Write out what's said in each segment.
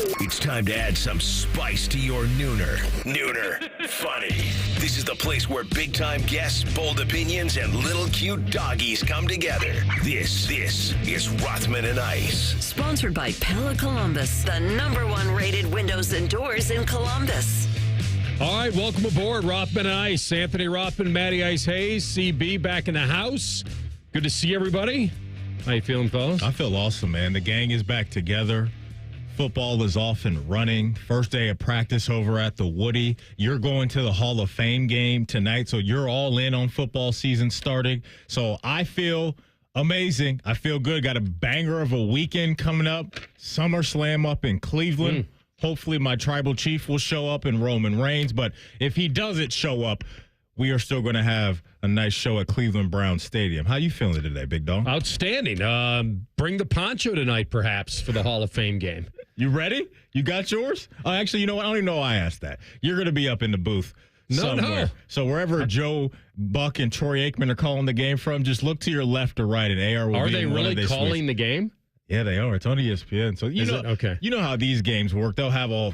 It's time to add some spice to your nooner. Nooner funny. This is the place where big-time guests, bold opinions, and little cute doggies come together. This is Rothman and Ice. Sponsored by Pella Columbus, the #1 rated windows and doors in Columbus. All right, welcome aboard, Rothman and Ice. Anthony Rothman, Matty Ice Hayes, CB back in the house. Good to see everybody. How you feeling, fellas? I feel awesome, man. The gang is back together. Football is off and running. First day of practice over at the Woody. You're going to the Hall of Fame game tonight, so you're all in on football season starting. So I feel amazing. I feel good. Got a banger of a weekend coming up. SummerSlam up in Cleveland. Hopefully my tribal chief will show up in Roman Reigns, but if he doesn't show up, we are still going to have a nice show at Cleveland Browns Stadium. How you feeling today, big dog? Outstanding. Bring the poncho tonight, perhaps, for the Hall of Fame game. You ready? You got yours? Actually, you know what? I don't even know why I asked that. You're going to be up in the booth somewhere. No. So wherever Joe, Buck, and Troy Aikman are calling the game from, just look to your left or right, and AR will Are be they in one really of calling the game? Yeah, they are. It's on ESPN. So Okay. You know how these games work. They'll have all,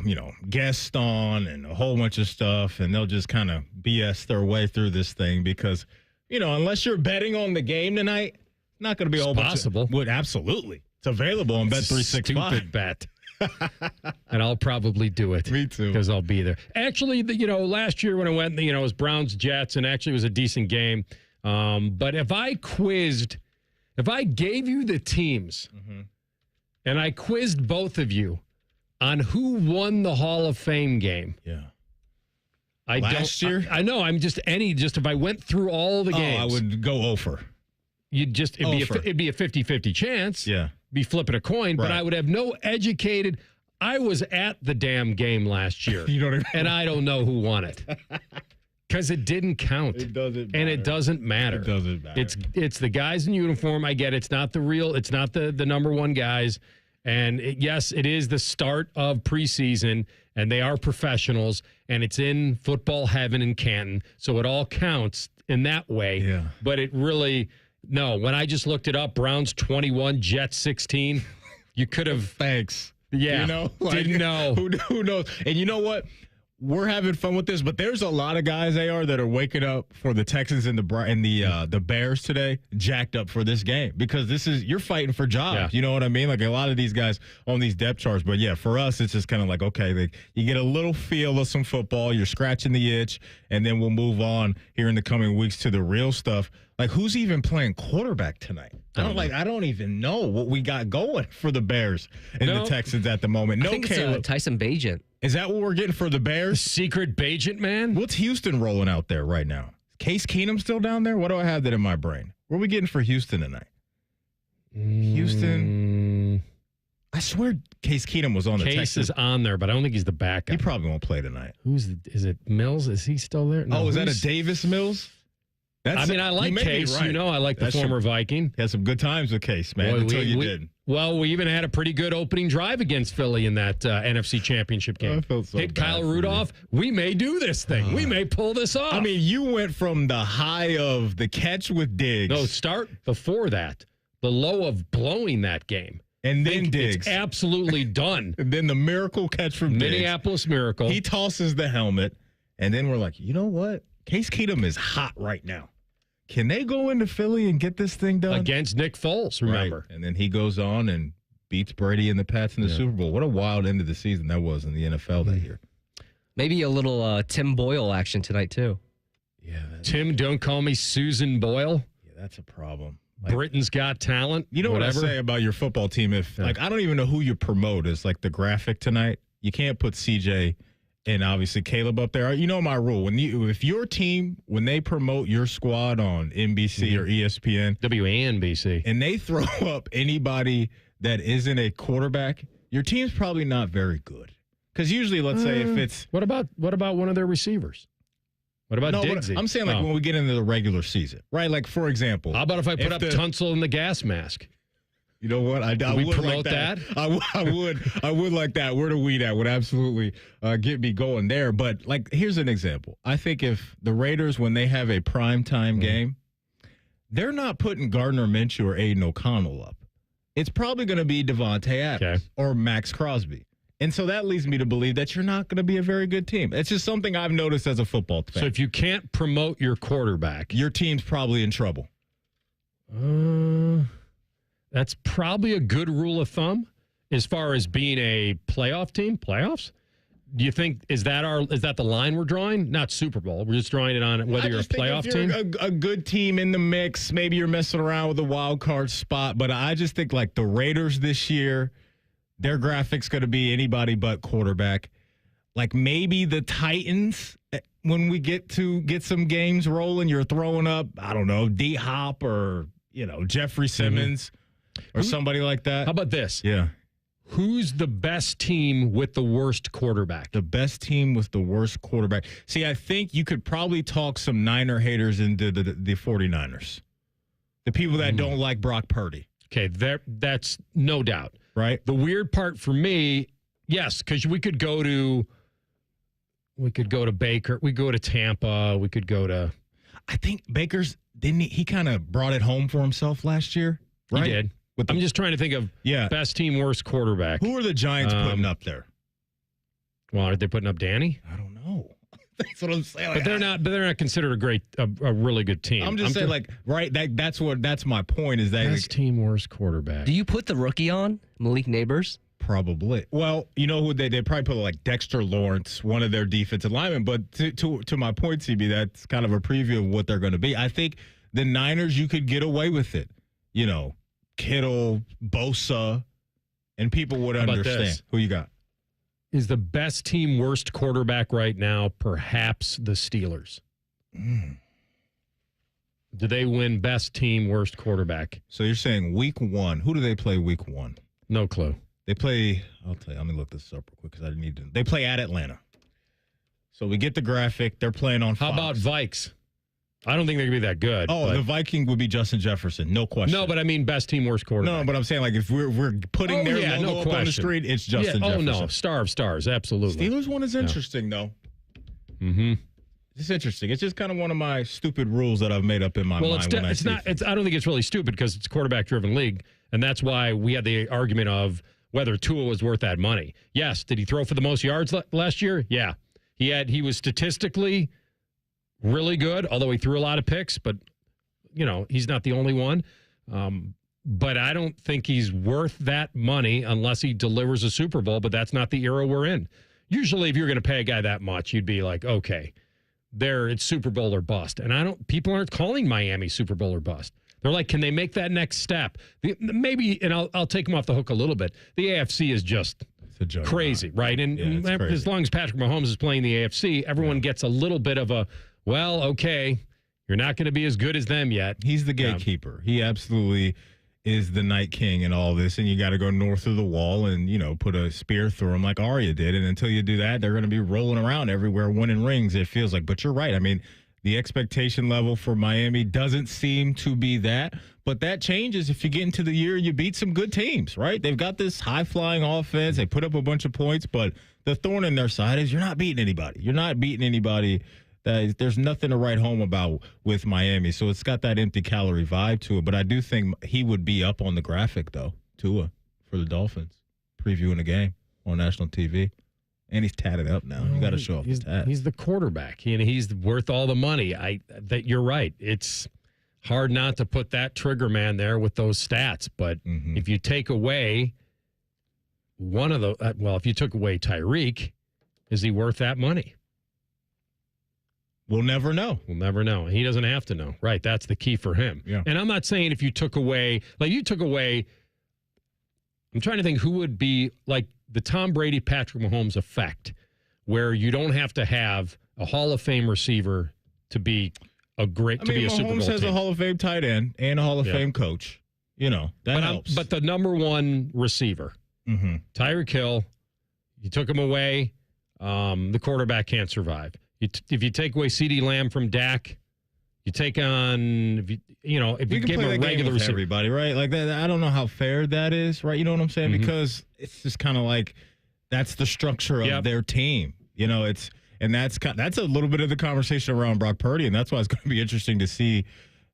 guests on and a whole bunch of stuff, and they'll just kind of BS their way through this thing because, unless you're betting on the game tonight, not going to be a whole bunch possible. Absolutely. It's available on Bet365. Stupid bet. And I'll probably do it. Me too. Because I'll be there. Actually, last year when I went, it was Browns-Jets, and actually it was a decent game. But if I gave you the teams and I quizzed both of you on who won the Hall of Fame game. Yeah. Last year? I know. Just if I went through all the games. I would go over. It'd be a 50-50 chance. Yeah. Be flipping a coin, but Right. I would have no educated. I was at the damn game last year. And I don't know who won it. Because it didn't count. It doesn't matter. And it doesn't matter. It doesn't matter. It's the guys in uniform. I get it. It's not the number one guys. And yes, it is the start of preseason, and they are professionals, and it's in football heaven in Canton. So it all counts in that way. Yeah. But it really, no, when I just looked it up, Browns 21, Jets 16, you could have. Thanks. Yeah. Didn't know. Who knows? And you know what? We're having fun with this, but there's a lot of guys, AR, that are waking up for the Texans and the Bears today, jacked up for this game because you're fighting for jobs. Yeah. You know what I mean? Like a lot of these guys on these depth charts. But yeah, for us, it's just kind of like, okay, you get a little feel of some football, you're scratching the itch, and then we'll move on here in the coming weeks to the real stuff. Like, who's even playing quarterback tonight? I don't even know what we got going for the Bears and the Texans at the moment. I think it's Tyson Bagent. Is that what we're getting for the Bears? Secret Bagent, man? What's Houston rolling out there right now? Case Keenum still down there? What do I have that in my brain? What are we getting for Houston tonight? Houston. I swear Case Keenum was on the Texans. Case is on there, but I don't think he's the backup. He probably won't play tonight. Is it Mills? Is he still there? No, is that a Davis Mills? I like Case. Right. I like the former Viking. Had some good times with Case, man, until you did. Well, we even had a pretty good opening drive against Philly in that NFC Championship game. I felt so Hit bad Kyle for Rudolph. We may do this thing. We may pull this off. I mean, you went from the high of the catch with Diggs. No, start before that. The low of blowing that game. And then Diggs. It's absolutely done. And then the miracle catch from Minneapolis Miracle. He tosses the helmet. And then we're like, you know what? Case Keenum is hot right now. Can they go into Philly and get this thing done? Against Nick Foles, remember. Right. And then he goes on and beats Brady and the Pats in the Super Bowl. What a wild end of the season that was in the NFL that year. Maybe a little Tim Boyle action tonight, too. Yeah. Tim, don't call me Susan Boyle. Yeah, that's a problem. Britain's Got Talent. You know whatever. what I say about your football team? If I don't even know who you promote as like the graphic tonight. You can't put CJ and obviously Caleb up there. You know my rule. If your team, when they promote your squad on NBC or ESPN, WNBC, and they throw up anybody that isn't a quarterback, your team's probably not very good. Because usually, let's say if it's what about one of their receivers? What about Diggsy? I'm saying when we get into the regular season, right? Like for example, how about if I put up Tunsil in the gas mask? You know what? I would would promote like that. that. I would like that. Where the weed at would absolutely get me going there. But like, here's an example. I think if the Raiders, when they have a primetime game, they're not putting Gardner Minshew or Aiden O'Connell up. It's probably going to be Devontae Adams or Max Crosby. And so that leads me to believe that you're not going to be a very good team. It's just something I've noticed as a football fan. So if you can't promote your quarterback, your team's probably in trouble. That's probably a good rule of thumb as far as being a playoff team. Playoffs? Do you think is that the line we're drawing? Not Super Bowl. We're just drawing it on whether you're a playoff team. A good team in the mix. Maybe you're messing around with a wild card spot. But I just think like the Raiders this year, their graphic's going to be anybody but quarterback. Like maybe the Titans, when we get some games rolling, you're throwing up, I don't know, D-Hop or, Jeffrey Simmons or somebody like that. How about this? Yeah. Who's the best team with the worst quarterback? The best team with the worst quarterback. See, I think you could probably talk some Niner haters into the 49ers. The people that don't like Brock Purdy. Okay, that's no doubt. Right? The weird part for me, yes, because we could go to Baker, we go to Tampa, we could go to. I think Baker's didn't he kind of brought it home for himself last year? Right? He did. I'm just trying to think of best team, worst quarterback. Who are the Giants putting up there? Well, are they putting up Danny? I don't know. That's what I'm saying. But they're not considered a really good team. I'm just saying, that's my point is that best team, worst quarterback. Do you put the rookie on Malik Neighbors? Probably. Well, you know who they probably put like Dexter Lawrence, one of their defensive linemen. But to my point, CB, that's kind of a preview of what they're going to be. I think the Niners, you could get away with it. Kittle, Bosa, and people would understand. This? Who you got? Is the best team, worst quarterback right now perhaps the Steelers? Do they win best team, worst quarterback? So you're saying week 1. Who do they play week 1? No clue. They play, I'll tell you, let me look this up real quick because I didn't need to. They play at Atlanta. So we get the graphic. They're playing on Fox. How about Vikes? I don't think they're going to be that good. Oh, the Viking would be Justin Jefferson. No question. No, but I mean best team, worst quarterback. No, but I'm saying like if we're putting their logo up on the screen, it's Justin Jefferson. Oh, no. Star of stars. Absolutely. Steelers one is interesting, though. Mm-hmm. It's interesting. It's just kind of one of my stupid rules that I've made up in my mind. I don't think it's really stupid because it's a quarterback-driven league, and that's why we had the argument of whether Tua was worth that money. Yes. Did he throw for the most yards last year? Yeah. He was statistically really good, although he threw a lot of picks, but, he's not the only one. But I don't think he's worth that money unless he delivers a Super Bowl, but that's not the era we're in. Usually if you're going to pay a guy that much, you'd be like, okay, it's Super Bowl or bust. And people aren't calling Miami Super Bowl or bust. They're like, can they make that next step? Maybe, and I'll take them off the hook a little bit. The AFC is just crazy, right? And as long as Patrick Mahomes is playing the AFC, everyone gets a little bit of a, well, okay, you're not going to be as good as them yet. He's the gatekeeper. He absolutely is the night king in all this, and you got to go north of the wall and, put a spear through him like Arya did. And until you do that, they're going to be rolling around everywhere winning rings, it feels like. But you're right. I mean, the expectation level for Miami doesn't seem to be that, but that changes if you get into the year you beat some good teams, right? They've got this high-flying offense. They put up a bunch of points, but the thorn in their side is you're not beating anybody. You're not beating anybody. There's nothing to write home about with Miami, so it's got that empty calorie vibe to it. But I do think he would be up on the graphic, though, Tua, for the Dolphins, previewing a game on national TV. And he's tatted up now. You got to show off his tat. He's the quarterback, and he's worth all the money. You're right. It's hard not to put that trigger man there with those stats. But if you take away one of the, if you took away Tyreek, is he worth that money? We'll never know. We'll never know. He doesn't have to know. Right. That's the key for him. Yeah. And I'm not saying if you took away, I'm trying to think who would be like the Tom Brady, Patrick Mahomes effect, where you don't have to have a Hall of Fame receiver to be a Super Bowl Mahomes has a Hall of Fame tight end and a Hall of Fame coach. That helps. But the number one receiver, Tyreek Hill, you took him away, the quarterback can't survive. If you take away CeeDee Lamb from Dak, you take on, if you give him a regular receiver. Everybody, right? Like that, I don't know how fair that is, right? You know what I'm saying? Because it's just kind of like that's the structure of their team. That's a little bit of the conversation around Brock Purdy, and that's why it's going to be interesting to see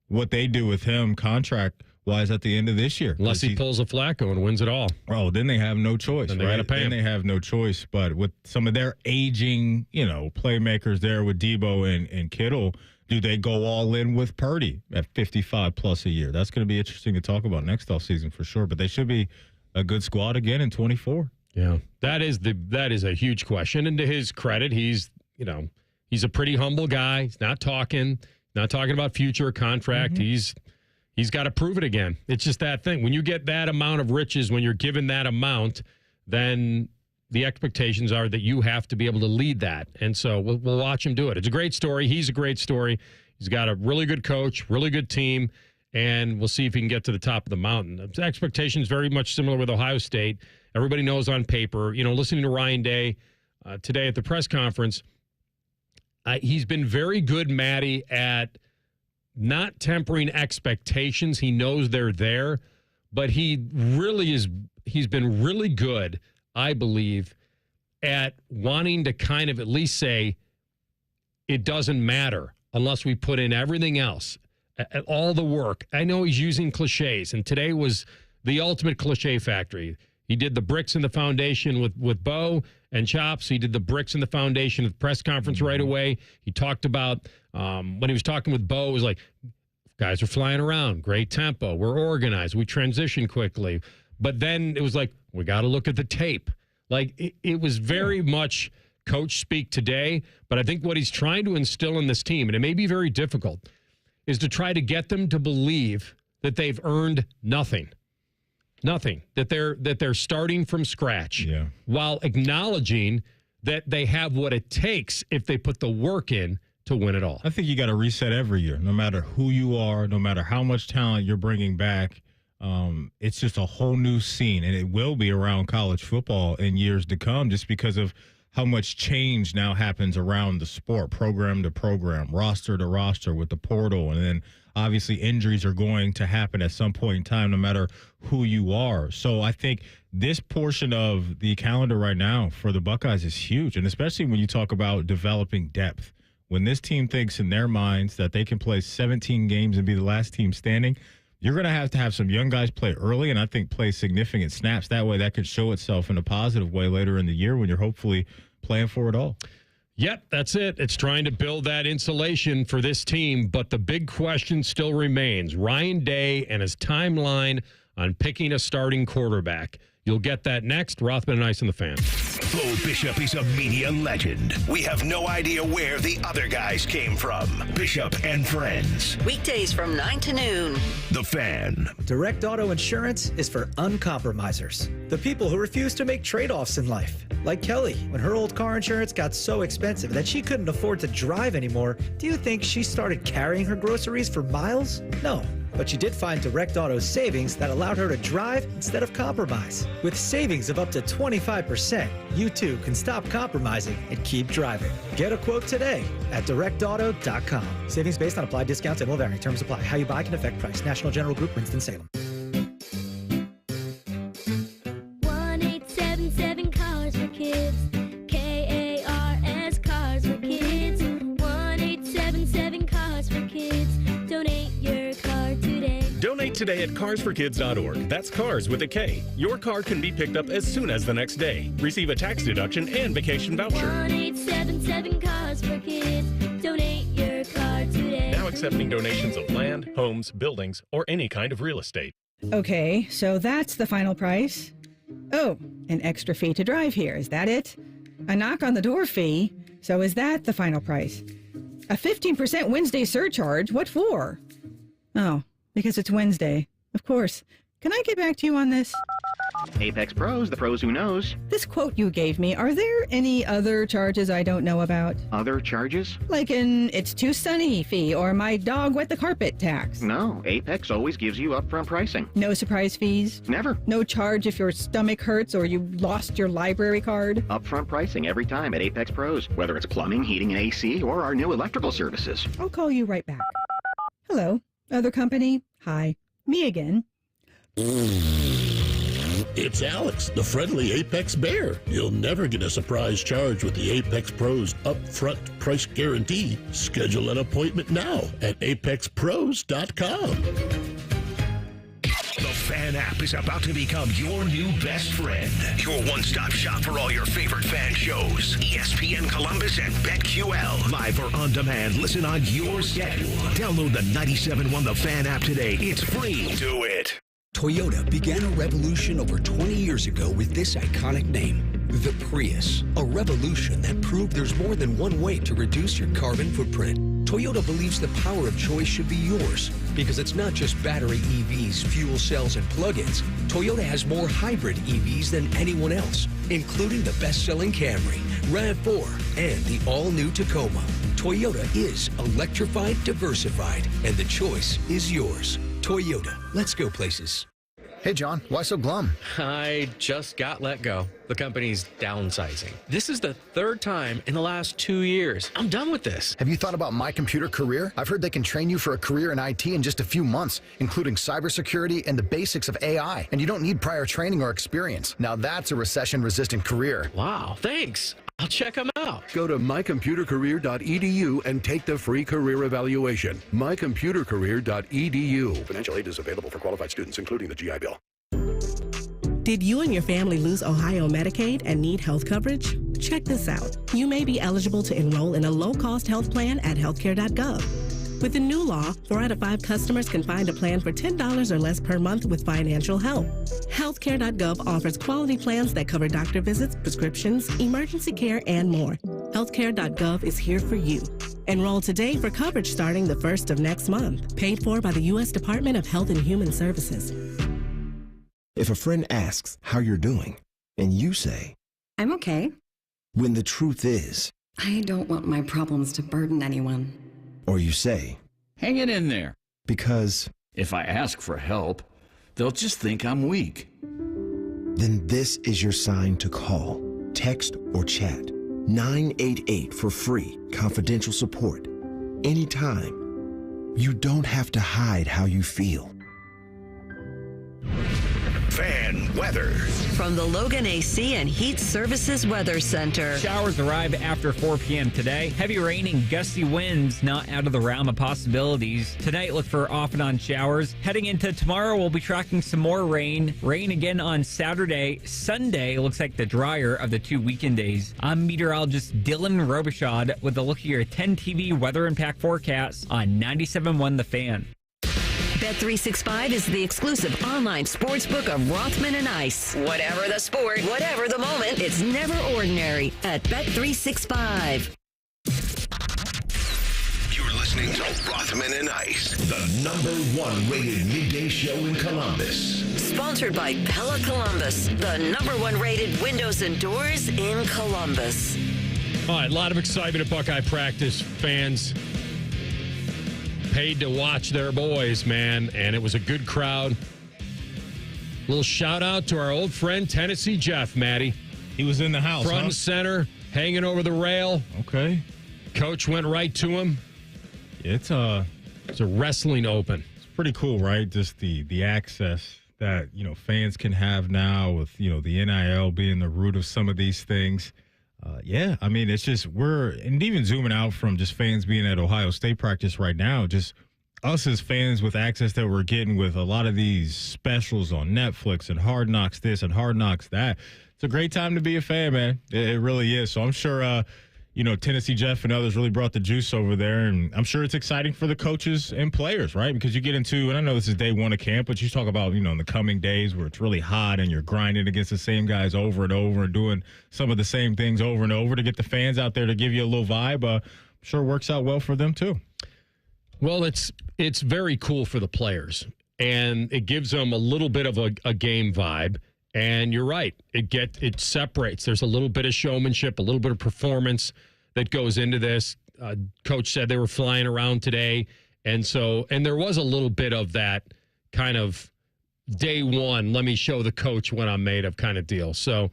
what they do with him contract wise at the end of this year. Unless he pulls a Flacco and wins it all. Oh, then they have no choice. Then they got to pay him. Then they have no choice. But with some of their aging, playmakers there with Debo and Kittle, do they go all in with Purdy at 55 plus a year? That's going to be interesting to talk about next offseason for sure. But they should be a good squad again in 24. Yeah, that is a huge question. And to his credit, he's a pretty humble guy. He's not talking about future contract. Mm-hmm. He's got to prove it again. It's just that thing. When you get that amount of riches, when you're given that amount, then the expectations are that you have to be able to lead that. And so we'll watch him do it. It's a great story. He's a great story. He's got a really good coach, really good team, and we'll see if he can get to the top of the mountain. The expectations very much similar with Ohio State. Everybody knows on paper. Listening to Ryan Day today at the press conference, he's been very good, Maddie, at not tempering expectations. He knows they're there, but he's been really good, I believe, at wanting to kind of at least say it doesn't matter unless we put in everything else, all the work. I know he's using cliches, and today was the ultimate cliche factory. He did the bricks in the foundation with Bo and Chops. He did the bricks in the foundation at the press conference right away. He talked about, when he was talking with Bo, it was like, guys are flying around, great tempo, we're organized, we transition quickly. But then it was like, we got to look at the tape. Like, it was very much coach speak today, but I think what he's trying to instill in this team, and it may be very difficult, is to try to get them to believe that they've earned nothing. Nothing, that they're starting from scratch, while acknowledging that they have what it takes if they put the work in to win it all. I think you got to reset every year, no matter who you are, no matter how much talent you're bringing back. It's just a whole new scene, and it will be around college football in years to come just because of how much change now happens around the sport, program to program, roster to roster with the portal, and then obviously injuries are going to happen at some point in time no matter who you are. So I think this portion of the calendar right now for the Buckeyes is huge, and especially when you talk about developing depth. When this team thinks in their minds that they can play 17 games and be the last team standing, you're going to have some young guys play early and I think play significant snaps. That way that could show itself in a positive way later in the year when you're hopefully playing for it all. Yep, that's it. It's trying to build that insulation for this team, but the big question still remains. Ryan Day and his timeline on picking a starting quarterback. You'll get that next. Rothman and Ice on the Fan. Bo Bishop is a media legend. We have no idea where the other guys came from. Bishop and Friends. Weekdays from 9 to noon. The Fan. Direct Auto Insurance is for uncompromisers. The people who refuse to make trade-offs in life. Like Kelly, when her old car insurance got so expensive that she couldn't afford to drive anymore, do you think she started carrying her groceries for miles? No. But she did find Direct Auto's savings that allowed her to drive instead of compromise. With savings of up to 25%, you too can stop compromising and keep driving. Get a quote today at directauto.com. Savings based on applied discounts and will vary. Terms apply. How you buy can affect price. National General Group, Winston-Salem. 1-877 Cars for Kids. KARS Cars for Kids. 1-877 Cars for Kids. Donate your car today. Donate today at carsforkids.org. That's cars with a K. Your car can be picked up as soon as the next day. Receive a tax deduction and vacation voucher. 1-877 Cars for Kids. Donate your car today. Now accepting donations of land, homes, buildings, or any kind of real estate. Okay, so that's the final price. Oh, an extra fee to drive here. Is that it? A knock on the door fee. So is that the final price? A 15% Wednesday surcharge. What for? Oh, because it's Wednesday. Of course. Can I get back to you on this? Apex Pros, the pros who knows. This quote you gave me, are there any other charges I don't know about? Other charges? Like an it's too sunny fee or my dog wet the carpet tax? No, Apex always gives you upfront pricing. No surprise fees? Never. No charge if your stomach hurts or you lost your library card? Upfront pricing every time at Apex Pros, whether it's plumbing, heating, and AC, or our new electrical services. I'll call you right back. Hello, other company? Hi, me again. It's Alex, the friendly Apex Bear. You'll never get a surprise charge with the Apex Pros upfront price guarantee. Schedule an appointment now at apexpros.com. Fan app is about to become your new best friend. Your one-stop shop for all your favorite fan shows. ESPN Columbus and BetQL. Live or on demand, listen on your schedule. Download the 97.1 The Fan app today. It's free. Do it. Toyota began a revolution over 20 years ago with this iconic name, the Prius. A revolution that proved there's more than one way to reduce your carbon footprint. Toyota believes the power of choice should be yours because it's not just battery EVs, fuel cells, and plug-ins. Toyota has more hybrid EVs than anyone else, including the best-selling Camry, RAV4, and the all-new Tacoma. Toyota is electrified, diversified, and the choice is yours. Toyota, let's go places. Hey, John, why so glum? I just got let go. The company's downsizing. This is the third time in the last 2 years. I'm done with this. Have you thought about My Computer Career? I've heard they can train you for a career in IT in just a few months, including cybersecurity and the basics of AI. And you don't need prior training or experience. Now that's a recession-resistant career. Wow, thanks. I'll check them out. Go to mycomputercareer.edu and take the free career evaluation. mycomputercareer.edu. Financial aid is available for qualified students, including the GI Bill. Did you and your family lose Ohio Medicaid and need health coverage? Check this out. You may be eligible to enroll in a low-cost health plan at healthcare.gov. With the new law, 4 out of 5 customers can find a plan for $10 or less per month with financial help. Healthcare.gov offers quality plans that cover doctor visits, prescriptions, emergency care, and more. Healthcare.gov is here for you. Enroll today for coverage starting the 1st of next month. Paid for by the U.S. Department of Health and Human Services. If a friend asks how you're doing, and you say, I'm okay. When the truth is, I don't want my problems to burden anyone. Or you say, hang it in there. Because if I ask for help, they'll just think I'm weak. Then this is your sign to call, text, or chat 988 for free, confidential support. Anytime. You don't have to hide how you feel. Fan weather. From the Logan AC and Heat Services Weather Center. Showers arrive after 4 p.m. today. Heavy rain and gusty winds not out of the realm of possibilities. Tonight, look for off and on showers. Heading into tomorrow, we'll be tracking some more rain. Rain again on Saturday. Sunday looks like the drier of the 2 weekend days. I'm meteorologist Dylan Robichaud with a look at your 10 TV weather impact forecast on 97.1 The Fan. Bet365 is the exclusive online sportsbook of Rothman and Ice. Whatever the sport, whatever the moment, it's never ordinary at Bet365. You're listening to Rothman and Ice, the #1 rated midday show in Columbus. Sponsored by Pella Columbus, the #1 rated windows and doors in Columbus. All right, a lot of excitement at Buckeye practice. Fans paid to watch their boys, man, and it was a good crowd. Little shout out to our old friend Tennessee Jeff, Matty. He was in the house, front and center, hanging over the rail. Okay. Coach went right to him. It's a wrestling open. It's pretty cool, right? Just the access that, fans can have now with, the NIL being the root of some of these things. Yeah, I mean, it's just and even zooming out from just fans being at Ohio State practice right now, just us as fans with access that we're getting with a lot of these specials on Netflix and Hard Knocks this and Hard Knocks that. It's a great time to be a fan, man. It really is. So I'm sure, Tennessee Jeff and others really brought the juice over there. And I'm sure it's exciting for the coaches and players, right? Because you get into, and I know this is day 1 of camp, but you talk about, in the coming days where it's really hot and you're grinding against the same guys over and over and doing some of the same things over and over to get the fans out there to give you a little vibe. I'm sure it works out well for them too. Well, it's very cool for the players, and it gives them a little bit of a game vibe. And you're right. It separates. There's a little bit of showmanship, a little bit of performance that goes into this. Coach said they were flying around today. And there was a little bit of that kind of day one, let me show the coach what I'm made of kind of deal. So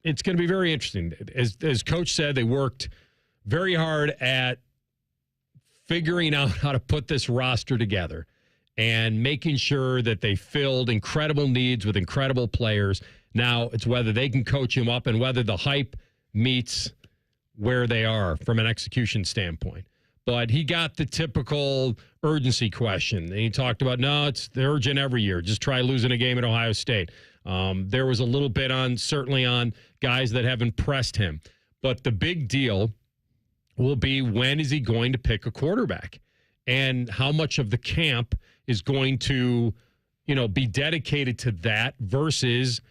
it's going to be very interesting. As Coach said, they worked very hard at figuring out how to put this roster together and making sure that they filled incredible needs with incredible players. Now it's whether they can coach them up and whether the hype meets where they are from an execution standpoint. but he got the typical urgency question. And he talked about, no, it's urgent every year. Just try losing a game at Ohio State. There was a little bit certainly on guys that have impressed him. But the big deal will be, when is he going to pick a quarterback? And how much of the camp is going to, be dedicated to that versus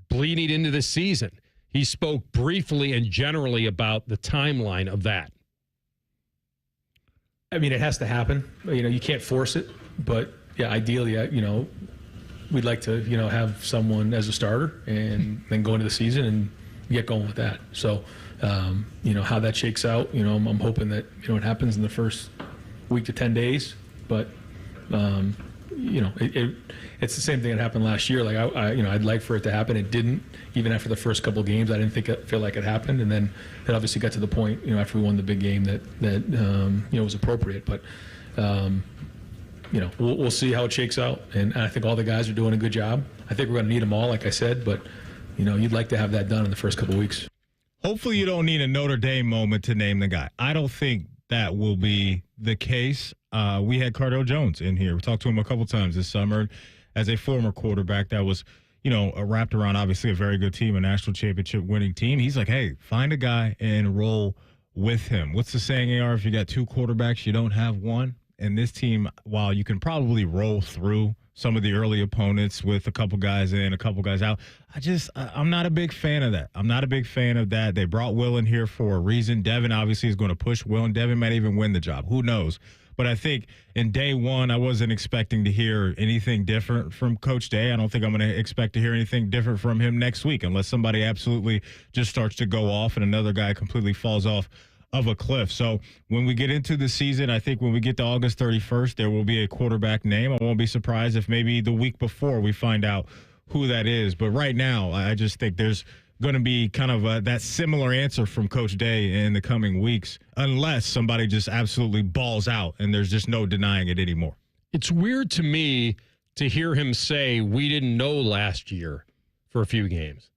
bleeding into the season. He spoke briefly and generally about the timeline of that. I mean, it has to happen. You can't force it, but yeah, ideally, we'd like to, have someone as a starter and then go into the season and get going with that. So, how that shakes out, I'm hoping that, it happens in the first week to 10 days, but, it's the same thing that happened last year. Like I'd like for it to happen. It didn't. Even after the first couple of games, I didn't feel like it happened. And then it obviously got to the point, after we won the big game that was appropriate. But we'll see how it shakes out. And I think all the guys are doing a good job. I think we're going to need them all, like I said. But you'd like to have that done in the first couple of weeks. Hopefully, you don't need a Notre Dame moment to name the guy. I don't think that will be the case. We had Cardale Jones in here. We talked to him a couple times this summer as a former quarterback that was, wrapped around obviously a very good team, a national championship winning team. He's like, hey, find a guy and roll with him. What's the saying, AR? If you got two quarterbacks, you don't have one. And this team, while you can probably roll through some of the early opponents with a couple guys in, a couple guys out, I'm not a big fan of that. I'm not a big fan of that. They brought Will in here for a reason. Devin obviously is going to push Will, and Devin might even win the job. Who knows? But I think in day one, I wasn't expecting to hear anything different from Coach Day. I don't think I'm going to expect to hear anything different from him next week unless somebody absolutely just starts to go off and another guy completely falls off of a cliff. So when we get into the season, I think when we get to August 31st, there will be a quarterback name. I won't be surprised if maybe the week before we find out who that is. But right now, I just think there's going to be kind of that similar answer from Coach Day in the coming weeks, unless somebody just absolutely balls out and there's just no denying it anymore. It's weird to me to hear him say we didn't know last year for a few games.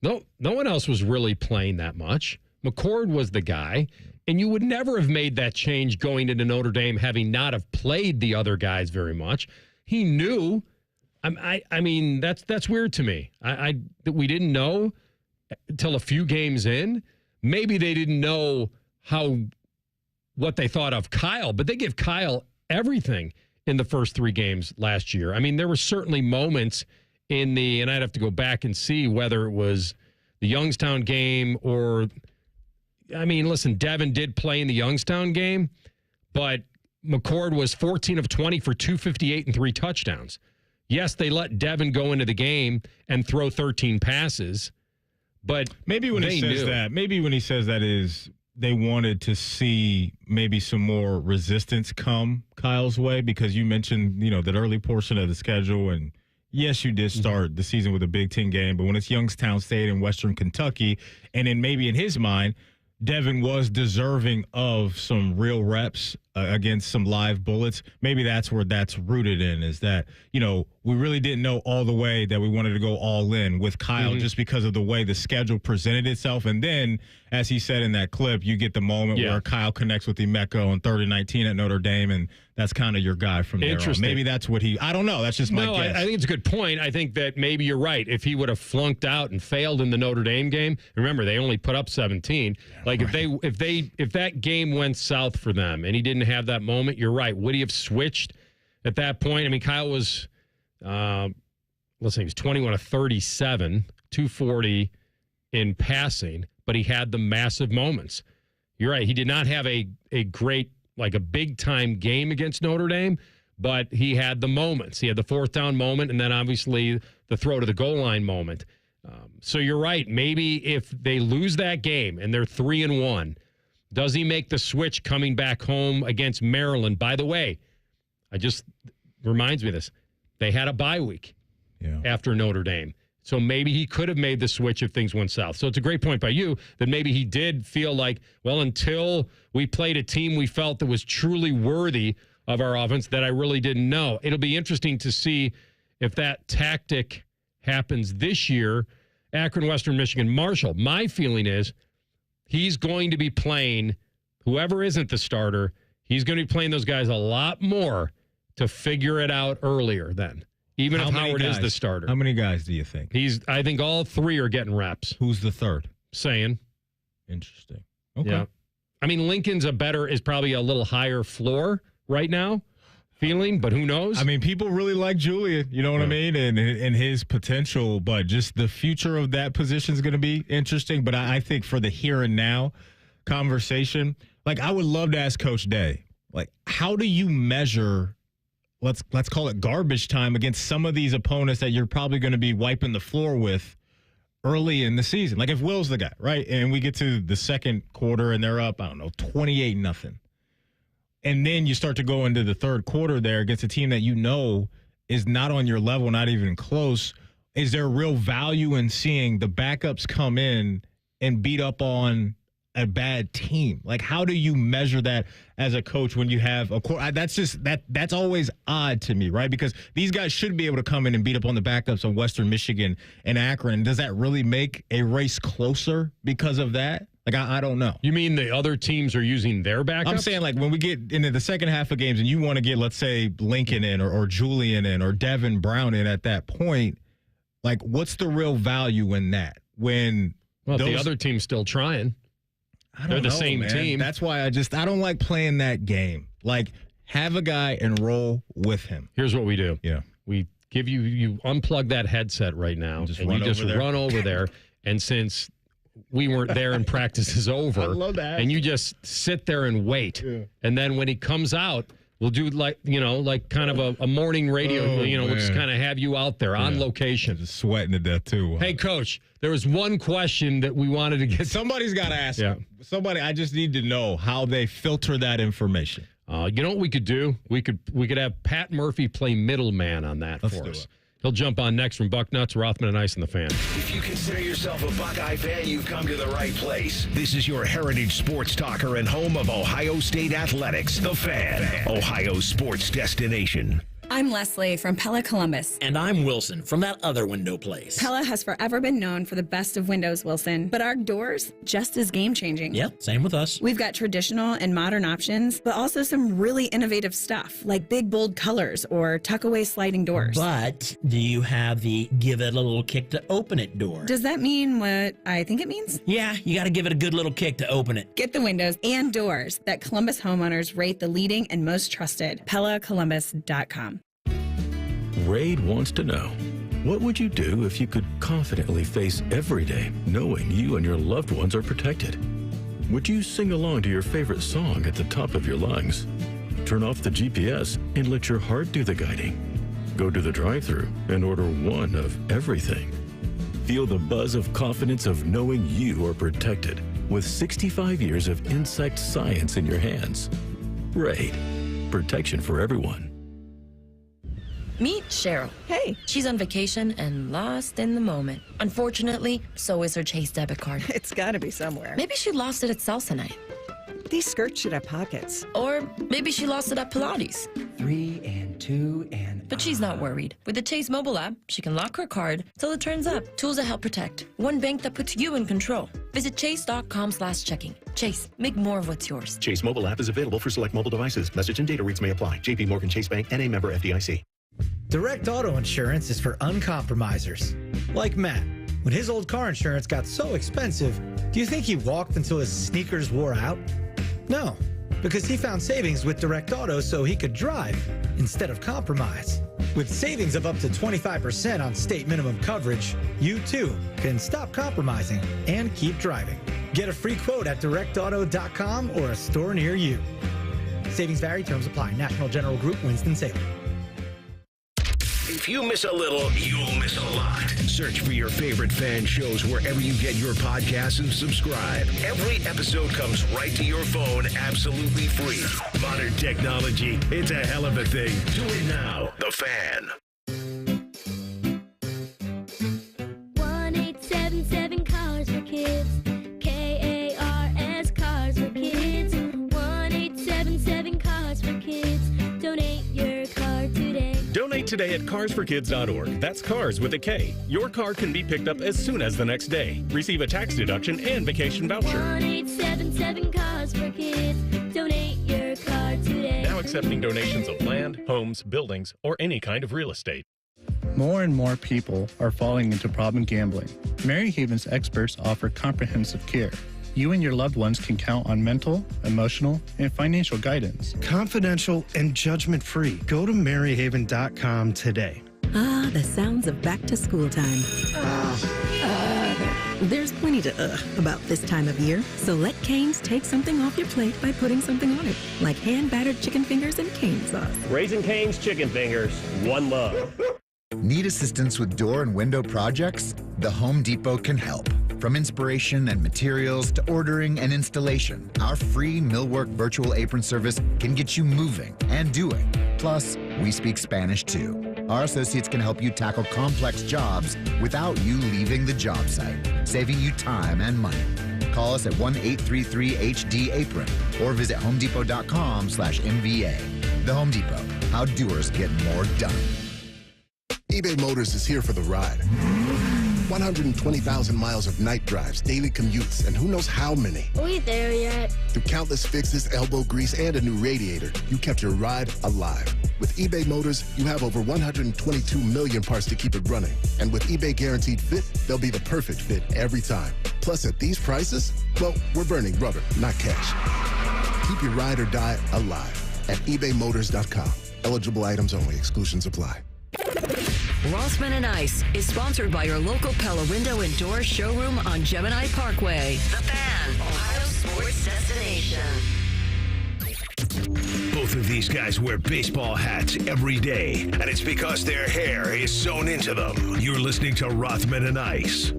No one else was really playing that much. McCord was the guy, and you would never have made that change going into Notre Dame having not have played the other guys very much. He knew. I mean, that's weird to me. That we didn't know until a few games in. Maybe they didn't know what they thought of Kyle, but they give Kyle everything in the first three games last year. I mean, there were certainly moments and I'd have to go back and see whether it was the Youngstown game or, I mean, listen, Devin did play in the Youngstown game, but McCord was 14 of 20 for 258 and 3 touchdowns. Yes, they let Devin go into the game and throw 13 passes, but maybe when he says that is they wanted to see maybe some more resistance come Kyle's way, because you mentioned, that early portion of the schedule, and yes, you did start the season with a Big Ten game, but when it's Youngstown State in Western Kentucky, and then maybe in his mind, Devin was deserving of some real reps against some live bullets. Maybe that's where that's rooted in, is that, we really didn't know all the way that we wanted to go all in with Kyle just because of the way the schedule presented itself. And then, as he said in that clip, you get the moment where Kyle connects with Emeka on 3rd and 19 at Notre Dame, and that's kind of your guy from there on. Maybe that's what I don't know. That's just my guess. I think it's a good point. I think that maybe you're right. If he would have flunked out and failed in the Notre Dame game, remember, they only put up 17. If that game went south for them and he didn't have that moment, you're right. Would he have switched at that point? I mean, Kyle was, let's say he was 21 of 37, 240 in passing, but he had the massive moments. You're right. He did not have a great, like a big-time game against Notre Dame, but he had the moments. He had the 4th down moment, and then obviously the throw to the goal line moment. So you're right. Maybe if they lose that game and they're 3-1, does he make the switch coming back home against Maryland? By the way, reminds me of this. They had a bye week after Notre Dame. So maybe he could have made the switch if things went south. So it's a great point by you that maybe he did feel like, well, until we played a team we felt that was truly worthy of our offense, that I really didn't know. It'll be interesting to see if that tactic happens this year. Akron, Western Michigan, Marshall. My feeling is he's going to be playing whoever isn't the starter, he's going to be playing those guys a lot more to figure it out earlier then. Even if Howard is the starter. How many guys do you think? I think all three are getting reps. Who's the third? Saying. Interesting. Okay. Yeah. I mean, Lincoln's is probably a little higher floor right now, feeling, but who knows? I mean, people really like Julian, you know what I mean, and his potential, but just the future of that position is going to be interesting. But I think for the here and now conversation, like I would love to ask Coach Day, like, how do you measure, let's call it garbage time against some of these opponents that you're probably going to be wiping the floor with early in the season? Like if Will's the guy, right? And we get to the second quarter and they're up, 28-0. And then you start to go into the third quarter there against a team that you know is not on your level, not even close. Is there real value in seeing the backups come in and beat up on a bad team? Like, how do you measure that as a coach when you have that's always odd to me, right? Because these guys should be able to come in and beat up on the backups of Western Michigan and Akron. Does that really make a race closer because of that? Like, I don't know. You mean the other teams are using their backups? I'm saying, like, when we get into the second half of games and you want to get, let's say, Lincoln in or Julian in or Devin Brown in at that point, like, what's the real value in that? When the other team's still trying. They're the same team. That's why I don't like playing that game. Like, have a guy and roll with him. Here's what we do. Yeah. We give you unplug that headset right now, and you just run over there. And since we weren't there and practice is over, I love that. And you just sit there and wait. Yeah. And then when he comes out, we'll do like kind of a morning radio. We'll just kind of have you out there on location. Just sweating to death, too. Hey, Coach, there was one question that we wanted to get. Somebody's got to ask. Yeah. Somebody, I just need to know how they filter that information. You know what we could do? We could have Pat Murphy play middleman on that for us. He'll jump on next from Bucknuts, Rothman and Ice and the Fan. If you consider yourself a Buckeye fan, you've come to the right place. This is your heritage sports talker and home of Ohio State Athletics, The Fan, Ohio's sports destination. I'm Leslie from Pella Columbus. And I'm Wilson from that other window place. Pella has forever been known for the best of windows, Wilson. But our doors, just as game-changing. Yep, same with us. We've got traditional and modern options, but also some really innovative stuff, like big, bold colors or tuck-away sliding doors. But do you have the give it a little kick to open it door? Does that mean what I think it means? Yeah, you got to give it a good little kick to open it. Get the windows and doors that Columbus homeowners rate the leading and most trusted. PellaColumbus.com. Raid wants to know, what would you do if you could confidently face every day knowing you and your loved ones are protected? Would you sing along to your favorite song at the top of your lungs? Turn off the GPS and let your heart do the guiding. Go to the drive-thru and order one of everything. Feel the buzz of confidence of knowing you are protected with 65 years of insect science in your hands. Raid. Protection for everyone. Meet Cheryl. Hey. She's on vacation and lost in the moment. Unfortunately, so is her Chase debit card. It's got to be somewhere. Maybe she lost it at salsa night. These skirts should have pockets. Or maybe she lost it at Pilates. 3 and 2 and... But she's not worried. With the Chase mobile app, she can lock her card till it turns up. Tools that help protect. One bank that puts you in control. Visit chase.com/checking. Chase, make more of what's yours. Chase mobile app is available for select mobile devices. Message and data rates may apply. JP Morgan Chase Bank, N.A. member FDIC. Direct auto insurance is for uncompromisers. Like Matt. When his old car insurance got so expensive, do you think he walked until his sneakers wore out? No, because he found savings with Direct Auto so he could drive instead of compromise. With savings of up to 25% on state minimum coverage, you too can stop compromising and keep driving. Get a free quote at directauto.com or a store near you. Savings vary, terms apply. National General Group, Winston-Salem. If you miss a little, you'll miss a lot. Search for your favorite fan shows wherever you get your podcasts and subscribe. Every episode comes right to your phone absolutely free. Modern technology, it's a hell of a thing. Do it now. The Fan. 1-877 Cars for Kids. KARS Cars for Kids. 1-877 Cars for Kids. Donate your car today. Donate today at carsforkids.org. That's cars with a K. Your car can be picked up as soon as the next day. Receive a tax deduction and vacation voucher. 1-877 Cars for Kids. Donate your car today. Now accepting donations of land, homes, buildings, or any kind of real estate. More and more people are falling into problem gambling. Mary Haven's experts offer comprehensive care. You and your loved ones can count on mental, emotional, and financial guidance. Confidential and judgment-free. Go to maryhaven.com today. Ah, the sounds of back to school time. There's plenty to about this time of year, so let Cane's take something off your plate by putting something on it, like hand-battered chicken fingers and cane sauce. Raising Cane's Chicken Fingers, one love. Need assistance with door and window projects? The Home Depot can help. From inspiration and materials to ordering and installation, our free Millwork virtual apron service can get you moving and doing. Plus, we speak Spanish too. Our associates can help you tackle complex jobs without you leaving the job site, saving you time and money. Call us at 1-833-HD-APRON or visit homedepot.com/MVA. The Home Depot, how doers get more done. eBay Motors is here for the ride. 120,000 miles of night drives, daily commutes, and who knows how many. Are we there yet? Through countless fixes, elbow grease, and a new radiator, you kept your ride alive. With eBay Motors, you have over 122 million parts to keep it running. And with eBay Guaranteed Fit, they'll be the perfect fit every time. Plus, at these prices, well, we're burning rubber, not cash. Keep your ride or die alive at ebaymotors.com. Eligible items only. Exclusions apply. Rothman and Ice is sponsored by your local Pella Window and Door showroom on Gemini Parkway. The Fan, Ohio sports destination. Both of these guys wear baseball hats every day, and it's because their hair is sewn into them. You're listening to Rothman and Ice.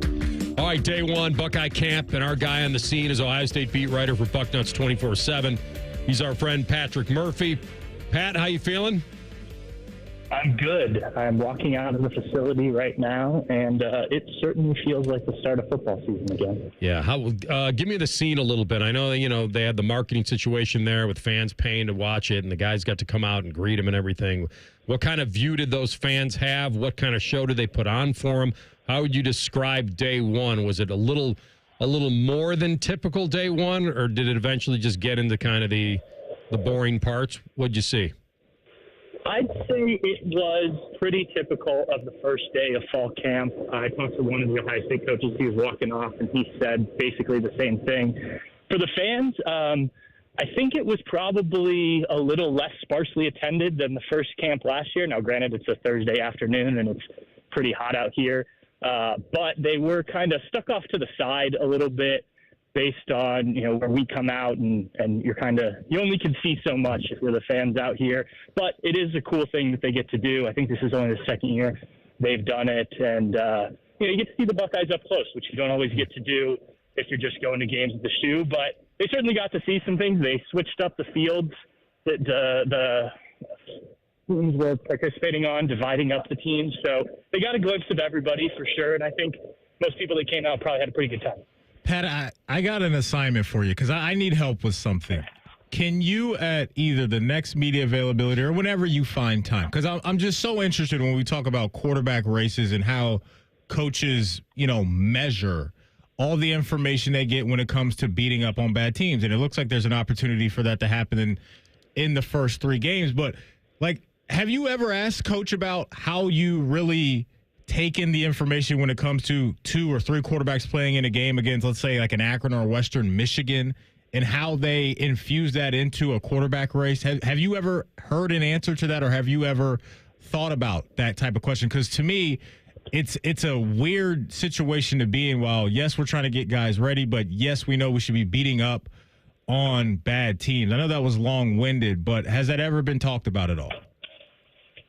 All right, day one, Buckeye camp, and our guy on the scene is Ohio State beat writer for Bucknuts 24/7. He's our friend Patrick Murphy. Pat, how you feeling? I'm good. I'm walking out of the facility right now, and it certainly feels like the start of football season again. Yeah. Give me the scene a little bit. I know, they had the marketing situation there with fans paying to watch it, and the guys got to come out and greet him and everything. What kind of view did those fans have? What kind of show did they put on for them? How would you describe day one? Was it a little more than typical day one, or did it eventually just get into kind of the boring parts? What'd you see? I'd say it was pretty typical of the first day of fall camp. I talked to one of the Ohio State coaches. He was walking off, and he said basically the same thing. For the fans, I think it was probably a little less sparsely attended than the first camp last year. Now, granted, it's a Thursday afternoon, and it's pretty hot out here. But they were kind of stuck off to the side a little bit, based on, where we come out and you only can see so much if we're the fans out here. But it is a cool thing that they get to do. I think this is only the second year they've done it. And, you get to see the Buckeyes up close, which you don't always get to do if you're just going to games at the shoe. But they certainly got to see some things. They switched up the fields that the teams were participating on, dividing up the teams. So they got a glimpse of everybody for sure. And I think most people that came out probably had a pretty good time. Pat, I got an assignment for you because I need help with something. Can you, at either the next media availability or whenever you find time, because I'm just so interested when we talk about quarterback races and how coaches, measure all the information they get when it comes to beating up on bad teams. And it looks like there's an opportunity for that to happen in the first three games. But, have you ever asked Coach about how you really take in the information when it comes to two or three quarterbacks playing in a game against, let's say, like an Akron or Western Michigan, and how they infuse that into a quarterback race? Have you ever heard an answer to that, or have you ever thought about that type of question? Because to me, it's a weird situation to be in. While, yes, we're trying to get guys ready, but yes, we know we should be beating up on bad teams. I know that was long-winded, but has that ever been talked about at all?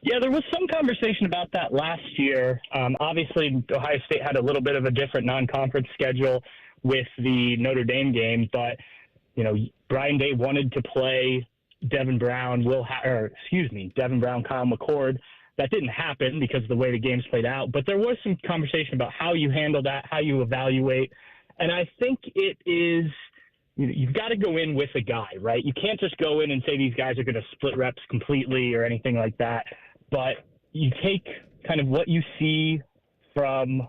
Yeah, there was some conversation about that last year. Obviously, Ohio State had a little bit of a different non-conference schedule with the Notre Dame game, but, Brian Day wanted to play Devin Brown, Kyle McCord. That didn't happen because of the way the games played out, but there was some conversation about how you handle that, how you evaluate, and I think it is you've got to go in with a guy, right? You can't just go in and say these guys are going to split reps completely or anything like that. But you take kind of what you see from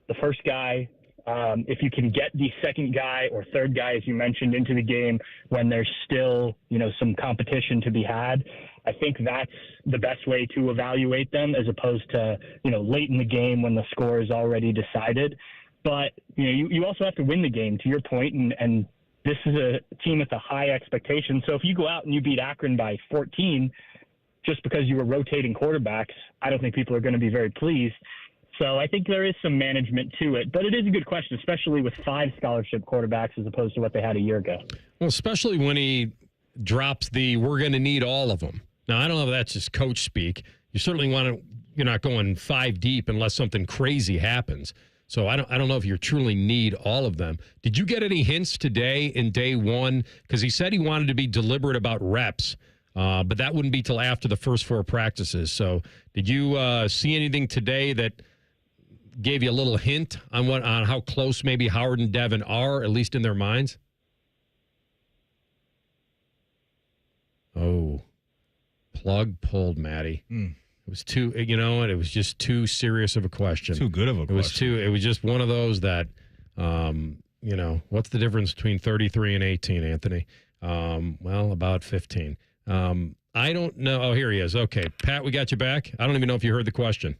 the first guy. If you can get the second guy or third guy, as you mentioned, into the game when there's still, some competition to be had, I think that's the best way to evaluate them as opposed to, late in the game when the score is already decided. But, you also have to win the game, to your point, and this is a team with a high expectation. So if you go out and you beat Akron by 14 just because you were rotating quarterbacks, I don't think people are going to be very pleased. So I think there is some management to it. But it is a good question, especially with 5 scholarship quarterbacks as opposed to what they had a year ago. Well, especially when he drops we're going to need all of them. Now, I don't know if that's just coach speak. You certainly you're not going 5 deep unless something crazy happens. So I don't know if you truly need all of them. Did you get any hints today in day one? Because he said he wanted to be deliberate about reps, but that wouldn't be till after the first 4 practices. So did you see anything today that gave you a little hint on how close maybe Howard and Devin are, at least in their minds? Oh, plug pulled, Maddie. It was too, it was just too serious of a question. Too good of a question. It was just one of those that, what's the difference between 33 and 18, Anthony? Well, about 15. I don't know. Oh, here he is. Okay. Pat, we got you back. I don't even know if you heard the question.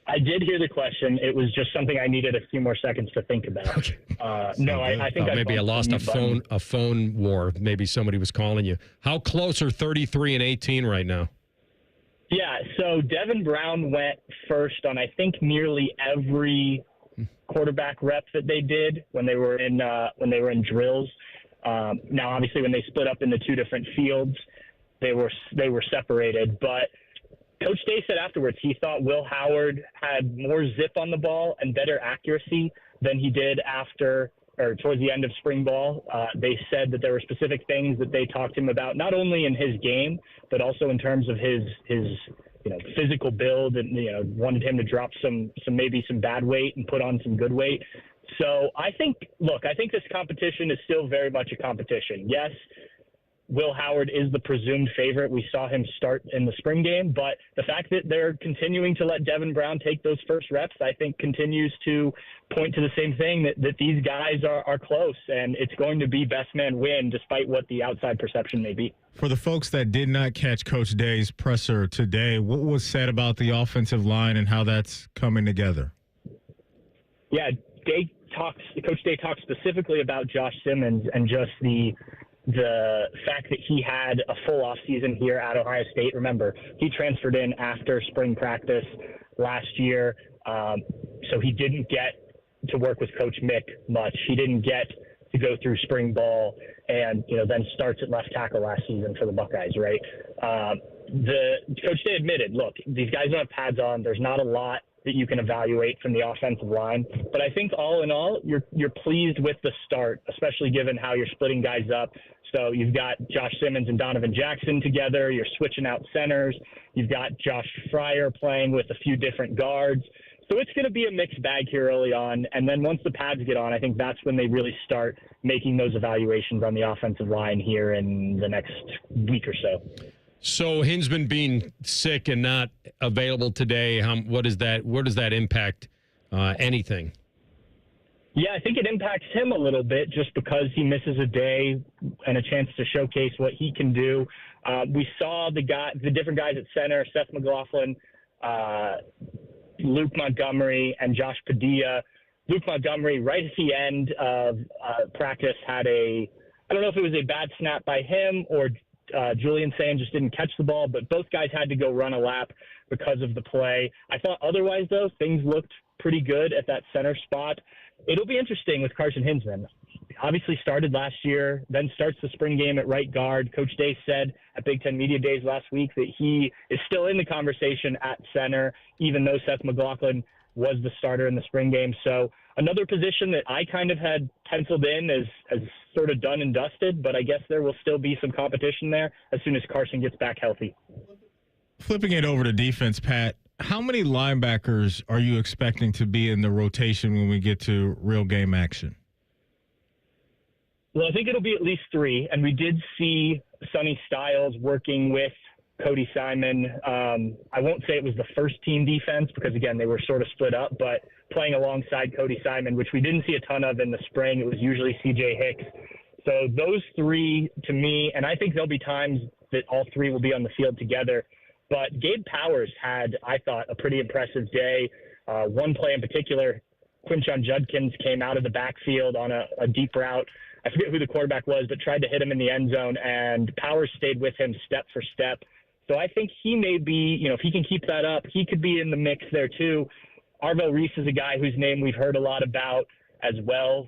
I did hear the question. It was just something I needed a few more seconds to think about. Okay. I think maybe I lost a phone war. Maybe somebody was calling you. How close are 33 and 18 right now? Yeah, so Devin Brown went first on, I think, nearly every quarterback rep that they did when they were in drills. Now, obviously, when they split up into 2 different fields, they were separated. But Coach Day said afterwards he thought Will Howard had more zip on the ball and better accuracy than he did towards the end of spring ball. They said that there were specific things that they talked to him about, not only in his game, but also in terms of his physical build, and wanted him to drop some bad weight and put on some good weight. So I think this competition is still very much a competition. Yes, Will Howard is the presumed favorite. We saw him start in the spring game, but the fact that they're continuing to let Devin Brown take those first reps, I think continues to point to the same thing, that these guys are close, and it's going to be best man win despite what the outside perception may be. For the folks that did not catch Coach Day's presser today, what was said about the offensive line and how that's coming together? Yeah, Coach Day talked specifically about Josh Simmons and just the fact that he had a full off season here at Ohio State. Remember, he transferred in after spring practice last year, so he didn't get to work with Coach Mick much. He didn't get to go through spring ball and then starts at left tackle last season for the Buckeyes, right? The Coach Day admitted, look, these guys don't have pads on. There's not a lot that you can evaluate from the offensive line. But I think all in all, you're pleased with the start, especially given how you're splitting guys up. So you've got Josh Simmons and Donovan Jackson together. You're switching out centers. You've got Josh Fryer playing with a few different guards. So it's going to be a mixed bag here early on. And then once the pads get on, I think that's when they really start making those evaluations on the offensive line here in the next week or so. So Hinsman being sick and not available today, where does that impact anything? Yeah, I think it impacts him a little bit just because he misses a day and a chance to showcase what he can do. We saw the different guys at center, Seth McLaughlin, Luke Montgomery, and Josh Padilla. Luke Montgomery, right at the end of practice, I don't know if it was a bad snap by him or Julian Sand just didn't catch the ball, but both guys had to go run a lap because of the play. I thought otherwise, though, things looked pretty good at that center spot. It'll be interesting with Carson Hinsman. Obviously started last year, then starts the spring game at right guard. Coach Day said at Big Ten Media Days last week that he is still in the conversation at center, even though Seth McLaughlin was the starter in the spring game. So another position that I kind of had penciled in as sort of done and dusted, but I guess there will still be some competition there as soon as Carson gets back healthy. Flipping it over to defense, Pat, how many linebackers are you expecting to be in the rotation when we get to real game action? Well, I think it'll be at least 3, and we did see Sonny Styles working with Cody Simon. I won't say it was the first team defense because, again, they were sort of split up, but playing alongside Cody Simon, which we didn't see a ton of in the spring. It was usually C.J. Hicks. So those three, to me, and I think there'll be times that all three will be on the field together, but Gabe Powers had, I thought, a pretty impressive day. One play in particular, Quinshon Judkins came out of the backfield on a deep route. I forget who the quarterback was, but tried to hit him in the end zone, and Powers stayed with him step for step. So I think he may be, if he can keep that up, he could be in the mix there too. Arvo Reese is a guy whose name we've heard a lot about as well,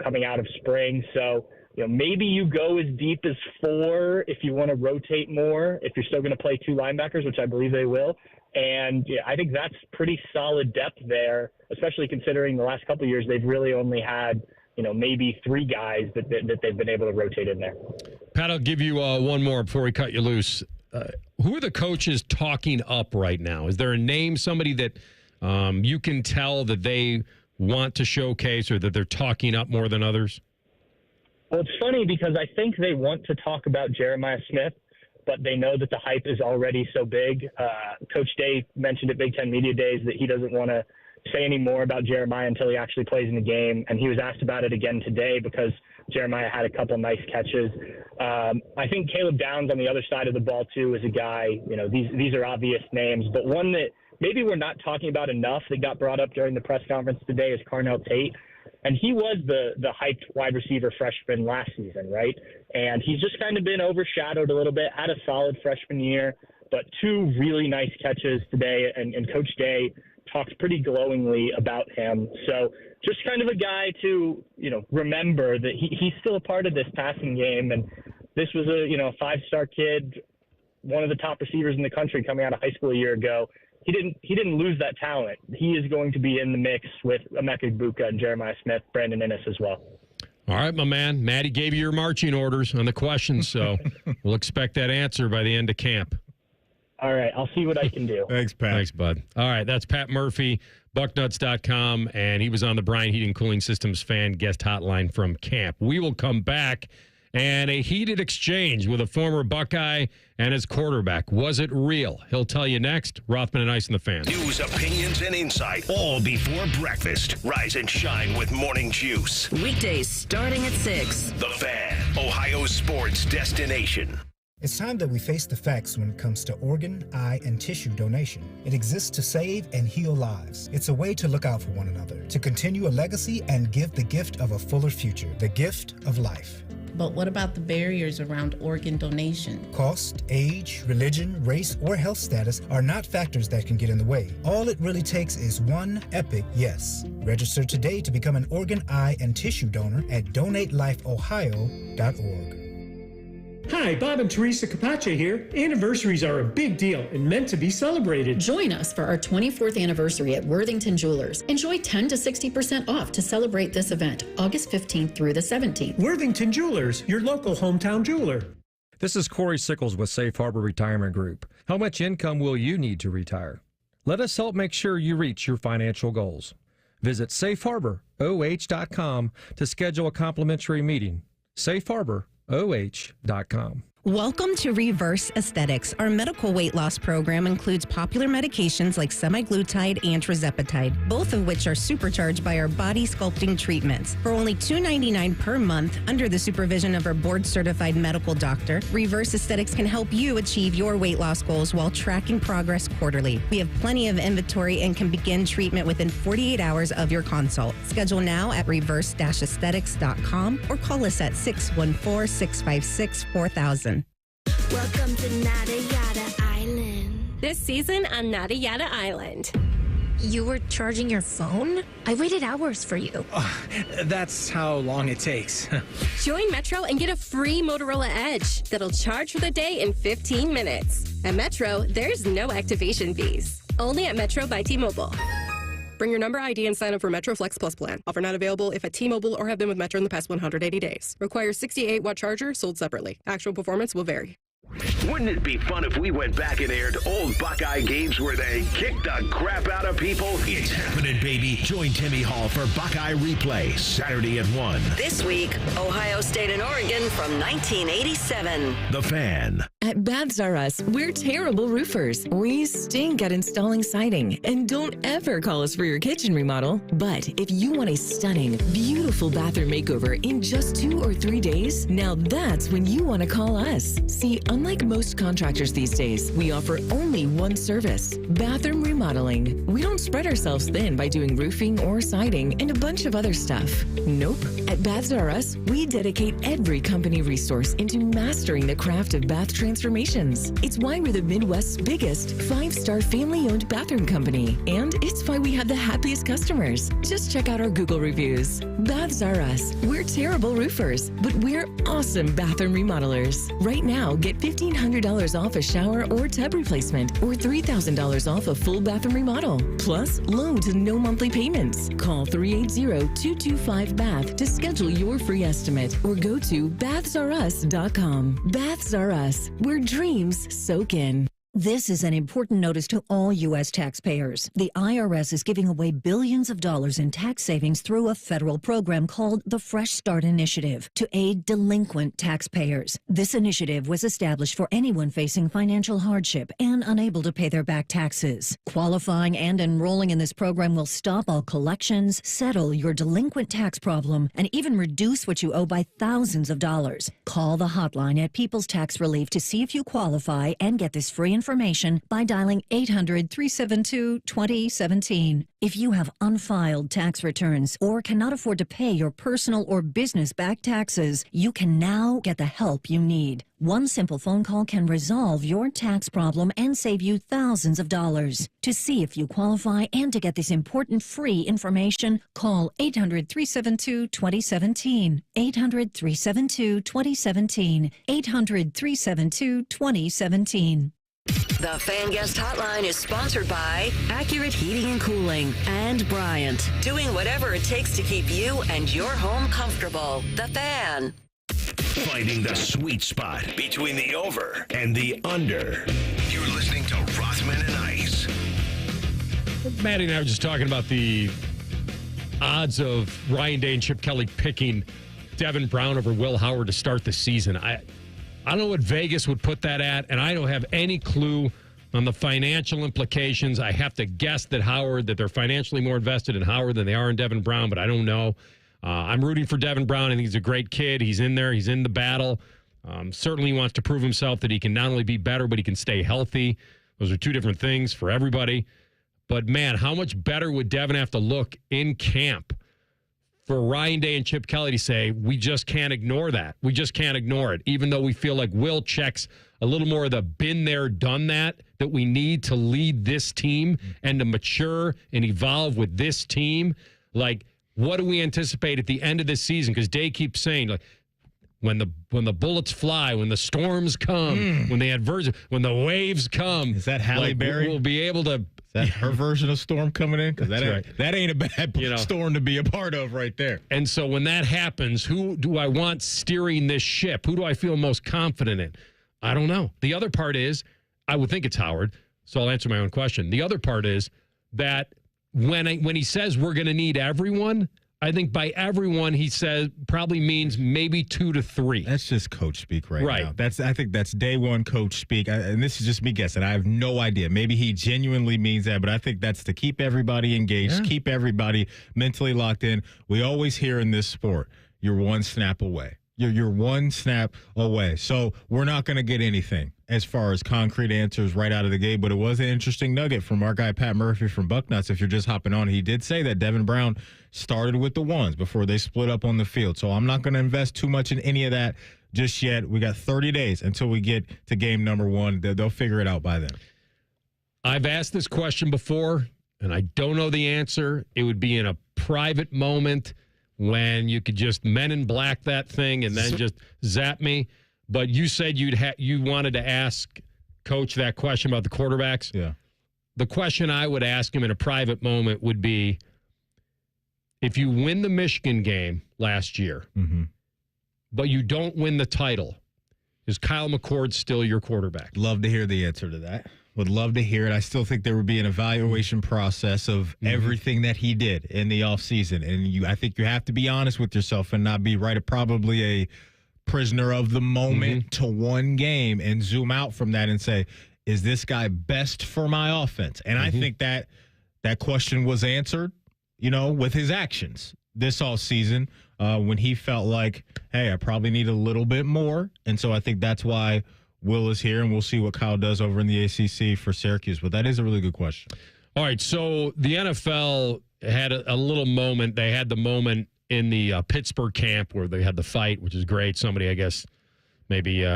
coming out of spring. So, maybe you go as deep as 4 if you want to rotate more, if you're still going to play 2 linebackers, which I believe they will. And I think that's pretty solid depth there, especially considering the last couple of years they've really only had, maybe 3 guys that they've been able to rotate in there. Pat, I'll give you one more before we cut you loose. Who are the coaches talking up right now? Is there a name, somebody that you can tell that they want to showcase or that they're talking up more than others? Well, it's funny because I think they want to talk about Jeremiah Smith, but they know that the hype is already so big. Coach Day mentioned at Big Ten Media Days that he doesn't want to say any more about Jeremiah until he actually plays in the game. And he was asked about it again today because Jeremiah had a couple nice catches. I think Caleb Downs on the other side of the ball, too, is a guy, these are obvious names, but one that maybe we're not talking about enough that got brought up during the press conference today is Carnell Tate. And he was the hyped wide receiver freshman last season, right? And he's just kind of been overshadowed a little bit, had a solid freshman year, but 2 really nice catches today. And Coach Day talked pretty glowingly about him. So just kind of a guy to, remember that he's still a part of this passing game. And this was a, 5-star kid, one of the top receivers in the country coming out of high school a year ago. He didn't lose that talent. He is going to be in the mix with Emeka Egbuka and Jeremiah Smith, Brandon Innes as well. All right, my man. Maddie gave you your marching orders on the questions, so we'll expect that answer by the end of camp. All right, I'll see what I can do. Thanks, Pat. Thanks, bud. All right, that's Pat Murphy, Bucknuts.com, and he was on the Bryant Heating Cooling Systems fan guest hotline from camp. We will come back and a heated exchange with a former Buckeye and his quarterback. Was it real? He'll tell you next. Rothman and Ice and the Fan. News, opinions, and insight, all before breakfast. Rise and shine with Morning Juice. Weekdays starting at 6. The Fan, Ohio's sports destination. It's time that we face the facts when it comes to organ, eye, and tissue donation. It exists to save and heal lives. It's a way to look out for one another, to continue a legacy and give the gift of a fuller future, the gift of life. But what about the barriers around organ donation? Cost, age, religion, race, or health status are not factors that can get in the way. All it really takes is one epic yes. Register today to become an organ, eye, and tissue donor at donatelifeohio.org. Hi, Bob and Teresa Capace here. Anniversaries are a big deal and meant to be celebrated. Join us for our 24th anniversary at Worthington Jewelers. Enjoy 10 to 60% off to celebrate this event, August 15th through the 17th. Worthington Jewelers, your local hometown jeweler. This is Corey Sickles with Safe Harbor Retirement Group. How much income will you need to retire? Let us help make sure you reach your financial goals. Visit safeharboroh.com to schedule a complimentary meeting. safeharboroh.com. Welcome to Reverse Aesthetics. Our medical weight loss program includes popular medications like semaglutide and tirzepatide, both of which are supercharged by our body sculpting treatments. For only $2.99 per month, under the supervision of our board-certified medical doctor, Reverse Aesthetics can help you achieve your weight loss goals while tracking progress quarterly. We have plenty of inventory and can begin treatment within 48 hours of your consult. Schedule now at reverse-aesthetics.com or call us at 614-656-4000. Welcome to Nada Yada Island. This season on Nada Yada Island. You were charging your phone? I waited hours for you. That's how long it takes. Join Metro and get a free Motorola Edge that'll charge for the day in 15 minutes. At Metro, there's no activation fees. Only at Metro by T-Mobile. Bring your number ID and sign up for Metro Flex Plus plan. Offer not available if at T-Mobile or have been with Metro in the past 180 days. Requires 68-watt charger sold separately. Actual performance will vary. Wouldn't it be fun if we went back and aired old Buckeye games where they kicked the crap out of people? It's happening, baby. Join Timmy Hall for Buckeye Replay, Saturday at 1. This week, Ohio State and Oregon from 1987. The Fan. At Baths R Us, we're terrible roofers. We stink at installing siding. And don't ever call us for your kitchen remodel. But if you want a stunning, beautiful bathroom makeover in just 2 or 3 days, now that's when you want to call us. See, unlike most contractors these days, we offer only one service, bathroom remodeling. We don't spread ourselves thin by doing roofing or siding and a bunch of other stuff. Nope. At Baths R Us, we dedicate every company resource into mastering the craft of bath transformations. It's why we're the Midwest's biggest 5-star family-owned bathroom company. And it's why we have the happiest customers. Just check out our Google reviews. Baths R Us. We're terrible roofers, but we're awesome bathroom remodelers. Right now, get $1,500 off a shower or tub replacement or $3,000 off a full bathroom remodel. Plus, loan to no monthly payments. Call 380-225-BATH to schedule your free estimate or go to bathsrus.com. Baths R Us, where dreams soak in. This is an important notice to all U.S. taxpayers. The IRS is giving away billions of dollars in tax savings through a federal program called the Fresh Start Initiative to aid delinquent taxpayers. This initiative was established for anyone facing financial hardship and unable to pay their back taxes. Qualifying and enrolling in this program will stop all collections, settle your delinquent tax problem, and even reduce what you owe by thousands of dollars. Call the hotline at People's Tax Relief to see if you qualify and get this free information by dialing 800-372-2017. If you have unfiled tax returns or cannot afford to pay your personal or business back taxes, you can now get the help you need. One simple phone call can resolve your tax problem and save you thousands of dollars. To see if you qualify and to get this important free information, call 800-372-2017. 800-372-2017. 800-372-2017. The Fan Guest Hotline is sponsored by Accurate Heating and Cooling and Bryant, doing whatever it takes to keep you and your home comfortable. The Fan. Finding the sweet spot between the over and the under. You're listening to Rothman and Ice. Maddie and I were just talking about the odds of Ryan Day and Chip Kelly picking Devin Brown over Will Howard to start the season. I don't know what Vegas would put that at, and I don't have any clue on the financial implications. I have to guess that they're financially more invested in Howard than they are in Devin Brown, but I don't know. I'm rooting for Devin Brown. I think he's a great kid. He's in there. He's in the battle. Certainly wants to prove himself that he can not only be better, but he can stay healthy. Those are two different things for everybody. But, man, how much better would Devin have to look in camp for Ryan Day and Chip Kelly to say, we just can't ignore that. We just can't ignore it, even though we feel like Will checks a little more of the been there, done that we need to lead this team and to mature and evolve with this team. Like, what do we anticipate at the end of this season? Because Day keeps saying, like, when the bullets fly, when the storms come, when the waves come. Is that Halle Berry? We'll be able to. Is that her version of storm coming in? Because that ain't a bad You know. storm to be a part of right there. And so when that happens, who do I want steering this ship? Who do I feel most confident in? I don't know. The other part is, I would think it's Howard, so I'll answer my own question. The other part is that when he says we're going to need everyone, I think by everyone he says probably means maybe 2 to 3. That's just coach speak right now. I think that's day one coach speak. And this is just me guessing. I have no idea. Maybe he genuinely means that, but I think that's to keep everybody engaged, keep everybody mentally locked in. We always hear in this sport, you're one snap away. You're one snap away. So we're not going to get anything as far as concrete answers right out of the gate. But it was an interesting nugget from our guy, Pat Murphy from Bucknuts. If you're just hopping on, he did say that Devin Brown started with the ones before they split up on the field. So I'm not going to invest too much in any of that just yet. We got 30 days until we get to game number 1. They'll figure it out by then. I've asked this question before, and I don't know the answer. It would be in a private moment when you could just Men in Black that thing and then just zap me. But you said you wanted to ask Coach that question about the quarterbacks. Yeah. The question I would ask him in a private moment would be, if you win the Michigan game last year, but you don't win the title, Is Kyle McCord still your quarterback? Love to hear the answer to that. Would love to hear it. I still think there would be an evaluation process of everything that he did in the offseason. And I think you have to be honest with yourself and not be probably a prisoner of the moment to one game and zoom out from that and say, is this guy best for my offense? And I think that question was answered, with his actions this offseason when he felt like, hey, I probably need a little bit more. And so I think that's why Will is here, and we'll see what Kyle does over in the ACC for Syracuse. But that is a really good question. All right, so the NFL had a little moment. They had the moment in the Pittsburgh camp where they had the fight, which is great. Somebody, I guess, maybe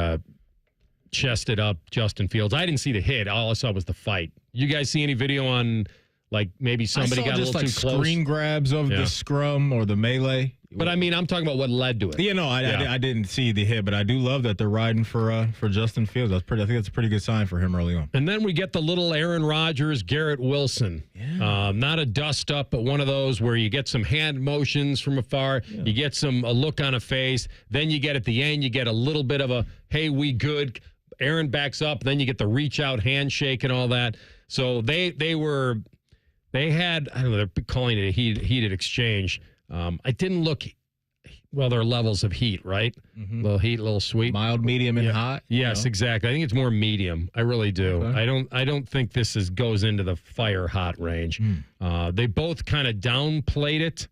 chested up Justin Fields. I didn't see the hit. All I saw was the fight. You guys see any video on, like, maybe somebody got a little too close? Screen grabs of the scrum or the melee. But, I mean, I'm talking about what led to it. I didn't see the hit, but I do love that they're riding for Justin Fields. I think that's a pretty good sign for him early on. And then we get the little Aaron Rodgers, Garrett Wilson. Yeah. Not a dust-up, but one of those where you get some hand motions from afar. Yeah. You get a look on a face. Then you get at the end, you get a little bit of a, hey, we good. Aaron backs up. Then you get the reach-out handshake and all that. So they had, I don't know, they're calling it a heated exchange. It didn't look, well, there are levels of heat, right? A little heat, a little sweet. Mild, medium, and hot? Yes, exactly. I think it's more medium. I really do. Okay. I don't think this goes into the fire hot range. They both kind of downplayed it.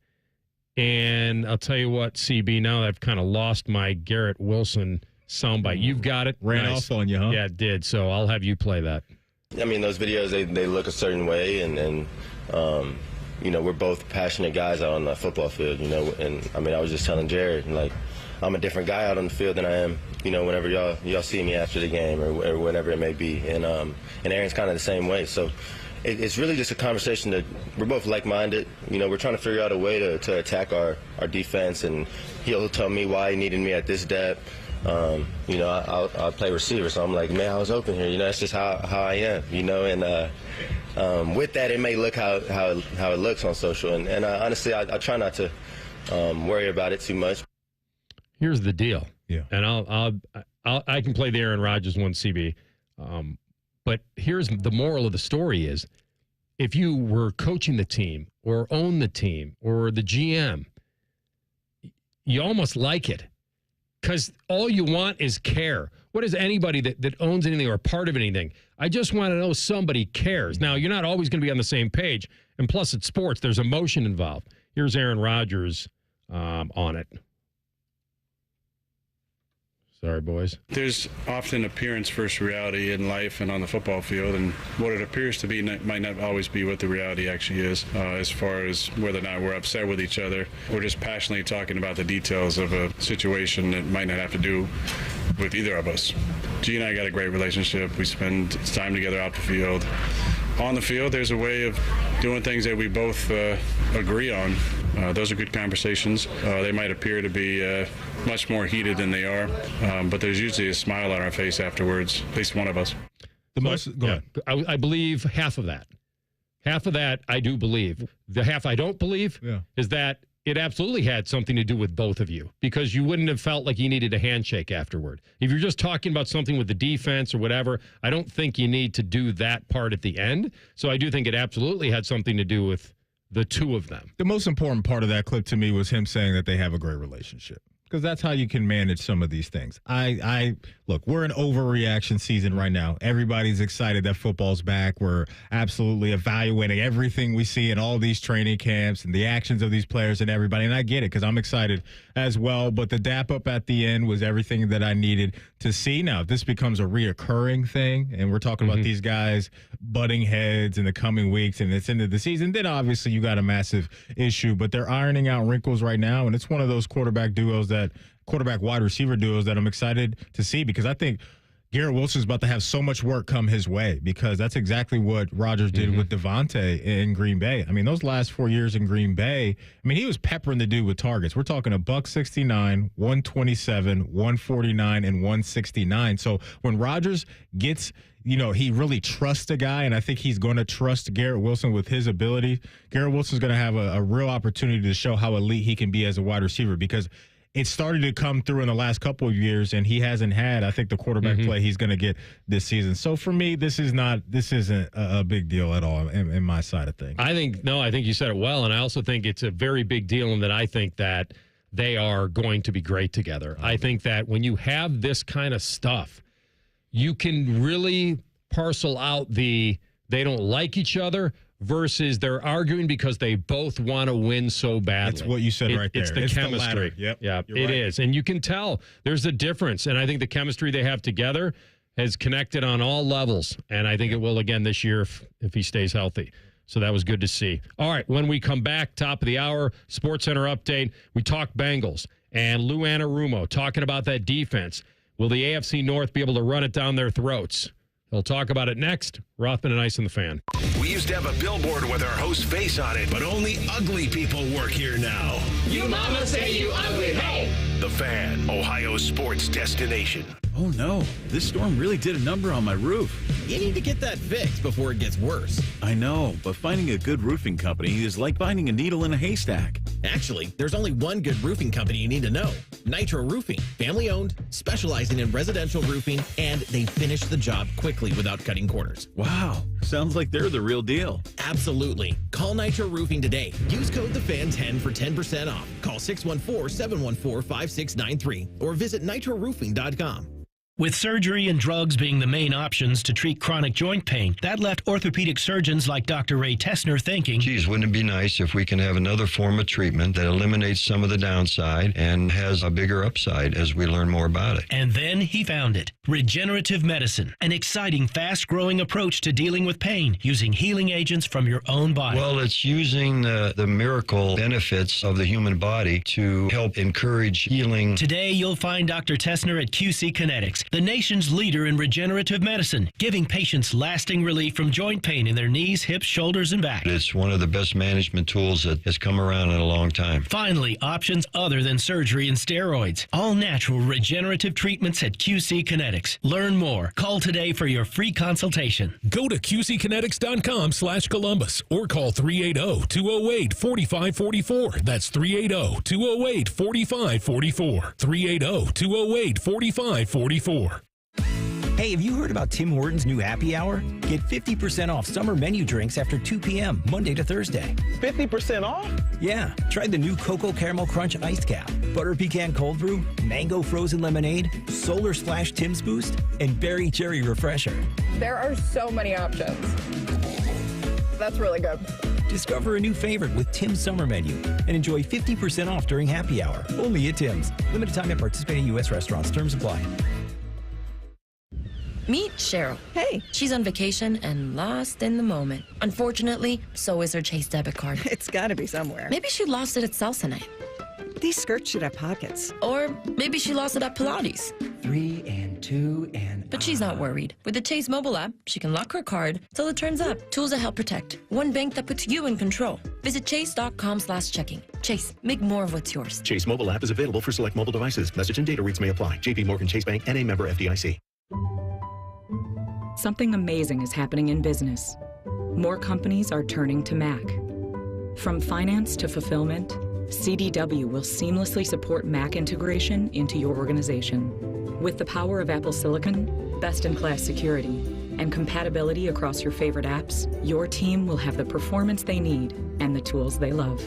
And I'll tell you what, CB, now I've kind of lost my Garrett Wilson soundbite. You've got it. Ran off on you, huh? Yeah, it did. So I'll have you play that. I mean, those videos, they look a certain way, and we're both passionate guys out on the football field, and I mean, I was just telling Jared, like, I'm a different guy out on the field than I am, whenever y'all see me after the game or whatever it may be, and Aaron's kind of the same way. So it's really just a conversation that we're both like-minded. We're trying to figure out a way to attack our defense, and he'll tell me why he needed me at this depth. I'll play receiver, so I'm like, man, I was open here. That's just how I am, and with that, it may look how it looks on social, and honestly, I try not to worry about it too much. Here's the deal, and I can play the Aaron Rodgers one, CB, but here's the moral of the story: is if you were coaching the team or own the team or the GM, you almost like it. Because all you want is care. What is anybody that owns anything or part of anything? I just want to know somebody cares. Now, you're not always going to be on the same page. And plus, it's sports. There's emotion involved. Here's Aaron Rodgers on it. Sorry, boys. There's often appearance versus reality in life and on the football field, and what it appears to be might not always be what the reality actually is. As far as whether or not we're upset with each other, we're just passionately talking about the details of a situation that might not have to do with either of us. G and I got a great relationship. We spend time together out the field. On the field, there's a way of doing things that we both agree on. Those are good conversations. They might appear to be much more heated than they are, but there's usually a smile on our face afterwards, at least one of us. I believe half of that. Half of that I do believe. The half I don't believe is that it absolutely had something to do with both of you, because you wouldn't have felt like you needed a handshake afterward. If you're just talking about something with the defense or whatever, I don't think you need to do that part at the end. So I do think it absolutely had something to do with the two of them. The most important part of that clip to me was him saying that they have a great relationship, because that's how you can manage some of these things. Look, we're in overreaction season right now. Everybody's excited that football's back. We're absolutely evaluating everything we see in all these training camps and the actions of these players and everybody. And I get it, because I'm excited as well. But the dap up at the end was everything that I needed to see. Now, if this becomes a reoccurring thing, and we're talking about these guys butting heads in the coming weeks and it's into the season, then obviously you got a massive issue. But they're ironing out wrinkles right now, and it's one of those quarterback wide receiver duos that I'm excited to see, because I think Garrett Wilson's about to have so much work come his way, because that's exactly what Rodgers did with Devontae in Green Bay. I mean, those last 4 years in Green Bay, I mean, he was peppering the dude with targets. We're talking $169, 127, 149, and 169. So when Rodgers gets, he really trusts a guy, and I think he's going to trust Garrett Wilson with his ability. Garrett Wilson's going to have a real opportunity to show how elite he can be as a wide receiver, because it started to come through in the last couple of years, and he hasn't had, I think, the quarterback play he's going to get this season. So for me, this isn't a big deal at all in my side of things. I think you said it well, and I also think it's a very big deal in that I think that they are going to be great together. I think that when you have this kind of stuff, you can really parcel out they don't like each other versus they're arguing because they both want to win so badly. That's what you said right there. It's the chemistry. Yep. It is. And you can tell there's a difference. And I think the chemistry they have together has connected on all levels. And I think it will again this year if he stays healthy. So that was good to see. All right, when we come back, top of the hour, SportsCenter update, we talk Bengals and Lou Anarumo talking about that defense. Will the AFC North be able to run it down their throats? He'll talk about it next. Rothman and Ice and the Fan. We used to have a billboard with our host's face on it, but only ugly people work here now. You mama say you ugly, hey! The Fan, Ohio's sports destination. Oh no, this storm really did a number on my roof. You need to get that fixed before it gets worse. I know, but finding a good roofing company is like finding a needle in a haystack. Actually, there's only one good roofing company you need to know. Nitro Roofing, family owned, specializing in residential roofing, and they finish the job quickly without cutting corners. Wow, sounds like they're the real deal. Absolutely. Call Nitro Roofing today. Use code TheFan10 for 10% off. Call 614-714-5693 or visit nitroroofing.com. With surgery and drugs being the main options to treat chronic joint pain, that left orthopedic surgeons like Dr. Ray Tessner thinking, geez, wouldn't it be nice if we can have another form of treatment that eliminates some of the downside and has a bigger upside as we learn more about it? And then he found it. Regenerative medicine, an exciting, fast-growing approach to dealing with pain using healing agents from your own body. Well, it's using the miracle benefits of the human body to help encourage healing. Today, you'll find Dr. Tessner at QC Kinetics, the nation's leader in regenerative medicine, giving patients lasting relief from joint pain in their knees, hips, shoulders, and back. It's one of the best management tools that has come around in a long time. Finally, options other than surgery and steroids. All natural regenerative treatments at QC Kinetics. Learn more. Call today for your free consultation. Go to QCkinetics.com/Columbus or call 380-208-4544. That's 380-208-4544. 380-208-4544. Hey, have you heard about Tim Hortons' new happy hour? Get 50% off summer menu drinks after 2 p.m., Monday to Thursday. 50% off? Yeah. Try the new Cocoa Caramel Crunch Iced Cap, Butter Pecan Cold Brew, Mango Frozen Lemonade, Solar Splash Tim's Boost, and Berry Cherry Refresher. There are so many options. That's really good. Discover a new favorite with Tim's Summer Menu and enjoy 50% off during happy hour. Only at Tim's. Limited time at participating U.S. restaurants. Terms apply. Meet Cheryl. Hey. She's on vacation and lost in the moment. Unfortunately, so is her Chase debit card. It's gotta be somewhere. Maybe she lost it at salsa night. These skirts should have pockets. Or maybe she lost it at Pilates. 3 and 2 and... But she's not worried. With the Chase mobile app, she can lock her card till it turns up. Tools that help protect. One bank that puts you in control. Visit chase.com/checking. Chase, make more of what's yours. Chase mobile app is available for select mobile devices. Message and data rates may apply. JP Morgan Chase Bank, N.A. member FDIC. Something amazing is happening in business. More companies are turning to Mac. From finance to fulfillment, CDW will seamlessly support Mac integration into your organization. With the power of Apple Silicon, best-in-class security, and compatibility across your favorite apps, your team will have the performance they need and the tools they love.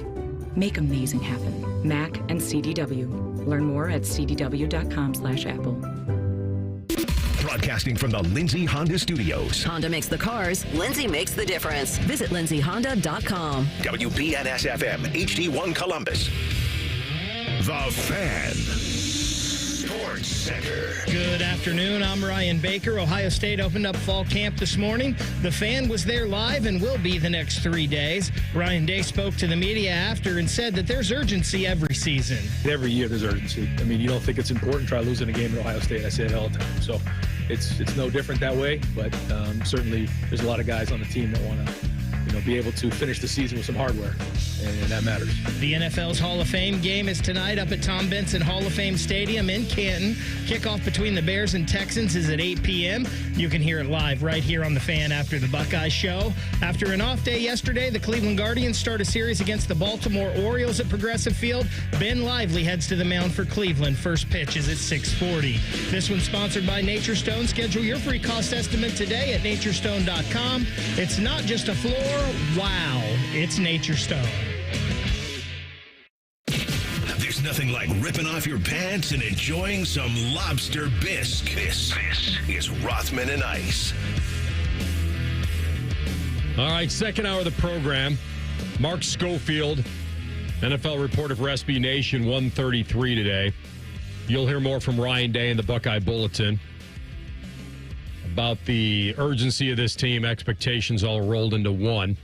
Make amazing happen. Mac and CDW. Learn more at cdw.com/Apple. Broadcasting from the Lindsay Honda Studios. Honda makes the cars. Lindsay makes the difference. Visit lindsayhonda.com. WBNS-FM, HD1 Columbus. The Fan. Sports Center. Good afternoon. I'm Ryan Baker. Ohio State opened up fall camp this morning. The Fan was there live and will be the next 3 days. Ryan Day spoke to the media after and said that there's urgency every season. Every year there's urgency. I mean, you don't think it's important, try losing a game at Ohio State. I say it all the time. So it's no different that way, but certainly there's a lot of guys on the team that want to be able to finish the season with some hardware, and that matters. The NFL's Hall of Fame game is tonight up at Tom Benson Hall of Fame Stadium in Canton. Kickoff between the Bears and Texans is at 8 p.m. You can hear it live right here on The Fan after the Buckeyes show. After an off day yesterday, the Cleveland Guardians start a series against the Baltimore Orioles at Progressive Field. Ben Lively heads to the mound for Cleveland. First pitch is at 6:40. This one's sponsored by Nature Stone. Schedule your free cost estimate today at naturestone.com. It's not just a floor. Wow, it's Nature Stone. There's nothing like ripping off your pants and enjoying some lobster bisque. This is Rothman and Ice. All right, second hour of the program. Mark Schofield, NFL reporter for SB Nation, 133 today. You'll hear more from Ryan Day in the Buckeye Bulletin about the urgency of this team, expectations all rolled into one.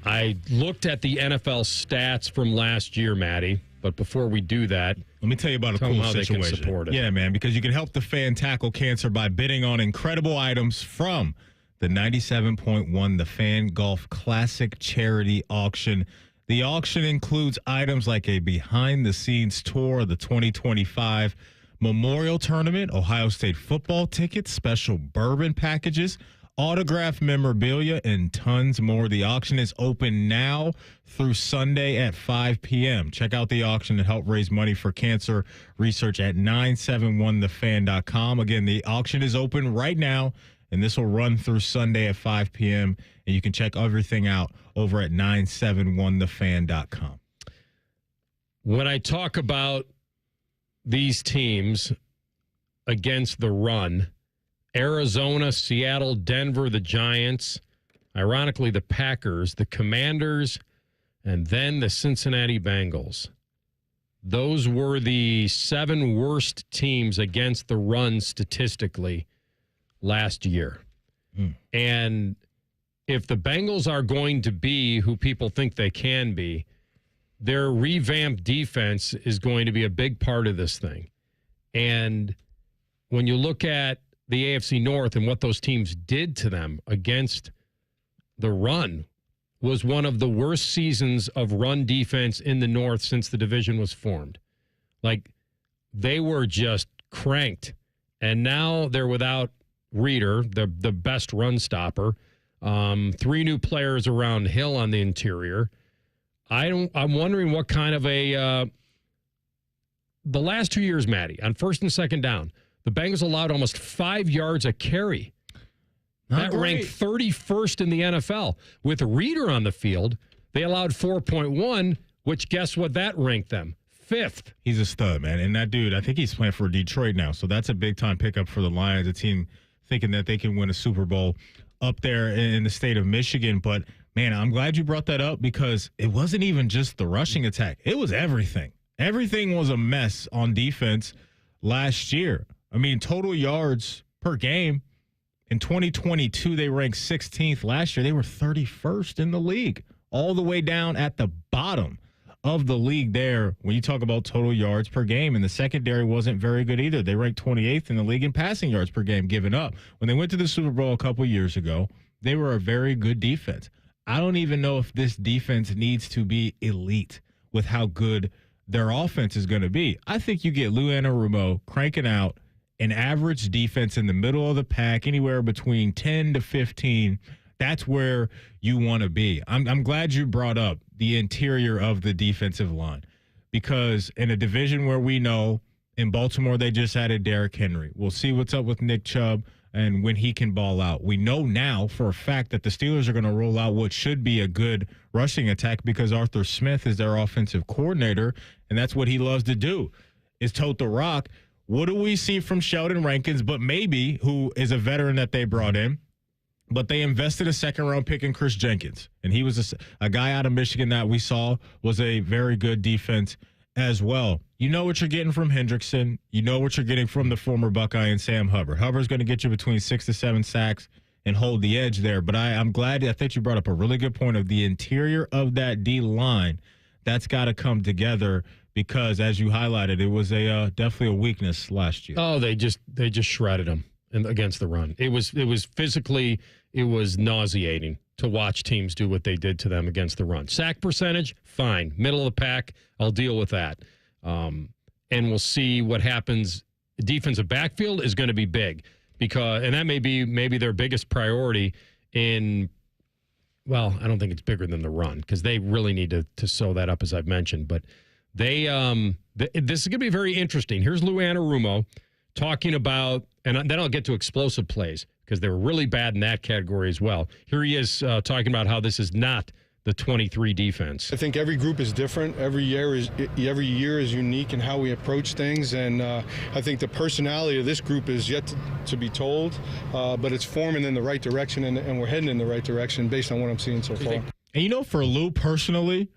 I looked at the NFL stats from last year, Maddie, but before we do that, let me tell you about a cool situation. They can support it. Yeah, man, because you can help the Fan tackle cancer by bidding on incredible items from the 97.1 The Fan Golf Classic Charity Auction. The auction includes items like a behind-the-scenes tour of the 2025 Memorial Tournament, Ohio State football tickets, special bourbon packages, autographed memorabilia, and tons more. The auction is open now through Sunday at 5 p.m. Check out the auction and help raise money for cancer research at 971thefan.com. Again, the auction is open right now, and this will run through Sunday at 5 p.m., and you can check everything out over at 971thefan.com. When I talk about these teams against the run, Arizona, Seattle, Denver, the Giants, ironically the Packers, the Commanders, and then the Cincinnati Bengals. Those were the 7 worst teams against the run statistically last year. And if the Bengals are going to be who people think they can be, their revamped defense is going to be a big part of this thing. And when you look at the AFC North and what those teams did to them against the run, was one of the worst seasons of run defense in the North since the division was formed. Like, they were just cranked. And now they're without Reeder, the best run stopper. 3 new players around Hill on the interior. I'm wondering what kind of the last 2 years, Maddie, on first and second down, the Bengals allowed almost 5 yards a carry. That ranked 31st in the NFL. With Reeder on the field, they allowed 4.1, which guess what that ranked them? 5th. He's a stud, man. And that dude, I think he's playing for Detroit now. So that's a big-time pickup for the Lions, a team thinking that they can win a Super Bowl up there in the state of Michigan. But, man, I'm glad you brought that up because it wasn't even just the rushing attack. It was everything. Everything was a mess on defense last year. I mean, total yards per game. In 2022, they ranked 16th. Last year, they were 31st in the league, all the way down at the bottom of the league there when you talk about total yards per game. And the secondary wasn't very good either. They ranked 28th in the league in passing yards per game given up. When they went to the Super Bowl a couple years ago, they were a very good defense. I don't even know if this defense needs to be elite with how good their offense is going to be. I think you get Lou Anarumo cranking out an average defense in the middle of the pack, anywhere between 10 to 15. That's where you want to be. I'm glad you brought up the interior of the defensive line because in a division where we know in Baltimore they just added Derrick Henry. We'll see what's up with Nick Chubb and when he can ball out. We know now for a fact that the Steelers are going to roll out what should be a good rushing attack because Arthur Smith is their offensive coordinator, and that's what he loves to do is tote the rock. What do we see from Sheldon Rankins, but maybe who is a veteran that they brought in? But they invested a second-round pick in Chris Jenkins, and he was a guy out of Michigan that we saw was a very good defense as well. You know what you're getting from Hendrickson. You know what you're getting from the former Buckeye and Sam Hubbard. Hubbard's going to get you between 6 to 7 sacks and hold the edge there. But I'm glad. I think you brought up a really good point of the interior of that D-line. That's got to come together because, as you highlighted, it was definitely a weakness last year. Oh, they just shredded them against the run. It was physically, it was nauseating to watch teams do what they did to them against the run. Sack percentage, fine. Middle of the pack, I'll deal with that. And we'll see what happens. Defensive backfield is going to be big and that may be maybe their biggest priority I don't think it's bigger than the run because they really need to sew that up, as I've mentioned. But this is going to be very interesting. Here's Lou Anarumo talking about, and then I'll get to explosive plays because they were really bad in that category as well. Here he is talking about how this is not the 23 defense. I think every group is different. Every year is unique in how we approach things, and I think the personality of this group is yet to be told, but it's forming in the right direction, and we're heading in the right direction based on what I'm seeing so far. And for Lou personally,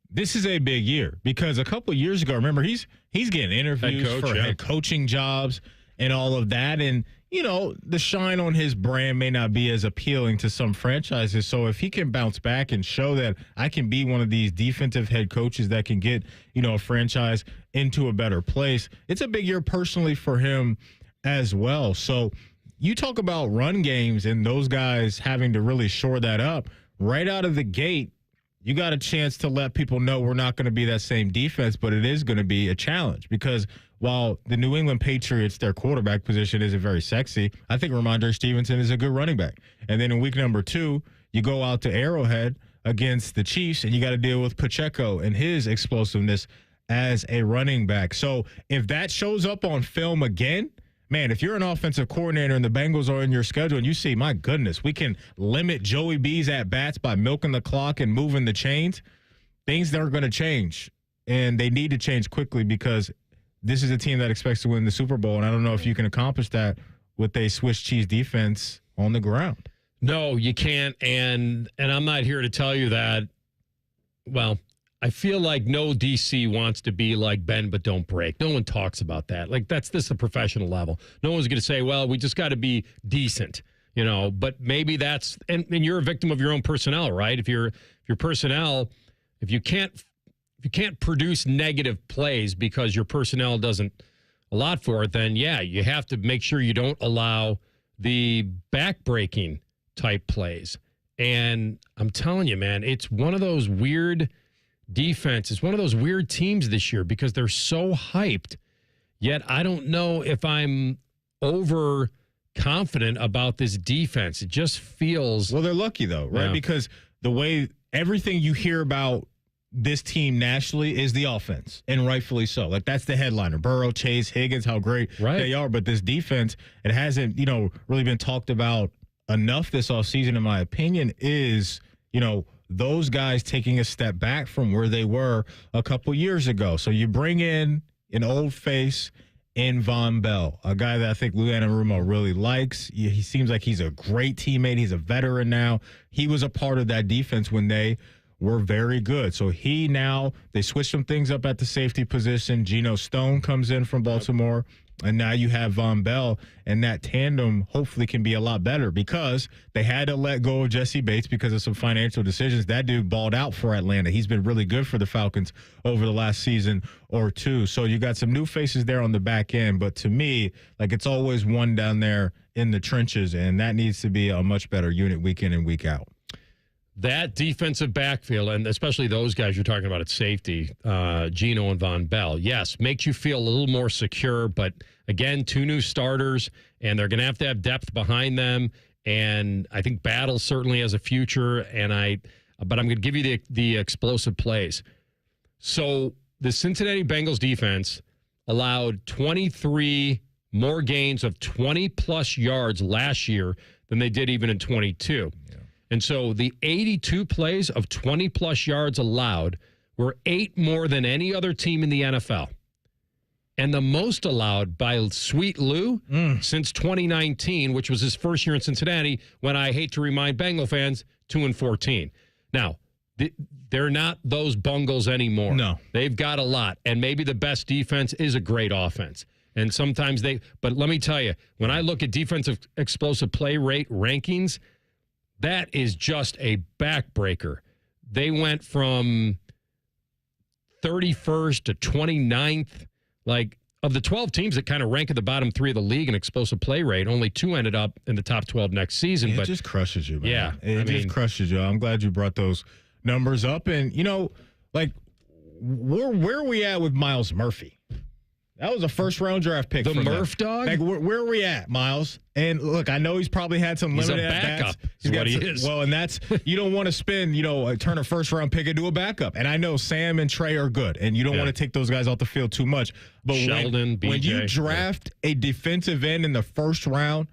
this is a big year because a couple of years ago, remember, he's getting interviews head coaching jobs and all of that, and the shine on his brand may not be as appealing to some franchises. So if he can bounce back and show that I can be one of these defensive head coaches that can get, a franchise into a better place, it's a big year personally for him as well. So you talk about run games and those guys having to really shore that up right out of the gate. You got a chance to let people know we're not going to be that same defense, but it is going to be a challenge because while the New England Patriots, their quarterback position isn't very sexy, I think Ramondre Stevenson is a good running back. And then in week number 2, you go out to Arrowhead against the Chiefs, and you got to deal with Pacheco and his explosiveness as a running back. So if that shows up on film again, man, if you're an offensive coordinator and the Bengals are in your schedule and you see, my goodness, we can limit Joey B's at-bats by milking the clock and moving the chains, things that are going to change. And they need to change quickly because this is a team that expects to win the Super Bowl, and I don't know if you can accomplish that with a Swiss cheese defense on the ground. No, you can't, and I'm not here to tell you that. Well, I feel like no DC wants to be like bend but don't break. No one talks about that. Like this is a professional level. No one's going to say, well, we just got to be decent, But maybe that's and you're a victim of your own personnel, right? If your personnel, if you can't produce negative plays because your personnel doesn't allot for it, then yeah, you have to make sure you don't allow the back-breaking type plays. And I'm telling you, man, it's one of those weird defense. It's one of those weird teams this year because they're so hyped. Yet I don't know if I'm overconfident about this defense. It just feels... Well, they're lucky, though, right? Yeah. Because the way everything you hear about this team nationally is the offense, and rightfully so. Like, that's the headliner. Burrow, Chase, Higgins, how great they are. But this defense, it hasn't, really been talked about enough this offseason, in my opinion, is, those guys taking a step back from where they were a couple years ago. So you bring in an old face in Von Bell, a guy that I think Lou Anarumo really likes. He seems like he's a great teammate. He's a veteran now. He was a part of that defense when they were very good. So they switched some things up at the safety position. Geno Stone comes in from Baltimore, and now you have Von Bell, and that tandem hopefully can be a lot better because they had to let go of Jesse Bates because of some financial decisions. That dude balled out for Atlanta. He's been really good for the Falcons over the last season or two. So you got some new faces there on the back end, but to me, it's always one down there in the trenches, and that needs to be a much better unit week in and week out. That defensive backfield, and especially those guys you're talking about at safety, Geno and Von Bell, yes, makes you feel a little more secure. But again, 2 new starters, and they're going to have depth behind them. And I think Battle certainly has a future. But I'm going to give you the explosive plays. So the Cincinnati Bengals defense allowed 23 more gains of 20-plus yards last year than they did even in 22. And so the 82 plays of 20-plus yards allowed were 8 more than any other team in the NFL. And the most allowed by Sweet Lou since 2019, which was his first year in Cincinnati, when I hate to remind Bengal fans, 2-14. Now, they're not those bungles anymore. No. They've got a lot. And maybe the best defense is a great offense. And sometimes but let me tell you, when I look at defensive explosive play rate rankings, that is just a backbreaker. They went from 31st to 29th, of the 12 teams that kind of rank at the bottom 3 of the league in explosive play rate, only 2 ended up in the top 12 next season. It just crushes you, man. Yeah. It just crushes you. I'm glad you brought those numbers up. And, like, where are we at with Myles Murphy? That was a first-round draft pick. The Murph dog? Like, where are we at, Myles? And, look, I know he's probably had some limited at-bats. He's what he is. Well, and that's – you don't want to spend, turn a first-round pick into a backup. And I know Sam and Trey are good, and you don't want to take those guys off the field too much. But Sheldon, when BJ, you draft a defensive end in the first round,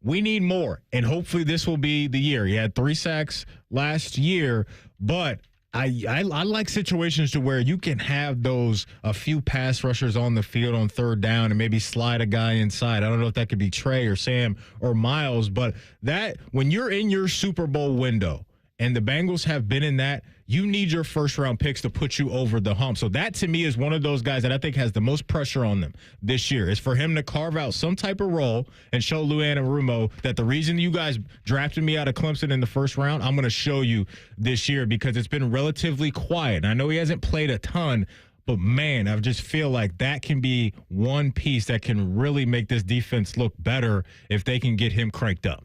we need more. And hopefully this will be the year. He had 3 sacks last year, but – I like situations to where you can have a few pass rushers on the field on third down and maybe slide a guy inside. I don't know if that could be Trey or Sam or Myles, but that when you're in your Super Bowl window and the Bengals have been in that, you need your first-round picks to put you over the hump. So that, to me, is one of those guys that I think has the most pressure on them this year, is for him to carve out some type of role and show Lou Anarumo that the reason you guys drafted me out of Clemson in the first round, I'm going to show you this year, because it's been relatively quiet. And I know he hasn't played a ton, but, man, I just feel like that can be one piece that can really make this defense look better if they can get him cranked up.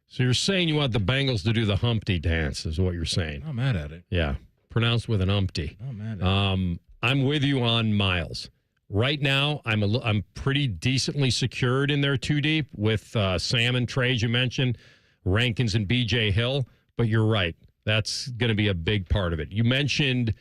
So you're saying you want the Bengals to do the Humpty dance, is what you're saying. I'm mad at it. Yeah, pronounced with an umpty. I'm mad at it. I'm with you on Myles. Right now, I'm pretty decently secured in there 2 deep with Sam and Trey, as you mentioned, Rankins and B.J. Hill. But you're right. That's going to be a big part of it. You mentioned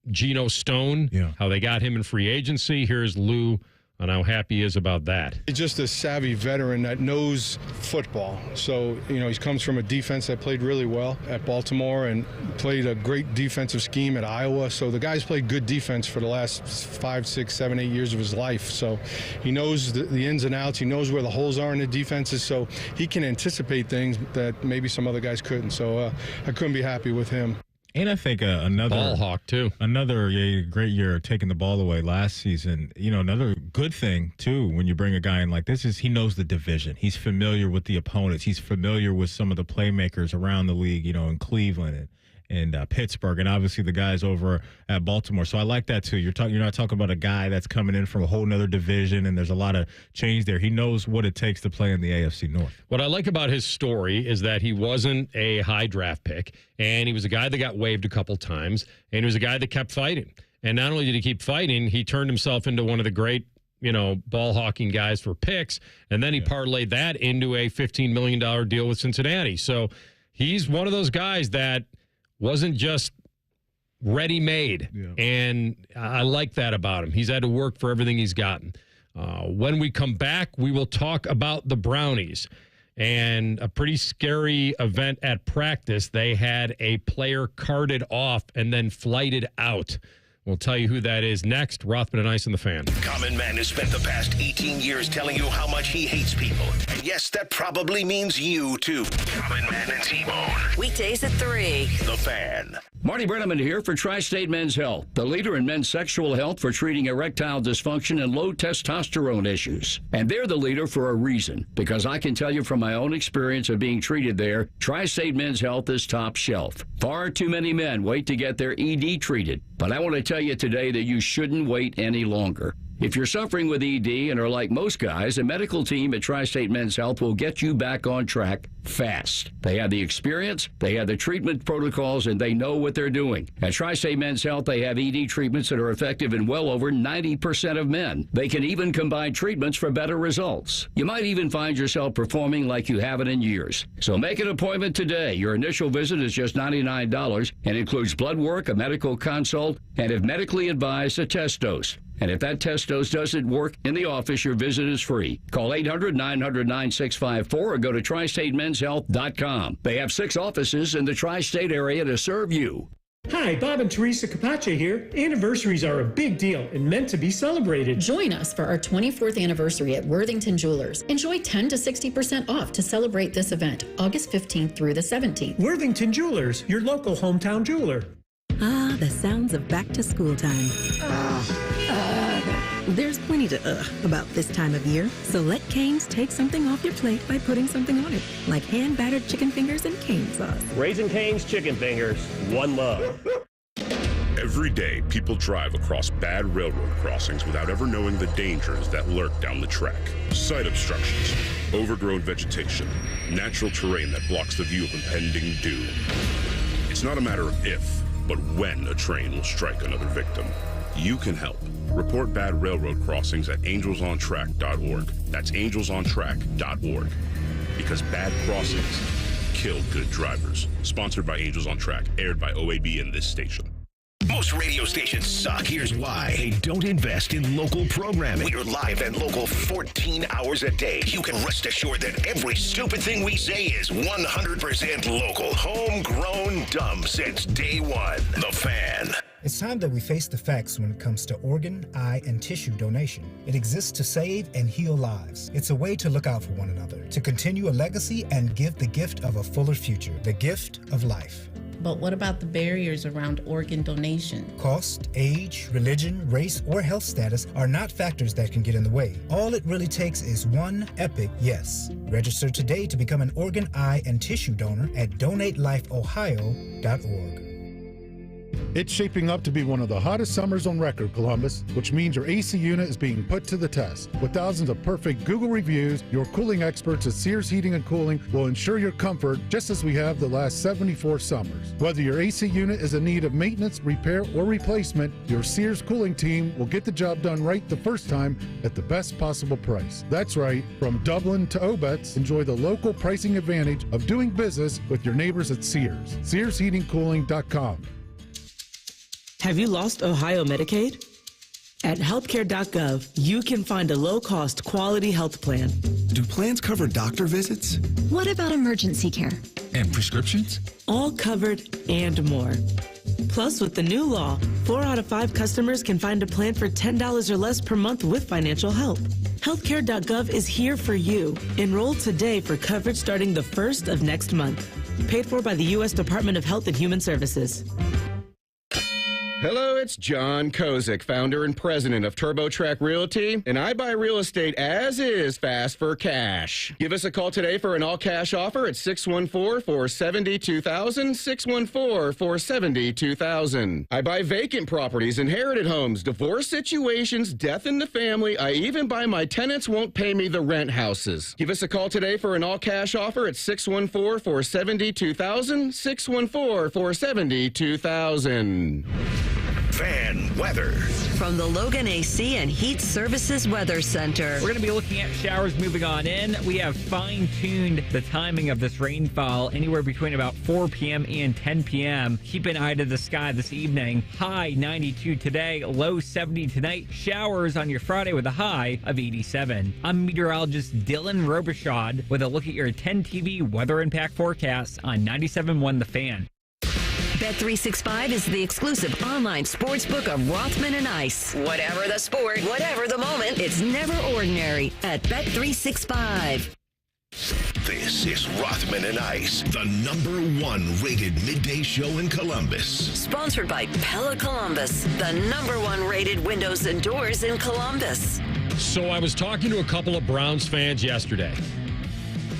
Geno Stone, how they got him in free agency. Here's Lou on how happy he is about that. He's just a savvy veteran that knows football. So, he comes from a defense that played really well at Baltimore and played a great defensive scheme at Iowa. So the guy's played good defense for the last 5, 6, 7, 8 years of his life. So he knows the ins and outs. He knows where the holes are in the defenses. So he can anticipate things that maybe some other guys couldn't. So I couldn't be happy with him. And I think another ball hawk too. Another great year taking the ball away last season. Another good thing too when you bring a guy in like this is he knows the division. He's familiar with the opponents. He's familiar with some of the playmakers around the league. In Cleveland and Pittsburgh, and obviously the guys over at Baltimore. So I like that too. You're not talking about a guy that's coming in from a whole nother division, and there's a lot of change there. He knows what it takes to play in the AFC North. What I like about his story is that he wasn't a high draft pick, and he was a guy that got waived a couple times, and he was a guy that kept fighting. And not only did he keep fighting, he turned himself into one of the great ball hawking guys for picks, and then he parlayed that into a $15 million deal with Cincinnati. So he's one of those guys that wasn't just ready-made, and I like that about him. He's had to work for everything he's gotten. When we come back, we will talk about the Brownies and a pretty scary event at practice. They had a player carted off and then flighted out. We'll tell you who that is next. Rothman and Ice and the Fan. Common Man has spent the past 18 years telling you how much he hates people. And yes, that probably means you, too. Common Man and T-Bone. Weekdays at 3. The Fan. Marty Brenneman here for Tri-State Men's Health, the leader in men's sexual health for treating erectile dysfunction and low testosterone issues. And they're the leader for a reason, because I can tell you from my own experience of being treated there, Tri-State Men's Health is top shelf. Far too many men wait to get their ED treated, but I want to tell you today that you shouldn't wait any longer. If you're suffering with ED and are like most guys, a medical team at Tri-State Men's Health will get you back on track fast. They have the experience, they have the treatment protocols, and they know what they're doing. At Tri-State Men's Health, they have ED treatments that are effective in well over 90% of men. They can even combine treatments for better results. You might even find yourself performing like you haven't in years. So make an appointment today. Your initial visit is just $99 and includes blood work, a medical consult, and if medically advised, a test dose. And if that test dose doesn't work in the office, your visit is free. Call 800-900-9654 or go to tristatemenshealth.com. They have 6 offices in the tri-state area to serve you. Hi, Bob and Teresa Capace here. Anniversaries are a big deal and meant to be celebrated. Join us for our 24th anniversary at Worthington Jewelers. Enjoy 10 to 60% off to celebrate this event, August 15th through the 17th. Worthington Jewelers, your local hometown jeweler. Ah, the sounds of back to school time. There's plenty to about this time of year, so let Cane's take something off your plate by putting something on it, like hand-battered chicken fingers and cane sauce. Raising Cane's chicken fingers, one love. Every day, people drive across bad railroad crossings without ever knowing the dangers that lurk down the track. Site obstructions, overgrown vegetation, natural terrain that blocks the view of impending doom. It's not a matter of if, but when a train will strike another victim. You can help. Report bad railroad crossings at angelsontrack.org. That's angelsontrack.org. Because bad crossings kill good drivers. Sponsored by Angels on Track. Aired by OAB and this station. Most radio stations suck. Here's why. They don't invest in local programming. We're live and local 14 hours a day. You can rest assured that every stupid thing we say is 100% local. Homegrown dumb since day one. The Fan. It's time that we face the facts when it comes to organ, eye, and tissue donation. It exists to save and heal lives. It's a way to look out for one another, to continue a legacy and give the gift of a fuller future, the gift of life. But what about the barriers around organ donation? Cost, age, religion, race, or health status are not factors that can get in the way. All it really takes is one epic yes. Register today to become an organ, eye, and tissue donor at donatelifeohio.org. It's shaping up to be one of the hottest summers on record, Columbus, which means your AC unit is being put to the test. With thousands of perfect Google reviews, your cooling experts at Sears Heating and Cooling will ensure your comfort just as we have the last 74 summers. Whether your AC unit is in need of maintenance, repair, or replacement, your Sears cooling team will get the job done right the first time at the best possible price. That's right, from Dublin to Obetz, enjoy the local pricing advantage of doing business with your neighbors at Sears. SearsHeatingCooling.com. Have you lost Ohio Medicaid? At healthcare.gov, you can find a low-cost, quality health plan. Do plans cover doctor visits? What about emergency care? And prescriptions? All covered and more. Plus, with the new law, 4 out of 5 customers can find a plan for $10 or less per month with financial help. Healthcare.gov is here for you. Enroll today for coverage starting the 1st of next month. Paid for by the U.S. Department of Health and Human Services. Hello, it's John Kozik, founder and president of TurboTrack Realty, and I buy real estate as is fast for cash. Give us a call today for an all-cash offer at 614-470-2000, 614-470-2000. I buy vacant properties, inherited homes, divorce situations, death in the family. I even buy my tenants won't pay me the rent houses. Give us a call today for an all-cash offer at 614-470-2000, 614-470-2000. Fan weather. From the Logan AC and Heat Services Weather Center. We're going to be looking at showers moving on in. We have fine-tuned the timing of this rainfall anywhere between about 4 p.m. and 10 p.m. Keep an eye to the sky this evening. High 92 today, low 70 tonight. Showers on your Friday with a high of 87. I'm meteorologist Dylan Robichaud with a look at your 10 TV weather impact forecast on 97.1 The Fan. Bet365 is the exclusive online sportsbook of Rothman and Ice. Whatever the sport, whatever the moment, it's never ordinary at Bet365. This is Rothman and Ice, the #1 rated midday show in Columbus. Sponsored by Pella Columbus, the #1 rated windows and doors in Columbus. So I was talking to a couple of Browns fans yesterday.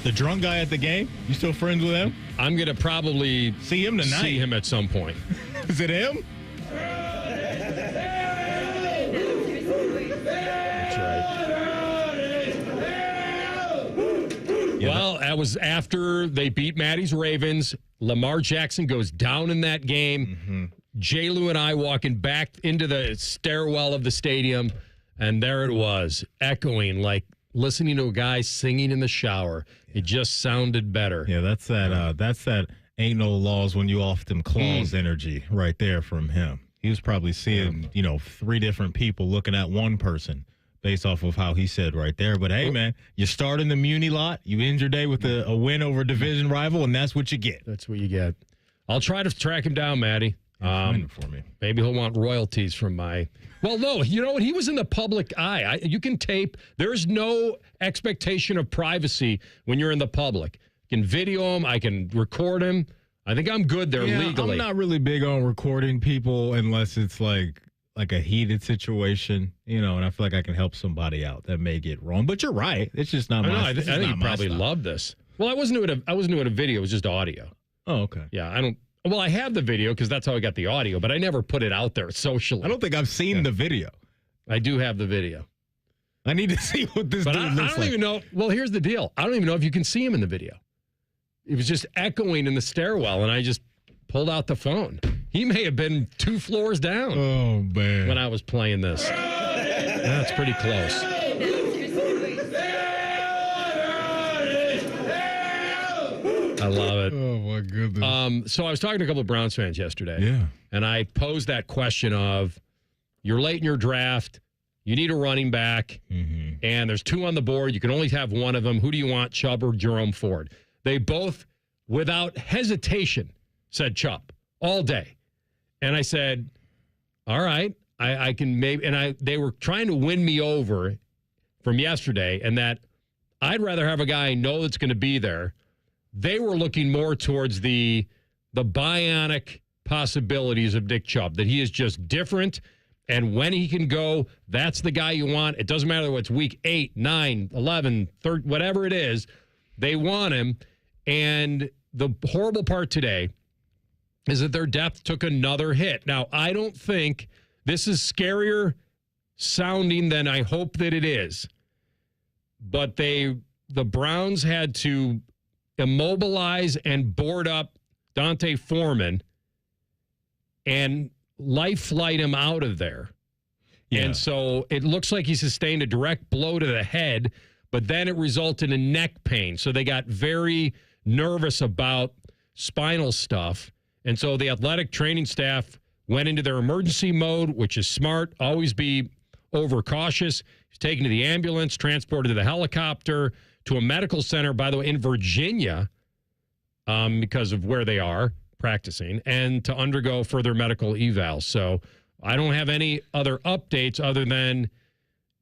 The drunk guy at the game? You still friends with him? I'm going to probably see him tonight. See him at some point. Is it him? That's right. Well, that was after they beat Maddie's Ravens. Lamar Jackson goes down in that game. Mm-hmm. J-Lou and I walking back into the stairwell of the stadium, and there it was, echoing like listening to a guy singing in the shower. It just sounded better. Yeah, that's that ain't no laws when you off them claws energy right there from him. He was probably seeing, 3 different people looking at one person based off of how he said right there. But hey, man, you start in the Muni lot, you end your day with a win over a division rival, and that's what you get. That's what you get. I'll try to track him down, Maddie. Find it for me. Maybe he'll want royalties from my... Well, no, you know what? He was in the public eye. You can tape. There's no expectation of privacy when you're in the public. I can video him. I can record him. I think I'm good there legally. I'm not really big on recording people unless it's like a heated situation, and I feel like I can help somebody out that may get wrong. But you're right. It's just not my style. I think you probably love this. Well, I wasn't doing a video. It was just audio. Oh, okay. Yeah, I don't Well, I have the video because that's how I got the audio, but I never put it out there socially. I don't think I've seen the video. I do have the video. I need to see what this dude looks like. I don't even know. Well, here's the deal. I don't even know if you can see him in the video. It was just echoing in the stairwell, and I just pulled out the phone. He may have been 2 floors down. Oh, man. When I was playing this. That's pretty close. I love it. Oh, my goodness. So I was talking to a couple of Browns fans yesterday. Yeah. And I posed that question of, you're late in your draft, you need a running back, and there's 2 on the board. You can only have one of them. Who do you want, Chubb or Jerome Ford? They both, without hesitation, said Chubb all day. And I said, all right, I can maybe, and they were trying to win me over from yesterday, and that I'd rather have a guy I know that's going to be there. They were looking more towards the bionic possibilities of Nick Chubb, that he is just different, and when he can go, that's the guy you want. It doesn't matter what's week 8, 9, 11, 13, whatever it is, they want him. And the horrible part today is that their depth took another hit. Now, I don't think this is scarier sounding than I hope that it is, but the Browns had to immobilize and board up Dante Foreman and life flight him out of there. Yeah. And so it looks like he sustained a direct blow to the head, but then it resulted in neck pain. So they got very nervous about spinal stuff. And so the athletic training staff went into their emergency mode, which is smart. Always be overcautious. He's taken to the ambulance, transported to the helicopter, to a medical center, by the way, in Virginia, because of where they are practicing, and to undergo further medical evals. So I don't have any other updates other than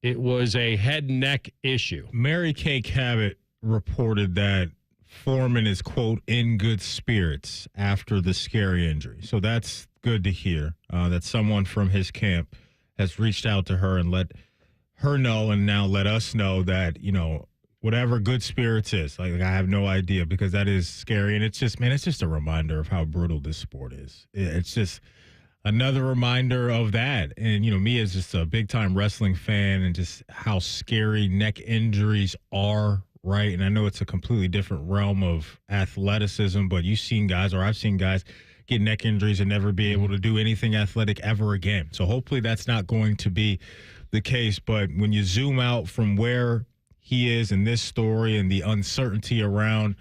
it was a head and neck issue. Mary Kay Cabot reported that Foreman is, quote, in good spirits after the scary injury. So that's good to hear that someone from his camp has reached out to her and let her know, and now let us know that, you know, whatever good spirits is, like I have no idea, because that is scary. And it's just, man, it's just a reminder of how brutal this sport is. It's just another reminder of that. And, you know, me as just a big time wrestling fan, and just how scary neck injuries are, right? And I know it's a completely different realm of athleticism, but you've seen guys, or I've seen guys, get neck injuries and never be able to do anything athletic ever again. So hopefully that's not going to be the case. But when you zoom out from where he is in this story and the uncertainty around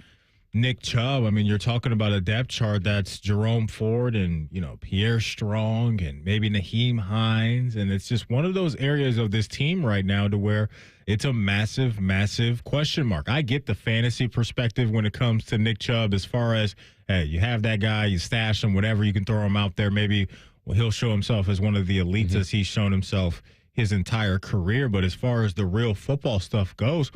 Nick Chubb, I mean, you're talking about a depth chart that's Jerome Ford and, you know, Pierre Strong and maybe Naheem Hines. And it's just one of those areas of this team right now to where it's a massive, massive question mark. I get the fantasy perspective when it comes to Nick Chubb, as far as, hey, you have that guy, you stash him, whatever, you can throw him out there. Maybe he'll show himself as one of the elites as he's shown himself his entire career. But as far as the real football stuff goes,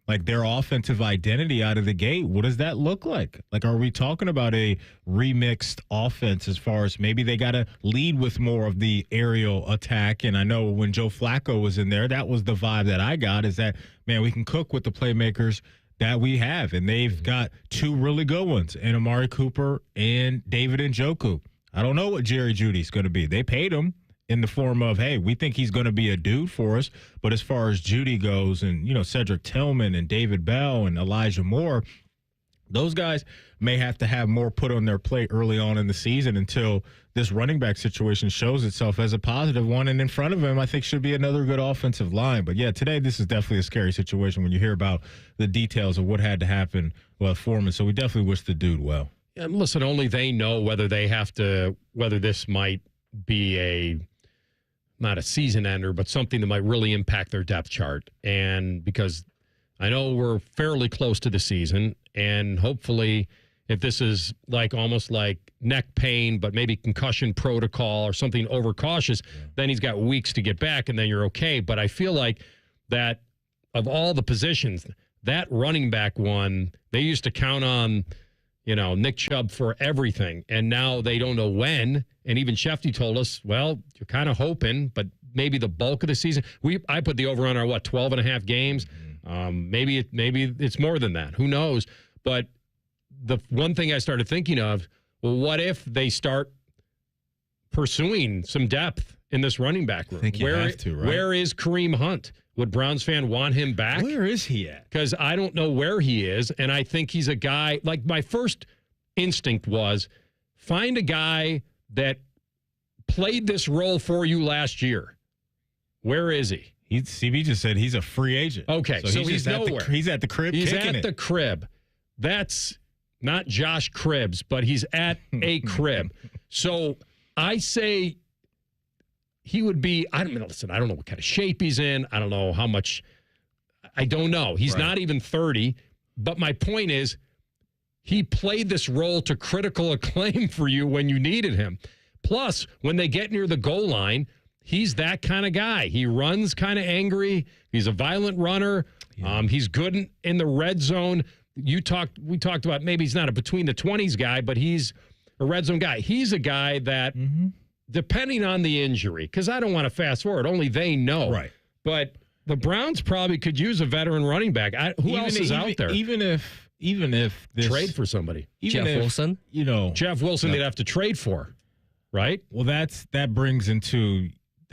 like their offensive identity out of the gate, what does that look like? Like, are we talking about a remixed offense as far as maybe they got to lead with more of the aerial attack? And I know when Joe Flacco was in there, that was the vibe that I got, is that, man, we can cook with the playmakers that we have. And they've got 2 really good ones, and Amari Cooper and David Njoku. I don't know what Jerry Jeudy's going to be. They paid him in the form of, hey, we think he's going to be a dude for us. But as far as Jeudy goes, and, you know, Cedric Tillman and David Bell and Elijah Moore, those guys may have to have more put on their plate early on in the season until this running back situation shows itself as a positive one. And in front of him, I think, should be another good offensive line. But, yeah, today this is definitely a scary situation when you hear about the details of what had to happen with Foreman. So we definitely wish the dude well. And listen, only they know whether this might be not a season ender, but something that might really impact their depth chart. And because I know we're fairly close to the season, and hopefully if this is almost like neck pain, but maybe concussion protocol or something overcautious, then he's got weeks to get back, and then you're okay. But I feel like that of all the positions, that running back one, they used to count on, you know, Nick Chubb for everything, and now they don't know when. And even Shefty told us, well, you're kind of hoping, but maybe the bulk of the season. I put the over on our 12.5 games. Maybe it's more than that. Who knows? But the one thing I started thinking of, Well, what if they start pursuing some depth in this running back room? I think you have to, right? Where is Kareem Hunt? Would Browns fan want him back? Where is he at? Because I don't know where he is, and I think he's a guy, like my first instinct was find a guy that played this role for you last year. Where is he? CB just said he's a free agent. Okay, so he's nowhere. He's at the crib. He's at the crib. That's not Josh Cribbs, but he's at a crib. So I say he would be, I don't know what kind of shape he's in. I don't know how much, I don't know. He's not even 30. But my point is, he played this role to critical acclaim for you when you needed him. Plus, when they get near the goal line, he's that kind of guy. He runs kind of angry. He's a violent runner. Yeah. He's good in the red zone. We talked about maybe he's not a between the 20s guy, but he's a red zone guy. He's a guy that, depending on the injury, because I don't want to fast forward, only they know. Right. But the Browns probably could use a veteran running back. Who else is out there? Even if this trade for somebody. Jeff Wilson? Jeff Wilson they'd have to trade for, right? Well, that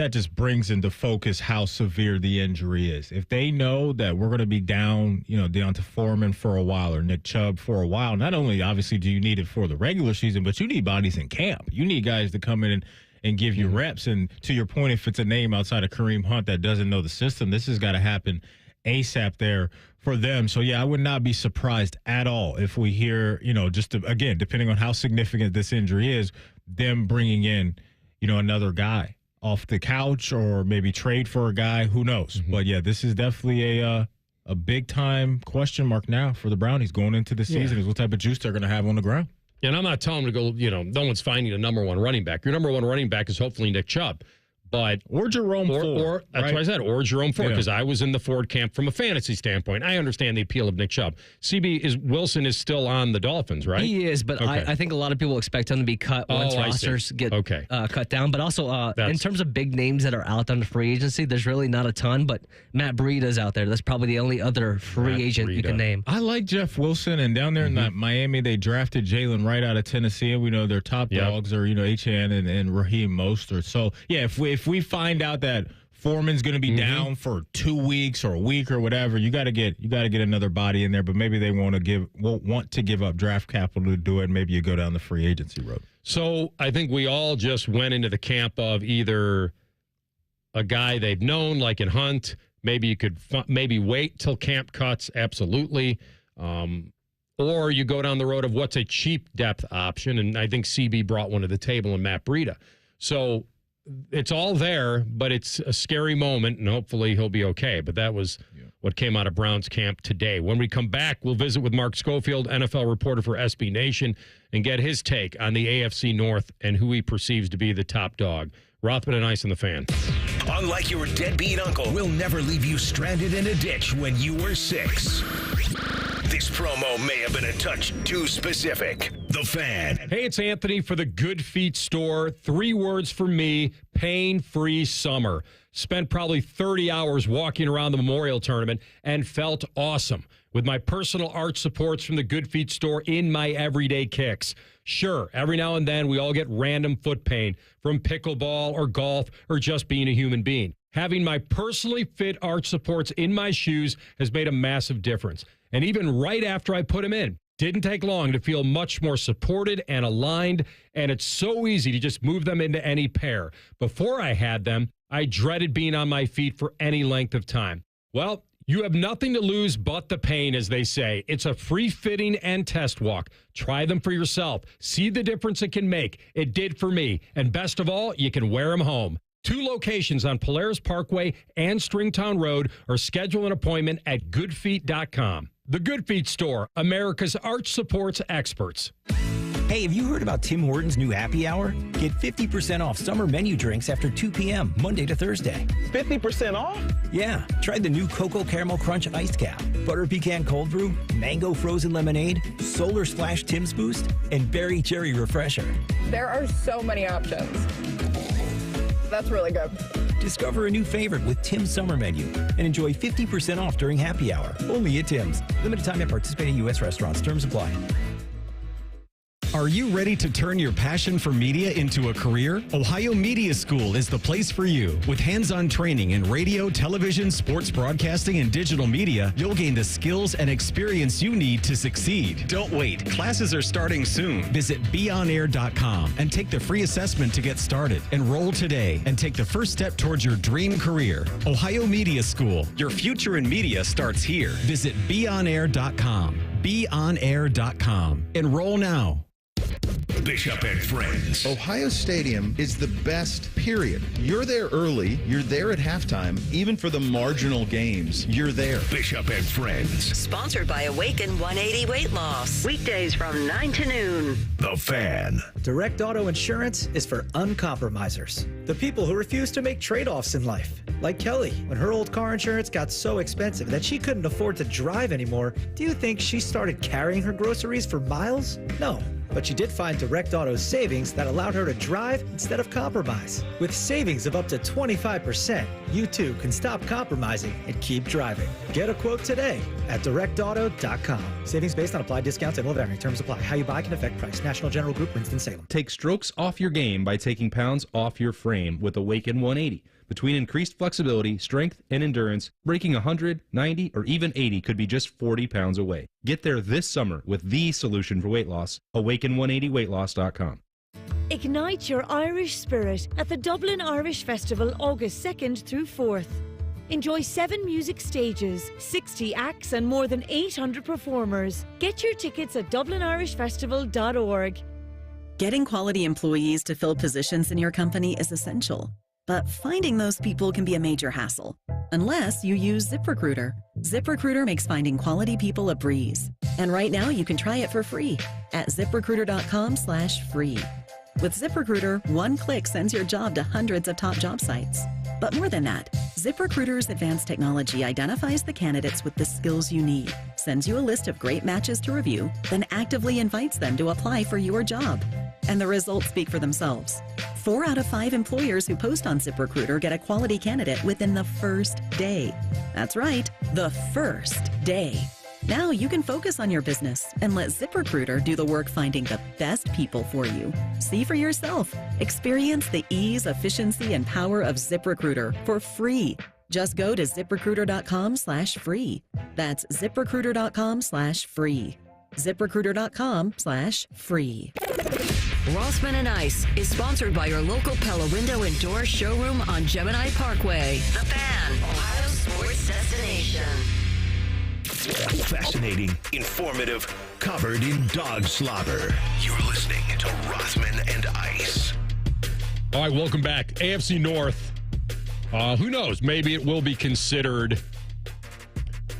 just brings into focus how severe the injury is. If they know that we're going to be down, down to Foreman for a while or Nick Chubb for a while, not only obviously do you need it for the regular season, but you need bodies in camp. You need guys to come in and give you reps. And to your point, if it's a name outside of Kareem Hunt that doesn't know the system, this has got to happen ASAP there for them. So, yeah, I would not be surprised at all if we hear, again, depending on how significant this injury is, them bringing in, another guy off the couch or maybe trade for a guy. Who knows? But, yeah, this is definitely a big-time question mark now for the Brownies going into the season is what type of juice they're going to have on the ground. And I'm not telling them to go, no one's finding a number one running back. Your number one running back is hopefully Nick Chubb. Or Jerome Ford. That's what I said, or Jerome Ford, because I was in the Ford camp from a fantasy standpoint. I understand the appeal of Nick Chubb. Wilson is still on the Dolphins, right? He is, but I think a lot of people expect him to be cut once rosters get cut down. But also, in terms of big names that are out on the free agency, there's really not a ton, but Matt Breida's out there. That's probably the only other free agent you can name. I like Jeff Wilson, and down there in Miami, they drafted Jalen Wright out of Tennessee, and we know their top dogs are, H.N. and Raheem Mostert. So, yeah, if we find out that Foreman's going to be down for 2 weeks or a week or whatever, you got to get another body in there. But maybe they won't want to give up draft capital to do it. Maybe you go down the free agency road. So I think we all just went into the camp of either a guy they've known, like in Hunt. Maybe you could maybe wait till camp cuts, absolutely. Or you go down the road of what's a cheap depth option, and I think CB brought one to the table in Matt Breida. So it's all there, but it's a scary moment, and hopefully he'll be okay. But that was what came out of Browns camp today. When we come back, we'll visit with Mark Schofield, NFL reporter for SB Nation, and get his take on the AFC North and who he perceives to be the top dog. Rothman and Ice on the Fan. Unlike your deadbeat uncle, we'll never leave you stranded in a ditch when you were 6. This promo may have been a touch too specific. The Fan. Hey, it's Anthony for the Good Feet store. 3 words for me: pain-free summer. Spent probably 30 hours walking around the Memorial Tournament and felt awesome with my personal arch supports from the Good Feet store in my everyday kicks. Sure, every now and then we all get random foot pain from pickleball or golf or just being a human being. Having my personally fit arch supports in my shoes has made a massive difference. And even right after I put them in, didn't take long to feel much more supported and aligned, and it's so easy to just move them into any pair. Before I had them, I dreaded being on my feet for any length of time. Well, you have nothing to lose but the pain, as they say. It's a free fitting and test walk. Try them for yourself. See the difference it can make. It did for me. And best of all, you can wear them home. 2 locations on Polaris Parkway and Stringtown Road, or schedule an appointment at goodfeet.com. The Good Feet store, America's arch supports experts. Hey, have you heard about Tim Hortons' new happy hour? Get 50% off summer menu drinks after 2 p.m., Monday to Thursday. 50% off? Yeah. Try the new Cocoa Caramel Crunch Iced Cap, Butter Pecan Cold Brew, Mango Frozen Lemonade, Solar Splash Tim's Boost, and Berry Cherry Refresher. There are so many options. That's really good. Discover a new favorite with Tim's Summer Menu and enjoy 50% off during happy hour. Only at Tim's. Limited time at participating U.S. restaurants. Terms apply. Are you ready to turn your passion for media into a career? Ohio Media School is the place for you. With hands-on training in radio, television, sports broadcasting, and digital media, you'll gain the skills and experience you need to succeed. Don't wait. Classes are starting soon. Visit beonair.com and take the free assessment to get started. Enroll today and take the first step towards your dream career. Ohio Media School. Your future in media starts here. Visit beonair.com. beonair.com. Enroll now. Bishop and Friends. Ohio Stadium is the best, period. You're there early. You're there at halftime. Even for the marginal games, you're there. Bishop and Friends. Sponsored by Awaken 180 Weight Loss. Weekdays from 9 to noon. The Fan. Direct Auto Insurance is for uncompromisers. The people who refuse to make trade-offs in life. Like Kelly, when her old car insurance got so expensive that she couldn't afford to drive anymore, do you think she started carrying her groceries for miles? No. But she did find Direct Auto's savings that allowed her to drive instead of compromise. With savings of up to 25%, you too can stop compromising and keep driving. Get a quote today at directauto.com. Savings based on applied discounts and will vary. Terms apply. How you buy can affect price. National General Group, Winston-Salem. Take strokes off your game by taking pounds off your frame with Awaken 180. Between increased flexibility, strength, and endurance, breaking 100, 90, or even 80 could be just 40 pounds away. Get there this summer with the solution for weight loss, awaken180weightloss.com. Ignite your Irish spirit at the Dublin Irish Festival August 2nd through 4th. Enjoy 7 music stages, 60 acts, and more than 800 performers. Get your tickets at dublinirishfestival.org. Getting quality employees to fill positions in your company is essential. But finding those people can be a major hassle, unless you use ZipRecruiter. ZipRecruiter makes finding quality people a breeze. And right now you can try it for free at ZipRecruiter.com/free. With ZipRecruiter, one click sends your job to hundreds of top job sites. But more than that, ZipRecruiter's advanced technology identifies the candidates with the skills you need, sends you a list of great matches to review, then actively invites them to apply for your job. And the results speak for themselves. 4 out of 5 employers who post on ZipRecruiter get a quality candidate within the first day. That's right, the first day. Now you can focus on your business and let ZipRecruiter do the work finding the best people for you. See for yourself. Experience the ease, efficiency, and power of ZipRecruiter for free. Just go to ZipRecruiter.com/free. That's ZipRecruiter.com/free. ZipRecruiter.com/free. Rothman and Ice is sponsored by your local Pella Window and Door showroom on Gemini Parkway. The Fan, Ohio sports destination. Fascinating, informative, covered in dog slobber. You're listening to Rothman and Ice. All right, welcome back. AFC North. Who knows? Maybe it will be considered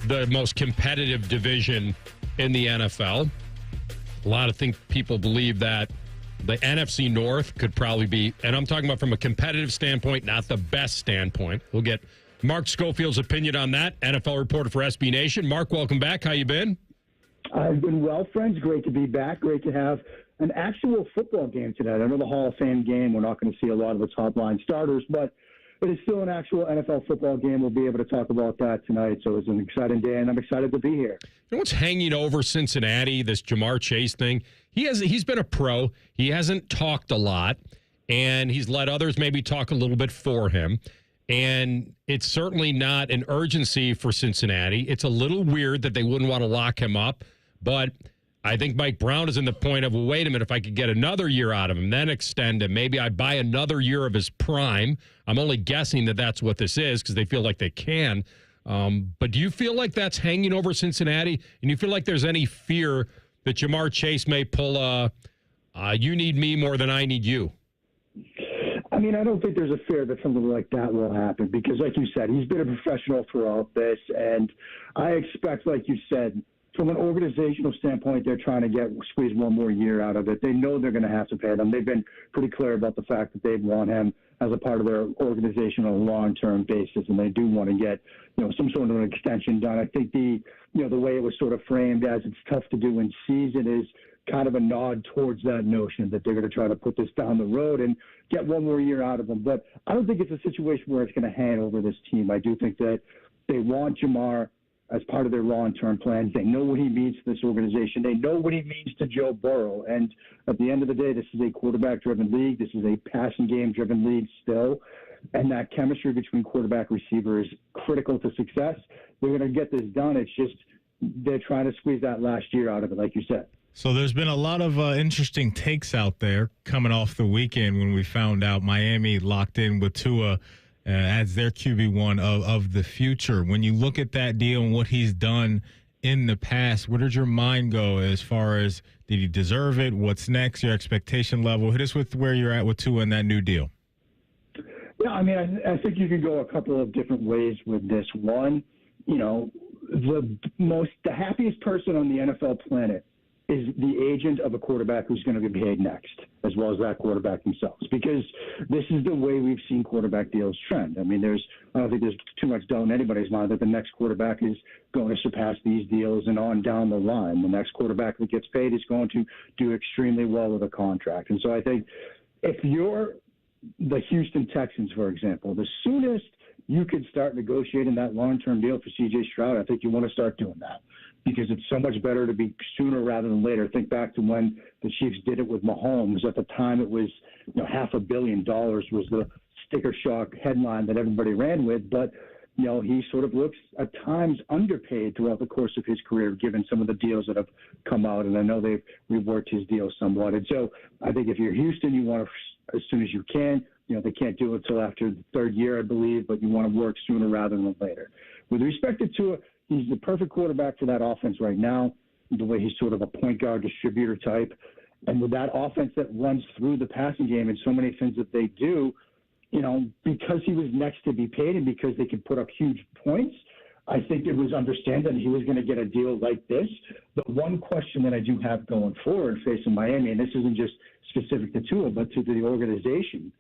the most competitive division in the NFL. A lot of people believe that the NFC North could probably be, and I'm talking about from a competitive standpoint, not the best standpoint. We'll get Mark Schofield's opinion on that, NFL reporter for SB Nation. Mark, welcome back. How you been? I've been well, friends. Great to be back. Great to have an actual football game tonight. I know the Hall of Fame game, we're not going to see a lot of the top-line starters, but it is still an actual NFL football game. We'll be able to talk about that tonight. So it's an exciting day, and I'm excited to be here. You know what's hanging over Cincinnati, this Jamar Chase thing? He's been a pro. He hasn't talked a lot, and he's let others maybe talk a little bit for him. And it's certainly not an urgency for Cincinnati. It's a little weird that they wouldn't want to lock him up, but I think Mike Brown is in the point of, well, wait a minute, if I could get another year out of him, then extend him, maybe I buy another year of his prime. I'm only guessing that that's what this is because they feel like they can. But do you feel like that's hanging over Cincinnati? And you feel like there's any fear that Jamar Chase may pull you need me more than I need you? I mean, I don't think there's a fear that something like that will happen because, like you said, he's been a professional throughout this. And I expect, like you said, from an organizational standpoint, they're trying to squeeze one more year out of it. They know they're going to have to pay them. They've been pretty clear about the fact that they want him as a part of their organization on a long-term basis, and they do want to get, some sort of an extension done. I think the way it was sort of framed as it's tough to do in season is kind of a nod towards that notion that they're going to try to put this down the road and get one more year out of him. But I don't think it's a situation where it's going to hang over this team. I do think that they want Jamar. as part of their long-term plans. They know what he means to this organization. They know what he means to Joe Burrow. And at the end of the day, this is a quarterback-driven league. This is a passing game-driven league still. And that chemistry between quarterback and receiver is critical to success. They're going to get this done. It's just they're trying to squeeze that last year out of it, like you said. So there's been a lot of interesting takes out there coming off the weekend when we found out Miami locked in with Tua as their QB1 of the future. When you look at that deal and what he's done in the past, where did your mind go as far as did he deserve it? What's next? Your expectation level? Hit us with where you're at with Tua and that new deal. Yeah, I mean, I think you can go a couple of different ways with this. One, you know, the happiest person on the NFL planet is the agent of a quarterback who's going to be paid next, as well as that quarterback themselves, because this is the way we've seen quarterback deals trend. I mean, I don't think there's too much doubt in anybody's mind that the next quarterback is going to surpass these deals and on down the line. The next quarterback that gets paid is going to do extremely well with a contract. And so I think if you're the Houston Texans, for example, the soonest you could start negotiating that long-term deal for C.J. Stroud, I think you want to start doing that, because it's so much better to be sooner rather than later. Think back to when the Chiefs did it with Mahomes. At the time, it was $500 million was the sticker shock headline that everybody ran with. But he sort of looks at times underpaid throughout the course of his career, given some of the deals that have come out. And I know they've reworked his deal somewhat. And so I think if you're Houston, you want to, as soon as you can. They can't do it until after the third year, I believe, but you want to work sooner rather than later. With respect to Tua, he's the perfect quarterback for that offense right now, the way he's sort of a point guard distributor type. And with that offense that runs through the passing game and so many things that they do, because he was next to be paid and because they could put up huge points, I think it was understood that he was going to get a deal like this. The one question that I do have going forward facing Miami, and this isn't just specific to Tua, but to the organization,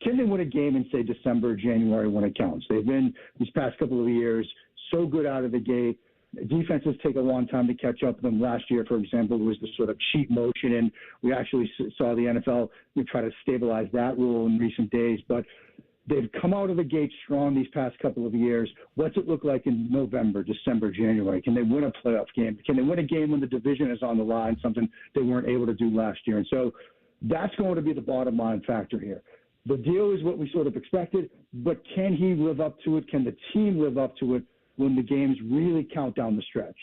can they win a game in, say, December, January when it counts? They've been, these past couple of years, so good out of the gate. Defenses take a long time to catch up with them. Last year, for example, was the sort of cheat motion, and we actually saw the NFL try to stabilize that rule in recent days. But they've come out of the gate strong these past couple of years. What's it look like in November, December, January? Can they win a playoff game? Can they win a game when the division is on the line, something they weren't able to do last year? And so that's going to be the bottom line factor here. The deal is what we sort of expected, but can he live up to it? Can the team live up to it when the games really count down the stretch?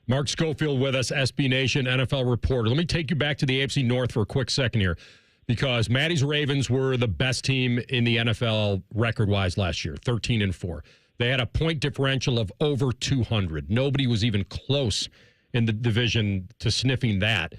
Mark Schofield with us, SB Nation NFL reporter. Let me take you back to the AFC North for a quick second here, because Maddie's Ravens were the best team in the NFL record-wise last year, 13-4. They had a point differential of over 200. Nobody was even close in the division to sniffing that.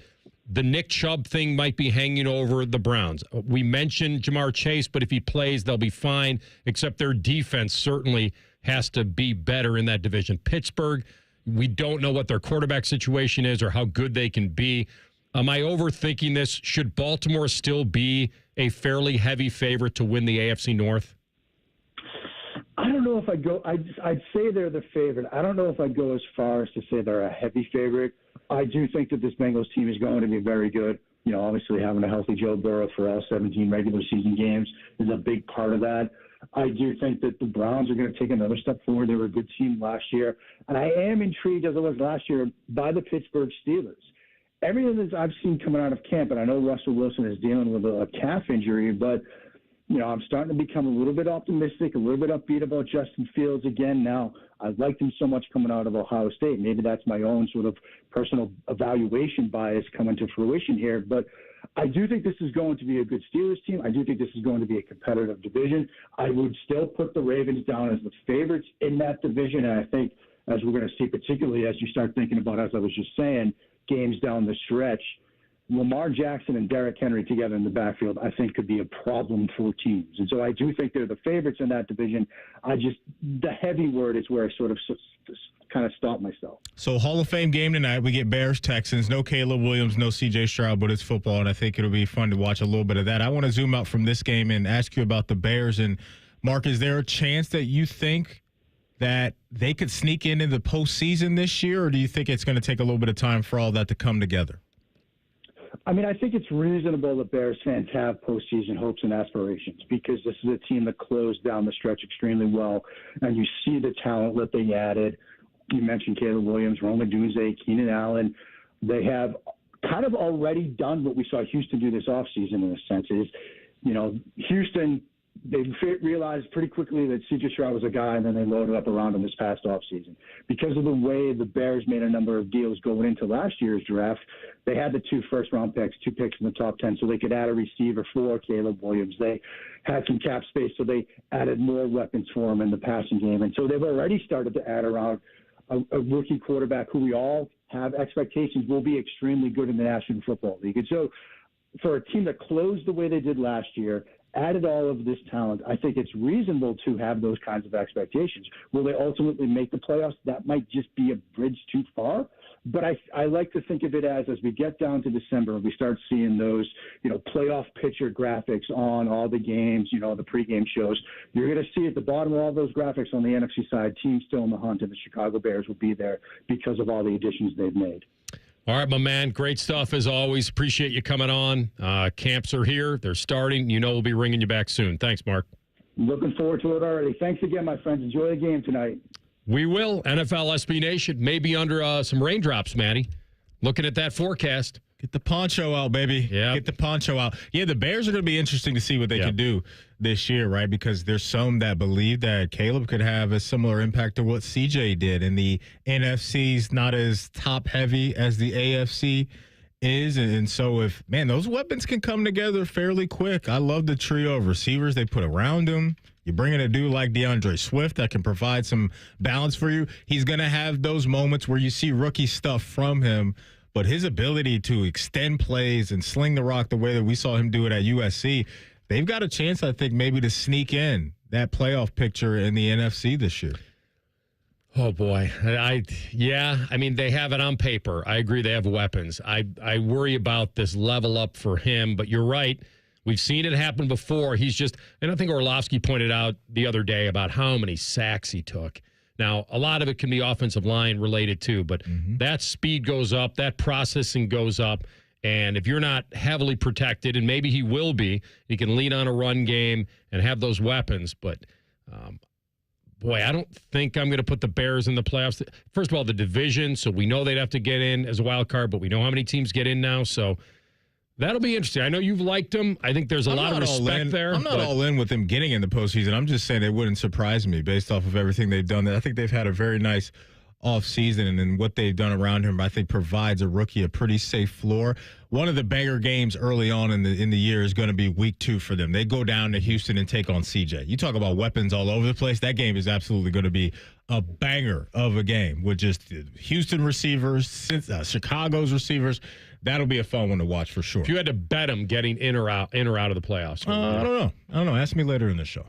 The Nick Chubb thing might be hanging over the Browns. We mentioned Jamar Chase, but if he plays, they'll be fine, except their defense certainly has to be better in that division. Pittsburgh, we don't know what their quarterback situation is or how good they can be. Am I overthinking this? Should Baltimore still be a fairly heavy favorite to win the AFC North? I don't know if I go. I'd say they're the favorite. I don't know if I'd go as far as to say they're a heavy favorite. I do think that this Bengals team is going to be very good. Obviously having a healthy Joe Burrow for all 17 regular season games is a big part of that. I do think that the Browns are going to take another step forward. They were a good team last year. And I am intrigued, as I was last year, by the Pittsburgh Steelers. Everything that I've seen coming out of camp, and I know Russell Wilson is dealing with a calf injury, but I'm starting to become a little bit optimistic, a little bit upbeat about Justin Fields again. Now, I liked him so much coming out of Ohio State. Maybe that's my own sort of personal evaluation bias coming to fruition here. But I do think this is going to be a good Steelers team. I do think this is going to be a competitive division. I would still put the Ravens down as the favorites in that division. And I think, as we're going to see, particularly as you start thinking about, as I was just saying, games down the stretch, Lamar Jackson and Derrick Henry together in the backfield, I think, could be a problem for teams. And so I do think they're the favorites in that division. The heavy word is where I sort of kind of stop myself. So Hall of Fame game tonight. We get Bears-Texans. No Caleb Williams, no C.J. Stroud, but it's football, and I think it'll be fun to watch a little bit of that. I want to zoom out from this game and ask you about the Bears. And, Mark, is there a chance that you think that they could sneak into the postseason this year, or do you think it's going to take a little bit of time for all that to come together? I mean, I think it's reasonable that Bears fans have postseason hopes and aspirations, because this is a team that closed down the stretch extremely well, and you see the talent that they added. You mentioned Caleb Williams, Rome Odunze, Keenan Allen. They have kind of already done what we saw Houston do this offseason in a sense is, Houston, they realized pretty quickly that C.J. Stroud was a guy, and then they loaded up around him this past offseason. Because of the way the Bears made a number of deals going into last year's draft, they had the 2 first-round picks, 2 picks in the top 10, so they could add a receiver for Caleb Williams. They had some cap space, so they added more weapons for him in the passing game. And so they've already started to add around a rookie quarterback who we all have expectations will be extremely good in the National Football League. And so for a team that closed the way they did last year, added all of this talent, I think it's reasonable to have those kinds of expectations. Will they ultimately make the playoffs? That might just be a bridge too far. But I like to think of it as we get down to December, we start seeing those, playoff picture graphics on all the games, the pregame shows. You're going to see at the bottom of all those graphics on the NFC side, teams still in the hunt, and the Chicago Bears will be there because of all the additions they've made. All right, my man. Great stuff as always. Appreciate you coming on. Camps are here. They're starting. We'll be ringing you back soon. Thanks, Mark. Looking forward to it already. Thanks again, my friends. Enjoy the game tonight. We will. NFL SB Nation may be under some raindrops, Matty. Looking at that forecast. Get the poncho out, baby. Yeah. Get the poncho out. Yeah, the Bears are going to be interesting to see what they can do this year, right? Because there's some that believe that Caleb could have a similar impact to what CJ did. And the NFC's not as top-heavy as the AFC is. And so those weapons can come together fairly quick. I love the trio of receivers they put around him. You bring in a dude like DeAndre Swift that can provide some balance for you. He's going to have those moments where you see rookie stuff from him. But his ability to extend plays and sling the rock the way that we saw him do it at USC, they've got a chance, I think, maybe to sneak in that playoff picture in the NFC this year. Oh, boy. They have it on paper. I agree they have weapons. I worry about this level up for him, but you're right. We've seen it happen before. And I think Orlovsky pointed out the other day about how many sacks he took. Now, a lot of it can be offensive line related too, but that speed goes up, that processing goes up, and if you're not heavily protected, and maybe he will be, he can lean on a run game and have those weapons, but I don't think I'm going to put the Bears in the playoffs. First of all, the division, so we know they'd have to get in as a wild card, but we know how many teams get in now, so that'll be interesting. I know you've liked them. I think there's a lot of respect there. I'm not all in with them getting in the postseason. I'm just saying it wouldn't surprise me based off of everything they've done. I think they've had a very nice offseason, and then what they've done around him, I think, provides a rookie a pretty safe floor. One of the banger games early on in the year is going to be week 2 for them. They go down to Houston and take on CJ. You talk about weapons all over the place. That game is absolutely going to be a banger of a game with just Houston receivers, Chicago's receivers. That'll be a fun one to watch for sure. If you had to bet them getting in or out of the playoffs, I don't know. Ask me later in the show.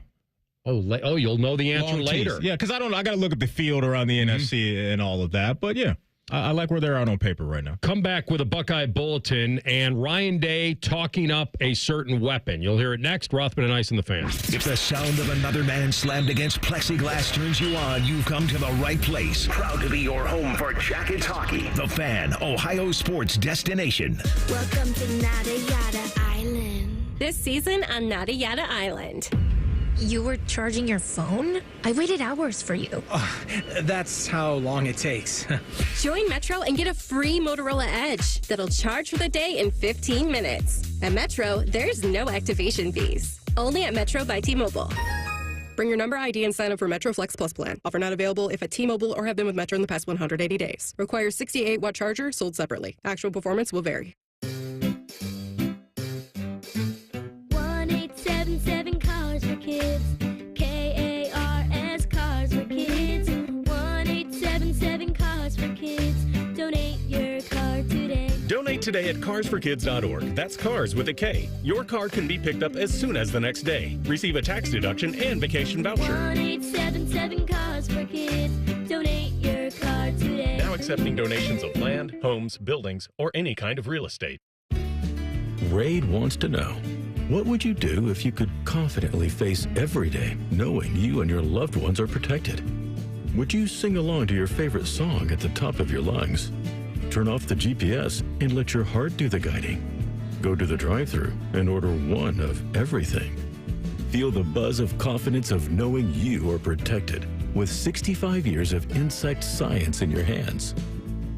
Oh, you'll know the answer later. Yeah, because I got to look at the field around the NFC and all of that. But yeah, I like where they're out on paper right now. Come back with a Buckeye Bulletin and Ryan Day talking up a certain weapon. You'll hear it next. Rothman and Ice and the Fan. If the sound of another man slammed against plexiglass turns you on, you've come to the right place. Proud to be your home for Jackets hockey. The Fan, Ohio sports destination. Welcome to Nada Yada Island. This season on Nada Yada Island. You were charging your phone? I waited hours for you. That's how long it takes. Join Metro and get a free Motorola Edge that'll charge for the day in 15 minutes. At Metro, there's no activation fees. Only at Metro by T-Mobile. Bring your number ID and sign up for Metro Flex Plus plan. Offer not available if at T-Mobile or have been with Metro in the past 180 days. Requires 68-watt charger sold separately. Actual performance will vary. 1877 Cars for Kids. KARS Cars for Kids. 1877 Cars for Kids. Donate your car today. Donate today at carsforkids.org. That's cars with a K. Your car can be picked up as soon as the next day. Receive a tax deduction and vacation voucher. 1877 Cars for Kids. Donate your car today. Now accepting donations of land, homes, buildings, or any kind of real estate. Raid wants to know, what would you do if you could confidently face every day knowing you and your loved ones are protected? Would you sing along to your favorite song at the top of your lungs? Turn off the GPS and let your heart do the guiding. Go to the drive-thru and order one of everything. Feel the buzz of confidence of knowing you are protected. with 65 years of insect science in your hands.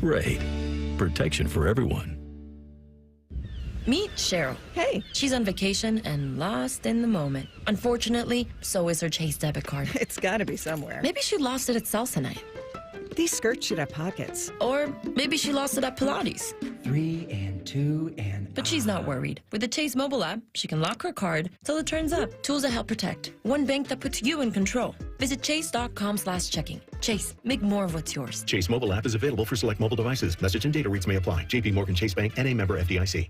Raid. Protection for everyone. Meet Cheryl. Hey. She's on vacation and lost in the moment. Unfortunately, so is her Chase debit card. It's got to be somewhere. Maybe she lost it at salsa night. These skirts should have pockets. Or maybe she lost it at Pilates. 3 and 2 and... But she's not worried. With the Chase mobile app, she can lock her card till it turns up. Tools that help protect. One bank that puts you in control. Visit chase.com/checking. Chase, make more of what's yours. Chase mobile app is available for select mobile devices. Message and data rates may apply. JP Morgan Chase Bank, N.A. member FDIC.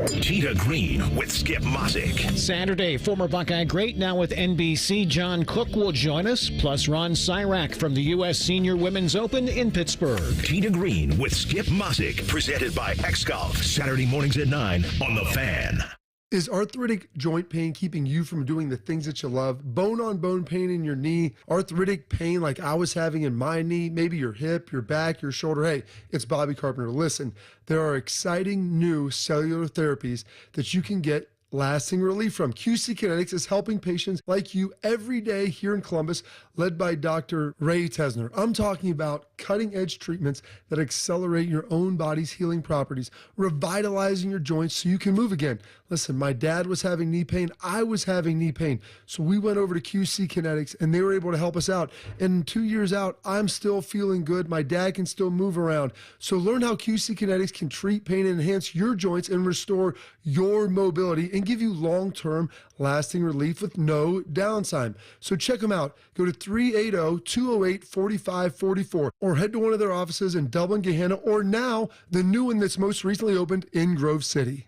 Tita Green with Skip Mosick. Saturday, former Buckeye great, now with NBC, John Cook will join us, plus Ron Syrak from the U.S. Senior Women's Open in Pittsburgh. Tita Green with Skip Mosick, presented by X-Golf. Saturday mornings at 9 on The Fan. Is arthritic joint pain keeping you from doing the things that you love? Bone-on-bone pain in your knee? Arthritic pain like I was having in my knee? Maybe your hip, your back, your shoulder? Hey, it's Bobby Carpenter. Listen, there are exciting new cellular therapies that you can get lasting relief from. QC Kinetics is helping patients like you every day here in Columbus, led by Dr. Ray Tesner. I'm talking about cutting-edge treatments that accelerate your own body's healing properties, revitalizing your joints so you can move again. Listen, my dad was having knee pain. I was having knee pain. So we went over to QC Kinetics, and they were able to help us out. And 2 years out, I'm still feeling good. My dad can still move around. So learn how QC Kinetics can treat pain and enhance your joints and restore your mobility and give you long-term lasting relief with no downtime. So check them out. Go to 380-208-4544 or head to one of their offices in Dublin, Gahanna, or now the new one that's most recently opened in Grove City.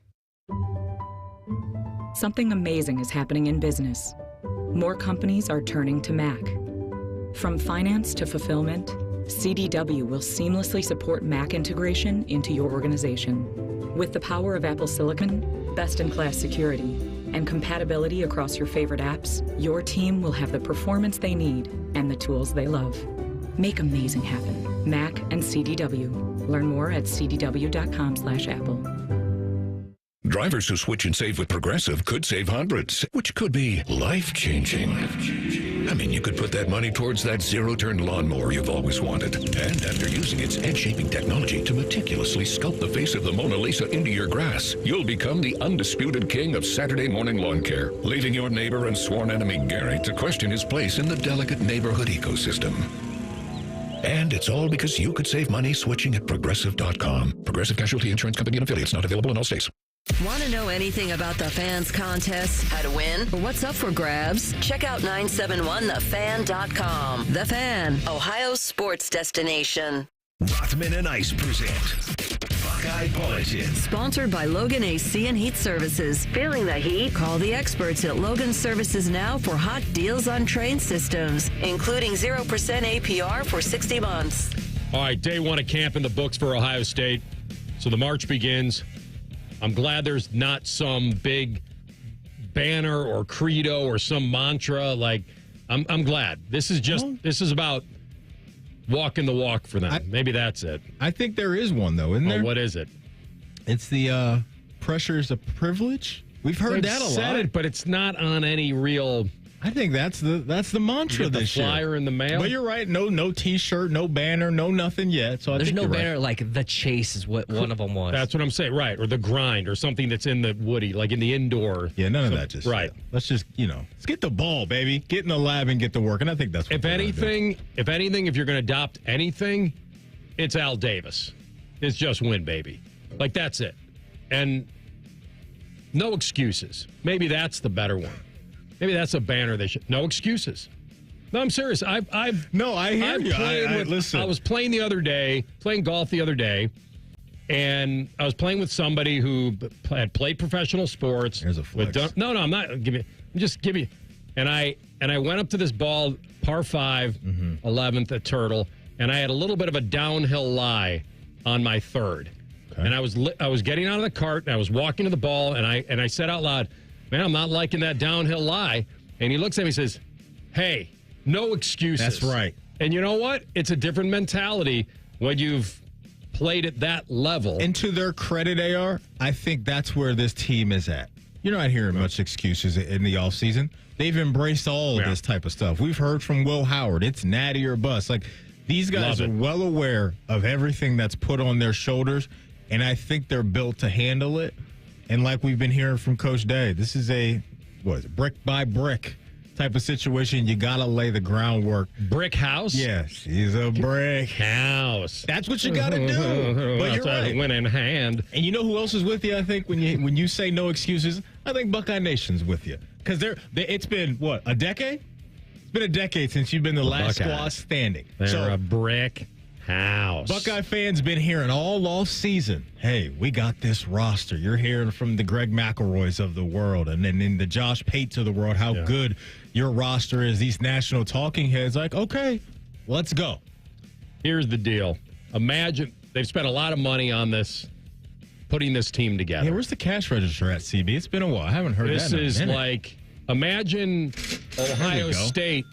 Something amazing is happening in business. More companies are turning to Mac. From finance to fulfillment, CDW will seamlessly support Mac integration into your organization. With the power of Apple Silicon, best-in-class security, and compatibility across your favorite apps, your team will have the performance they need and the tools they love. Make amazing happen. Mac and CDW. Learn more at cdw.com/Apple. Drivers who switch and save with Progressive could save hundreds, which could be life-changing. I mean, you could put that money towards that zero-turn lawnmower you've always wanted. And after using its edge-shaping technology to meticulously sculpt the face of the Mona Lisa into your grass, you'll become the undisputed king of Saturday morning lawn care, leaving your neighbor and sworn enemy Garrett to question his place in the delicate neighborhood ecosystem. And it's all because you could save money switching at Progressive.com. Progressive Casualty Insurance Company and Affiliates, not available in all states. Want to know anything about the Fan's contests, how to win, or what's up for grabs? Check out 971thefan.com. The Fan, Ohio's sports destination. Rothman and Ice present Buckeye Bulletin. Sponsored by Logan AC and Heat Services. Feeling the heat? Call the experts at Logan Services now for hot deals on train systems, including 0% APR for 60 months. All right, day one of camp in the books for Ohio State. So the march begins. I'm glad there's not some big banner or credo or some mantra. Like, I'm glad. This is about walking the walk for them. Maybe that's it. I think there is one, though, isn't there? What is it? It's the pressure's a privilege. We've heard that a lot. Said it, but it's not on any real... I think that's the mantra this year. Flyer in the mail. But you're right. No T-shirt, no banner, no nothing yet. So there's no banner like the Chase is what one of them was. That's what I'm saying, right? Or the grind, or something that's in the Woody, like in the indoor. Yeah, none of that. Just right. Let's just let's get the ball, baby. Get in the lab and get to work. And I think that's what if anything, if you're going to adopt anything, it's Al Davis. It's just win, baby. Like that's it, and no excuses. Maybe that's the better one. Maybe that's a banner they should. No excuses. No, I'm serious. I hear you. Listen. I was playing golf the other day, and I was playing with somebody who had played professional sports. There's a flex. No, I'm not. Give me. And I went up to this ball, par 5, 11th at Turtle, and I had a little bit of a downhill lie on my third. Okay. And I was getting out of the cart, and I was walking to the ball, and I said out loud, "Man, I'm not liking that downhill lie." And he looks at me and says, "Hey, no excuses." That's right. And you know what? It's a different mentality when you've played at that level. And to their credit, AR, I think that's where this team is at. you're not hearing much excuses in the offseason. They've embraced all of this type of stuff. We've heard from Will Howard. It's natty or bust. Like, these guys are well aware of everything that's put on their shoulders, and I think they're built to handle it. And like we've been hearing from Coach Day, this is brick by brick type of situation. You got to lay the groundwork. Brick house? Yes, he's a brick house. That's what you got to do. But you're right. Went in hand. And you know who else is with you, I think, when you say no excuses? I think Buckeye Nation's with you. Because it's been, a decade? It's been a decade since you've been the last squad standing. They're a brick house. Buckeye fans been hearing all off season, hey, we got this roster. You're hearing from the Greg McElroys of the world and then in the Josh Pates of the world how good your roster is. These national talking heads like, okay, let's go. Here's the deal. Imagine they've spent a lot of money on this, putting this team together. Yeah, where's the cash register at, CB? It's been a while. I haven't heard that in a minute. This is like, imagine Ohio State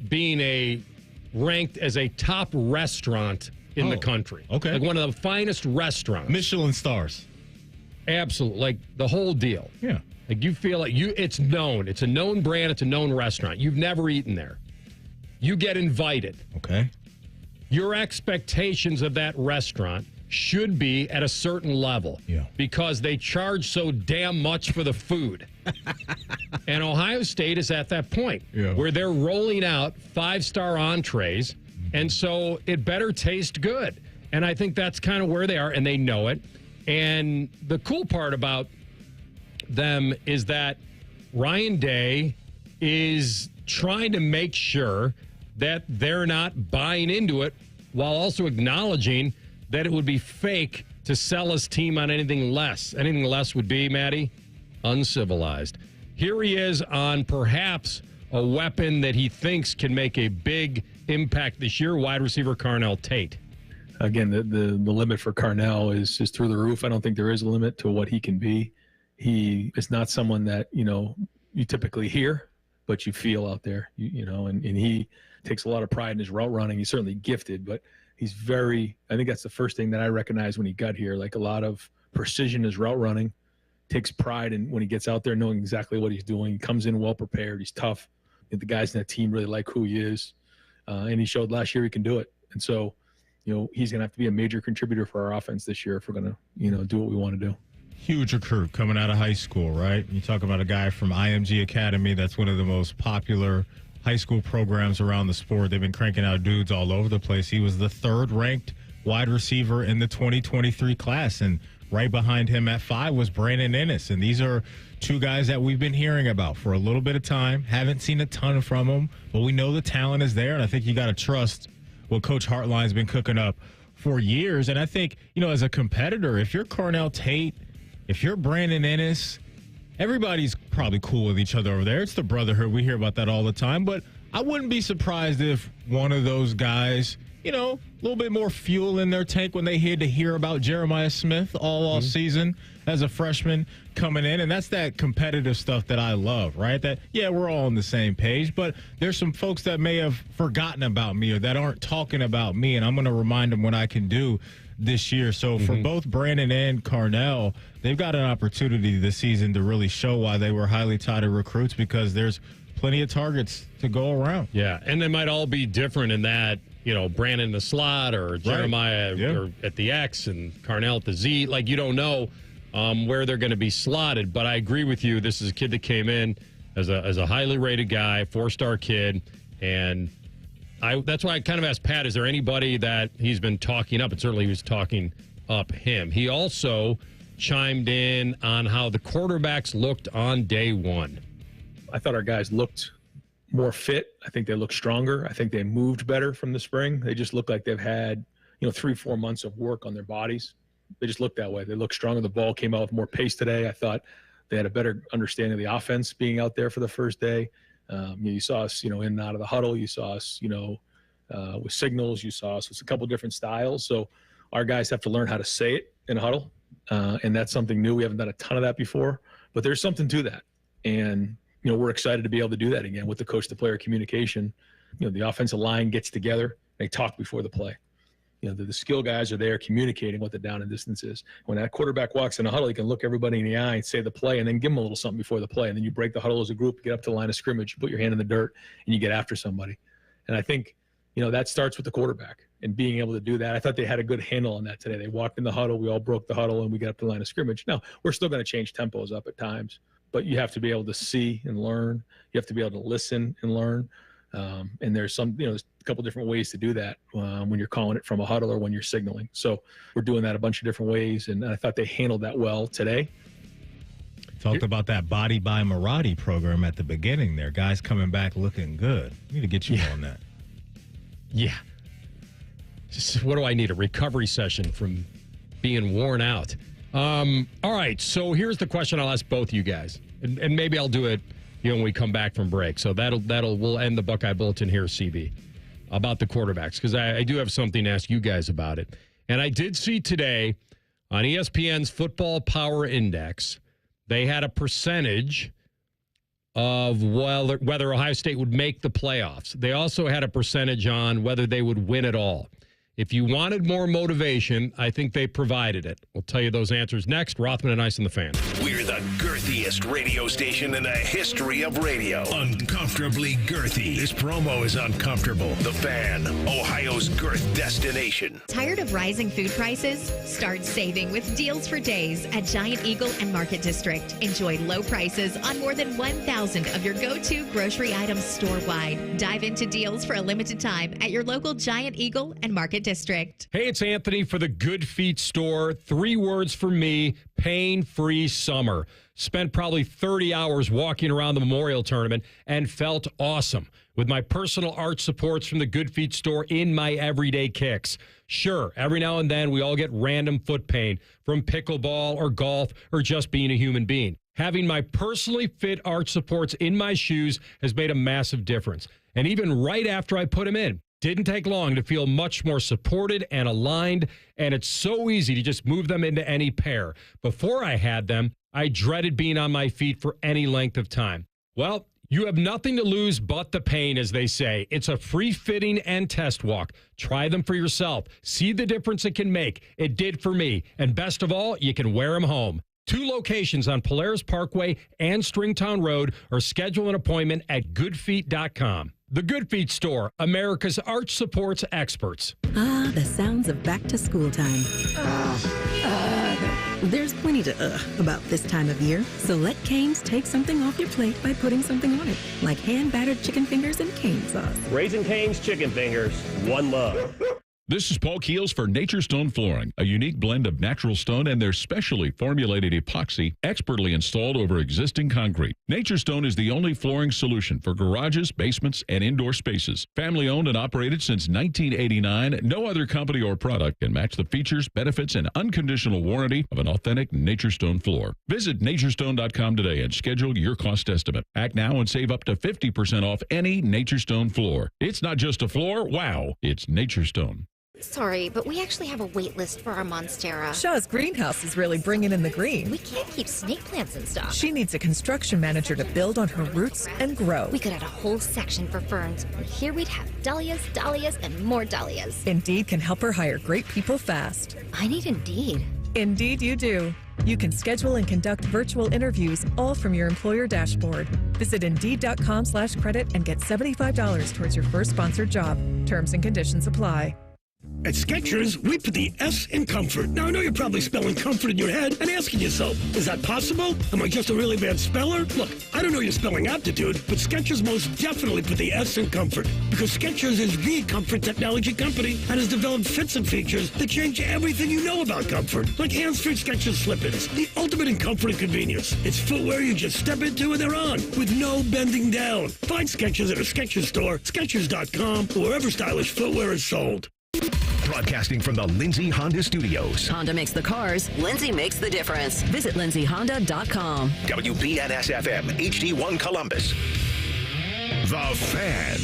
being ranked as a top restaurant in the country. Okay. Like one of the finest restaurants. Michelin stars. Absolutely. Like the whole deal. Yeah. Like you feel like it's known. It's a known brand. It's a known restaurant. You've never eaten there. You get invited. Okay. Your expectations of that restaurant should be at a certain level. Yeah. Because they charge so damn much for the food. And Ohio State is at that point where they're rolling out 5-star entrees, and so it better taste good. And I think that's kind of where they are, and they know it. And the cool part about them is that Ryan Day is trying to make sure that they're not buying into it while also acknowledging that it would be fake to sell his team on anything less. Anything less would be, Maddie, uncivilized. Here he is on perhaps a weapon that he thinks can make a big impact this year, wide receiver Carnell Tate. Again, the limit for Carnell is through the roof. I don't think there is a limit to what he can be. He is not someone that, you typically hear, but you feel out there, and he takes a lot of pride in his route running. He's certainly gifted, but he's I think that's the first thing that I recognized when he got here, like a lot of precision in his route running, takes pride in when he gets out there knowing exactly what he's doing. He comes in well prepared. He's tough. The guys in that team really like who he is. And he showed last year he can do it. And so, he's going to have to be a major contributor for our offense this year if we're going to, do what we want to do. Huge recruit coming out of high school, right? You talk about a guy from IMG Academy. That's one of the most popular high school programs around the sport. They've been cranking out dudes all over the place. He was the 3rd ranked wide receiver in the 2023 class. And right behind him at 5 was Brandon Ennis. And these are two guys that we've been hearing about for a little bit of time. Haven't seen a ton from them, but we know the talent is there. And I think you got to trust what Coach Hartline's been cooking up for years. And I think, as a competitor, if you're Carnell Tate, if you're Brandon Ennis, everybody's probably cool with each other over there. It's the brotherhood. We hear about that all the time. But I wouldn't be surprised if one of those guys, a little bit more fuel in their tank when they had to hear about Jeremiah Smith all off season as a freshman coming in. And that's that competitive stuff that I love, right? That, we're all on the same page, but there's some folks that may have forgotten about me or that aren't talking about me, and I'm going to remind them what I can do this year. So for both Brandon and Carnell, they've got an opportunity this season to really show why they were highly touted recruits, because there's plenty of targets to go around. Yeah, and they might all be different in that, Brandon in the slot or Jeremiah or at the X and Carnell at the Z. Like, you don't know where they're going to be slotted. But I agree with you. This is a kid that came in as a highly rated guy, 4-star kid. And that's why I kind of asked Pat, is there anybody that he's been talking up? And certainly he was talking up him. He also chimed in on how the quarterbacks looked on day one. I thought our guys looked more fit. I think they look stronger. I think they moved better from the spring. They just look like they've had, 3-4 months of work on their bodies. They just look that way. They look stronger. The ball came out with more pace today. I thought they had a better understanding of the offense being out there for the first day. You saw us, in and out of the huddle. You saw us, with signals. You saw us with a couple different styles. So our guys have to learn how to say it in a huddle. And that's something new. We haven't done a ton of that before, but there's something to that. And, we're excited to be able to do that again with the coach-to-player communication. The offensive line gets together. They talk before the play. The skill guys are there communicating what the down and distance is. When that quarterback walks in a huddle, he can look everybody in the eye and say the play and then give them a little something before the play. And then you break the huddle as a group, get up to the line of scrimmage, you put your hand in the dirt, and you get after somebody. And I think, that starts with the quarterback and being able to do that. I thought they had a good handle on that today. They walked in the huddle, we all broke the huddle, and we got up to the line of scrimmage. Now, we're still going to change tempos up at times, but you have to be able to see and learn. You have to be able to listen and learn. And there's there's a couple different ways to do that when you're calling it from a huddle or when you're signaling. So we're doing that a bunch of different ways, and I thought they handled that well today. Talked about that Body by Maradi program at the beginning there. Guys coming back looking good. We need to get you on that. Yeah. Just, what do I need? A recovery session from being worn out. All right, so here's the question I'll ask both you guys, and maybe I'll do it when we come back from break. So we'll end the Buckeye Bulletin here, CB, about the quarterbacks, because I do have something to ask you guys about it. And I did see today on ESPN's Football Power Index, they had a percentage of whether Ohio State would make the playoffs. They also had a percentage on whether they would win it all. If you wanted more motivation, I think they provided it. We'll tell you those answers next. Rothman and Ice and the Fan. We're the girthiest radio station in the history of radio. Uncomfortably girthy. This promo is uncomfortable. The Fan, Ohio's girth destination. Tired of rising food prices? Start saving with deals for days at Giant Eagle and Market District. Enjoy low prices on more than 1,000 of your go-to grocery items store-wide. Dive into deals for a limited time at your local Giant Eagle and Market District. Hey, it's Anthony for the Good Feet store. 3 words for me: pain-free summer. Spent probably 30 hours walking around the Memorial Tournament and felt awesome with my personal arch supports from the Good Feet store in my everyday kicks. Sure, every now and then we all get random foot pain from pickleball or golf or just being a human being. Having my personally fit arch supports in my shoes has made a massive difference. And even right after I put them in, didn't take long to feel much more supported and aligned, and it's so easy to just move them into any pair. Before I had them, I dreaded being on my feet for any length of time. Well, you have nothing to lose but the pain, as they say. It's a free fitting and test walk. Try them for yourself. See the difference it can make. It did for me. And best of all, you can wear them home. 2 locations on Polaris Parkway and Stringtown Road, or schedule an appointment at goodfeet.com. The Good Feet store, America's arch supports experts. Ah, the sounds of back to school time. There's plenty to about this time of year, so let Cane's take something off your plate by putting something on it, like hand-battered chicken fingers and cane sauce. Raising Cane's chicken fingers, one love. This is Paul Keels for Nature Stone Flooring, a unique blend of natural stone and their specially formulated epoxy expertly installed over existing concrete. Nature Stone is the only flooring solution for garages, basements, and indoor spaces. Family owned and operated since 1989, no other company or product can match the features, benefits, and unconditional warranty of an authentic Nature Stone floor. Visit naturestone.com today and schedule your cost estimate. Act now and save up to 50% off any Nature Stone floor. It's not just a floor, wow, it's Nature Stone. Sorry, but we actually have a wait list for our Monstera. Shaw's greenhouse is really bringing in the green. We can't keep snake plants in stock. She needs a construction manager to build on her roots and grow. We could add a whole section for ferns, and here we'd have dahlias, dahlias, and more dahlias. Indeed can help her hire great people fast. I need Indeed. Indeed you do. You can schedule and conduct virtual interviews all from your employer dashboard. Visit Indeed.com/credit and get $75 towards your first sponsored job. Terms and conditions apply. At Skechers, we put the S in comfort. Now, I know you're probably spelling comfort in your head and asking yourself, is that possible? Am I just a really bad speller? Look, I don't know your spelling aptitude, but Skechers most definitely put the S in comfort, because Skechers is the comfort technology company and has developed fits and features that change everything you know about comfort, like hands-free Skechers slip-ins, the ultimate in comfort and convenience. It's footwear you just step into and they're on, with no bending down. Find Skechers at a Skechers store, Skechers.com, or wherever stylish footwear is sold. Broadcasting from the Lindsay Honda Studios. Honda makes the cars. Lindsay makes the difference. Visit lindsayhonda.com. WBNS-FM, HD1 Columbus. The Fan.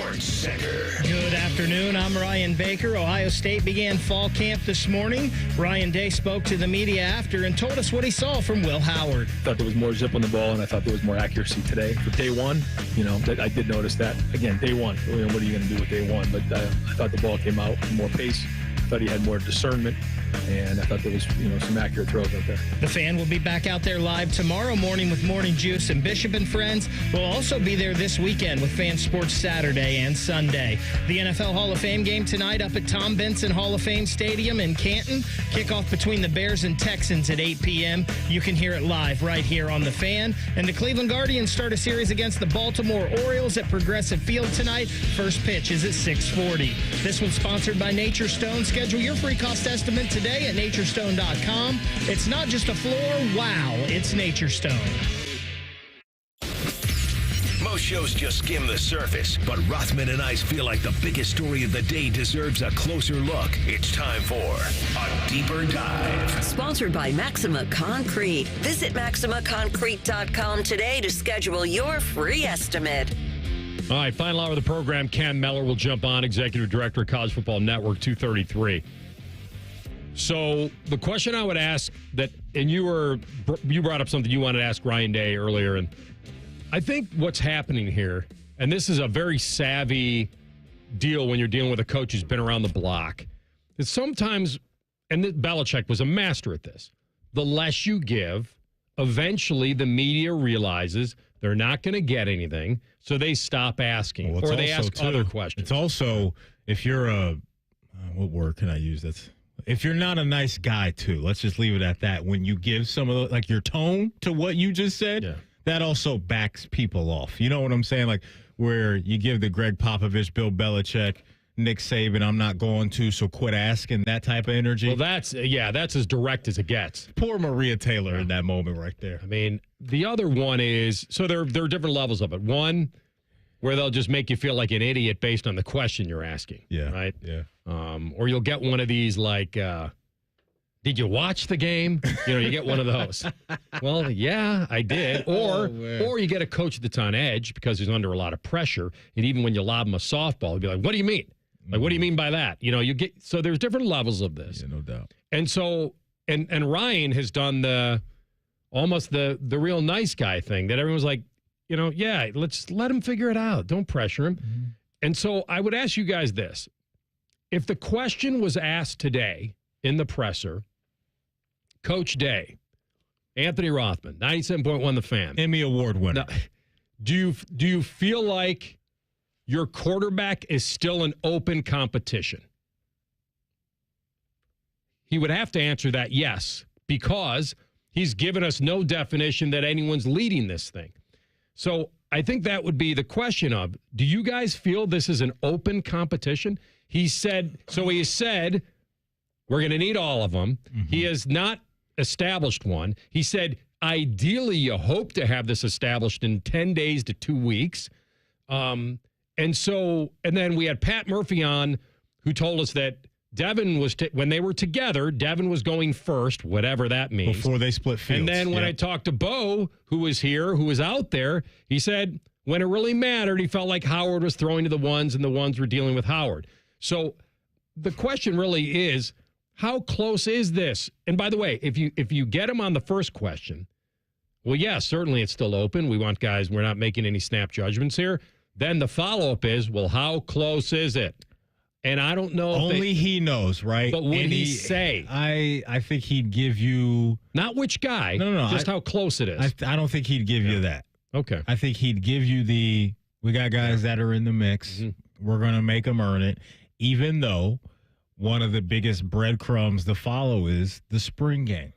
Sports Center. Good afternoon. I'm Ryan Baker. Ohio State began fall camp this morning. Ryan Day spoke to the media after and told us what he saw from Will Howard. I thought there was more zip on the ball, and I thought there was more accuracy today. For day one, I did notice that. Again, day one. What are you going to do with day one? But I thought the ball came out with more pace. I thought he had more discernment, and I thought there was some accurate throws out there. The Fan will be back out there live tomorrow morning with Morning Juice, and Bishop and Friends will also be there this weekend with Fan Sports Saturday and Sunday. The NFL Hall of Fame game tonight up at Tom Benson Hall of Fame Stadium in Canton. Kickoff between the Bears and Texans at 8 p.m. You can hear it live right here on The Fan. And the Cleveland Guardians start a series against the Baltimore Orioles at Progressive Field tonight. First pitch is at 6:40. This one's sponsored by Nature Stone. Schedule your free cost estimate today at naturestone.com. It's not just a floor, wow, it's Nature Stone. Most shows just skim the surface, but Rothman and I feel like the biggest story of the day deserves a closer look. It's time for a deeper dive. Sponsored by Maxima Concrete. Visit MaximaConcrete.com today to schedule your free estimate. All right, final hour of the program. Cam Mellor will jump on, Executive Director of College Football Network, 2:33. So the question I would ask and you brought up something you wanted to ask Ryan Day earlier, and I think what's happening here, and this is a very savvy deal when you're dealing with a coach who's been around the block, is sometimes, and Belichick was a master at this, the less you give, eventually the media realizes they're not going to get anything, so they stop asking, or they ask other questions. It's also, if you're what word can I use? If you're not a nice guy, too, let's just leave it at that. When you give some of your tone to what you just said, that also backs people off. You know what I'm saying? Like where you give the Greg Popovich, Bill Belichick, Nick Saban, I'm not going to, so quit asking, that type of energy. Well, that's as direct as it gets. Poor Maria Taylor in that moment right there. I mean, the other one is, so there are different levels of it. One, where they'll just make you feel like an idiot based on the question you're asking. Yeah. Right? Yeah. Or you'll get one of these like, did you watch the game? You get one of those. Well, yeah, I did. Or you get a coach that's on edge because he's under a lot of pressure. And even when you lob him a softball, he'll be like, what do you mean? Like, what do you mean by that? So there's different levels of this. Yeah, no doubt. And so, and Ryan has done almost the real nice guy thing that everyone's like, let's let him figure it out. Don't pressure him. Mm-hmm. And so I would ask you guys this. If the question was asked today in the presser, Coach Day, Anthony Rothman, 97.1 The Fan. Emmy Award winner. Now, do you feel like your quarterback is still an open competition? He would have to answer that yes, because he's given us no definition that anyone's leading this thing. So I think that would be the question of, do you guys feel this is an open competition? He said, we're going to need all of them. Mm-hmm. He has not established one. He said, ideally, you hope to have this established in 10 days to 2 weeks. And then we had Pat Murphy on, who told us that Devin was, when they were together, Devin was going first, whatever that means. Before they split fields. And then when I talked to Bo, who was here, who was out there, he said when it really mattered, he felt like Howard was throwing to the ones and the ones were dealing with Howard. So the question really is, how close is this? And by the way, if you get him on the first question, well, yeah, certainly it's still open. We want guys, we're not making any snap judgments here. Then the follow-up is, well, how close is it? And I don't know. Only he knows, right? But would he say? I think he'd give you. Not which guy. No. Just how close it is. I don't think he'd give you that. Okay. I think he'd give you we got guys that are in the mix. Mm-hmm. We're going to make them earn it. Even though one of the biggest breadcrumbs to follow is the spring game.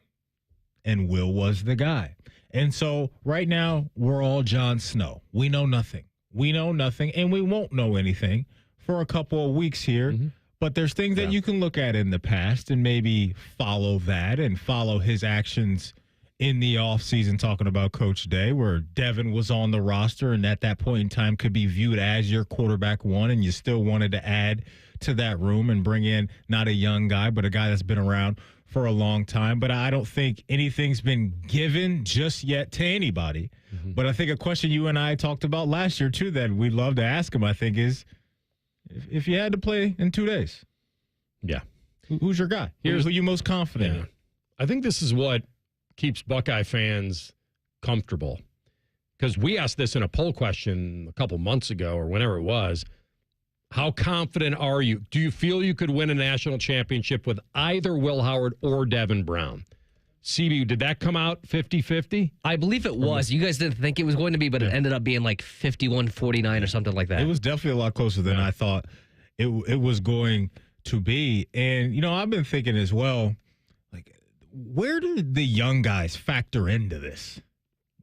And Will was the guy. And so right now, we're all Jon Snow. We know nothing. And we won't know anything for a couple of weeks here. Mm-hmm. But there's things that you can look at in the past and maybe follow that and follow his actions in the offseason, talking about Coach Day, where Devin was on the roster and at that point in time could be viewed as your quarterback one, and you still wanted to add to that room and bring in not a young guy, but a guy that's been around for a long time. But I don't think anything's been given just yet to anybody. Mm-hmm. But I think a question you and I talked about last year, too, that we'd love to ask him, I think, is If you had to play in 2 days. Yeah. Who's your guy? Here's who you most confident in. I think this is what keeps Buckeye fans comfortable. Because we asked this in a poll question a couple months ago or whenever it was. How confident are you? Do you feel you could win a national championship with either Will Howard or Devin Brown? CB, did that come out 50-50? I believe it was. You guys didn't think it was going to be, but it ended up being like 51-49 or something like that. It was definitely a lot closer than I thought it was going to be. And, you know, I've been thinking as well, like, where did the young guys factor into this?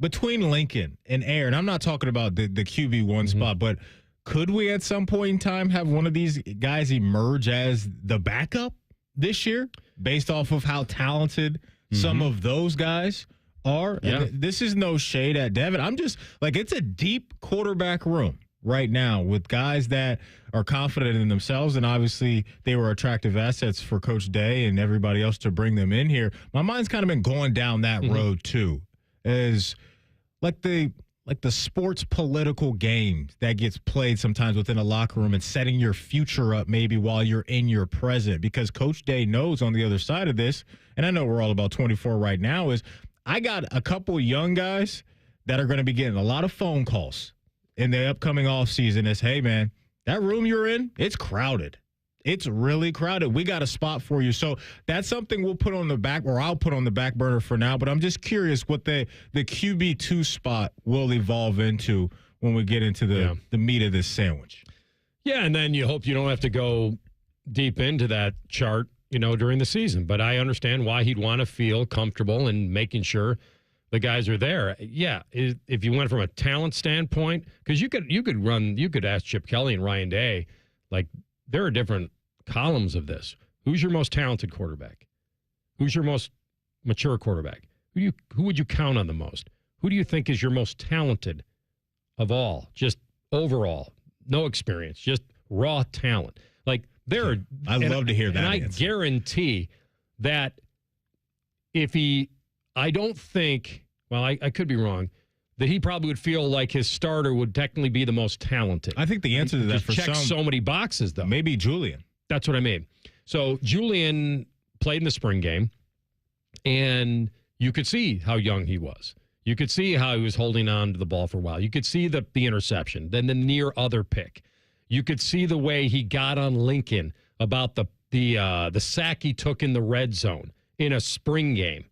Between Lincoln and Aaron, I'm not talking about the QB1 spot, but could we at some point in time have one of these guys emerge as the backup this year based off of how talented some of those guys are? Yeah. This is no shade at Devin. I'm just like, it's a deep quarterback room right now with guys that are confident in themselves. And obviously they were attractive assets for Coach Day and everybody else to bring them in here. My mind's kind of been going down that road too, as like the sports political game that gets played sometimes within a locker room and setting your future up maybe while you're in your present. Because Coach Day knows on the other side of this, and I know we're all about 24 right now, is I got a couple young guys that are going to be getting a lot of phone calls in the upcoming offseason as, hey, man, that room you're in, it's crowded. It's really crowded. We got a spot for you. So that's something we'll put on the back, or I'll put on the back burner for now. But I'm just curious what the QB2 spot will evolve into when we get into the meat of this sandwich. Yeah, and then you hope you don't have to go deep into that chart, you know, during the season. But I understand why he'd want to feel comfortable and making sure the guys are there. Yeah, if you went from a talent standpoint, because you could ask Chip Kelly and Ryan Day, like, there are different columns of this. Who's your most talented quarterback? Who's your most mature quarterback? Who would you count on the most? Who do you think is your most talented of all? Just overall, no experience, just raw talent. Like, there are. I love to hear that. And I guarantee that I don't think, well, I could be wrong, that he probably would feel like his starter would technically be the most talented. I think the answer to that for checks so many boxes, though. Maybe Julian. That's what I mean. So Julian played in the spring game, and you could see how young he was. You could see how he was holding on to the ball for a while. You could see the interception, then the near other pick. You could see the way he got on Lincoln about the sack he took in the red zone in a spring game,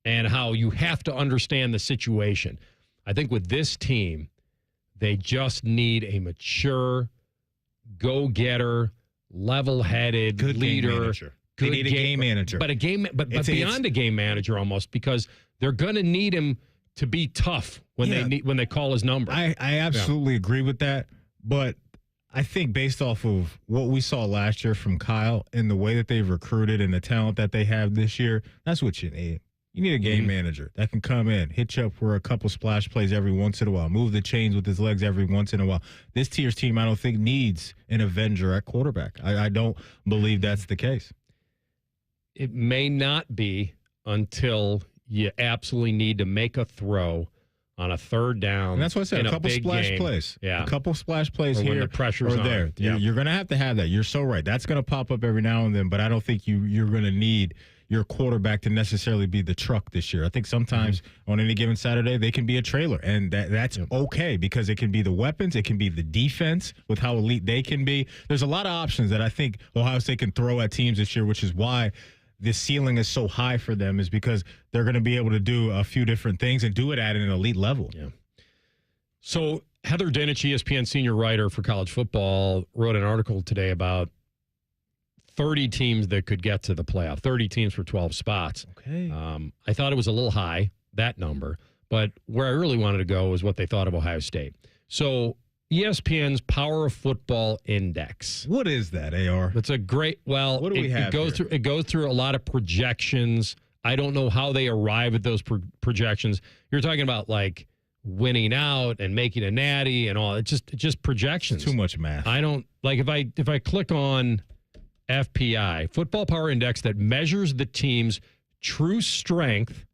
and how you have to understand the situation. I think with this team, they just need a mature, go-getter, level-headed good leader. Game manager. They need a game manager. But beyond a game manager almost, because they're going to need him to be tough when they call his number. I absolutely agree with that, but I think based off of what we saw last year from Kyle and the way that they've recruited and the talent that they have this year, that's what you need. You need a game manager that can come in, hit you up for a couple splash plays every once in a while, move the chains with his legs every once in a while. This Tiers team, I don't think, needs an Avenger at quarterback. I don't believe that's the case. It may not be until you absolutely need to make a throw on a third down. And that's what I said, a couple splash plays. Yeah. A couple splash plays or here when the pressure's or there. On. You're going to have that. You're so right. That's going to pop up every now and then, but I don't think you're going to need your quarterback to necessarily be the truck this year. I think sometimes on any given Saturday, they can be a trailer, and that's okay because it can be the weapons, it can be the defense with how elite they can be. There's a lot of options that I think Ohio State can throw at teams this year, which is why the ceiling is so high for them, is because they're going to be able to do a few different things and do it at an elite level. Yeah. So Heather Dinich, ESPN senior writer for college football, wrote an article today about 30 teams that could get to the playoff, 30 teams for 12 spots. Okay. I thought it was a little high, that number, but where I really wanted to go was what they thought of Ohio State. So ESPN's Power of Football Index. What is that, AR? It's a great, well, what do we have here? It goes through a lot of projections. I don't know how they arrive at those projections. You're talking about like winning out and making a natty and all. It's just projections. It's too much math. I don't like if I click on FPI, Football Power Index, that measures the team's true strength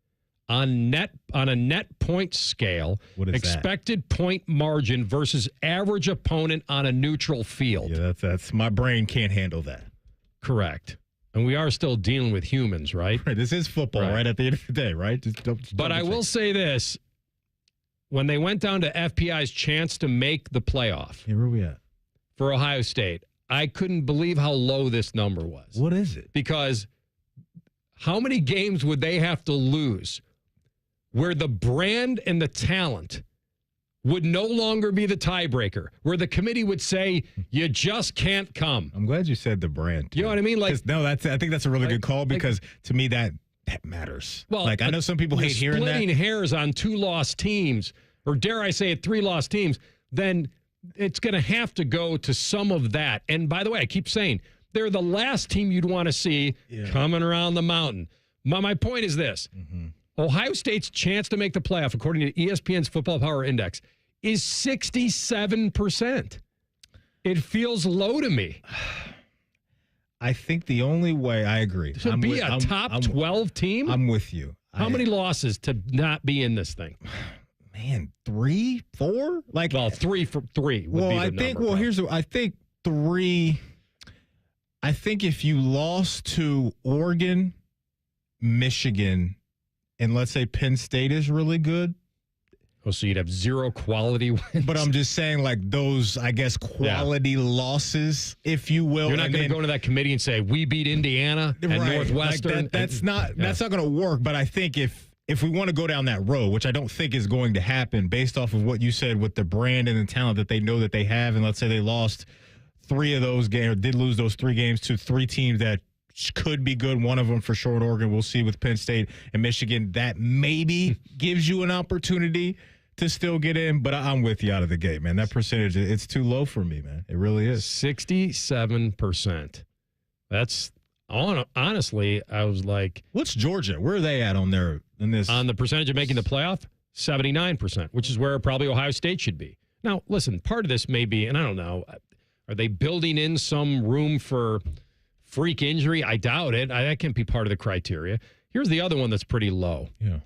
on a net point scale, what is expected point margin versus average opponent on a neutral field. Yeah, that's my brain can't handle that. Correct. And we are still dealing with humans, right? Right. This is football, right at the end of the day, right? But I will say this. When they went down to FPI's chance to make the playoff. Where are we at? For Ohio State, I couldn't believe how low this number was. What is it? Because how many games would they have to lose where the brand and the talent would no longer be the tiebreaker, where the committee would say, you just can't come? I'm glad you said the brand. You know what I mean? Like, no, I think that's a really good call because to me that matters. Well, like I know some people hate hearing that. Splitting hairs on 2 lost teams, or dare I say it, 3 lost teams, then it's going to have to go to some of that. And by the way, I keep saying, they're the last team you'd want to see coming around the mountain. My point is this. Mm-hmm. Ohio State's chance to make the playoff, according to ESPN's Football Power Index, is 67%. It feels low to me. I think the only way, I agree. To be a top 12 team? I'm with you. How many losses to not be in this thing? Man, 3, 4? Like, well, 3 for 3 would be the number. Well, I think 3. I think if you lost to Oregon, Michigan, and let's say Penn State is really good. Oh, so you'd have 0 quality wins. But I'm just saying, like, those, I guess, quality losses, if you will. You're not going to go into that committee and say, we beat Indiana and Northwestern. Like that's not going to work. But I think if we want to go down that road, which I don't think is going to happen based off of what you said with the brand and the talent that they know that they have, and let's say they lost 3 of those games, or did lose those 3 games to 3 teams that could be good. One of them for sure in Oregon. We'll see with Penn State and Michigan. That maybe gives you an opportunity to still get in, but I'm with you out of the gate, man. That percentage, it's too low for me, man. It really is. 67%. That's honestly, I was like, what's Georgia? Where are they at on the percentage of making the playoff? 79%, which is where probably Ohio State should be. Now, listen, part of this may be, and I don't know, are they building in some room for freak injury? I doubt it. That can't be part of the criteria. Here's the other one that's pretty low. Yeah.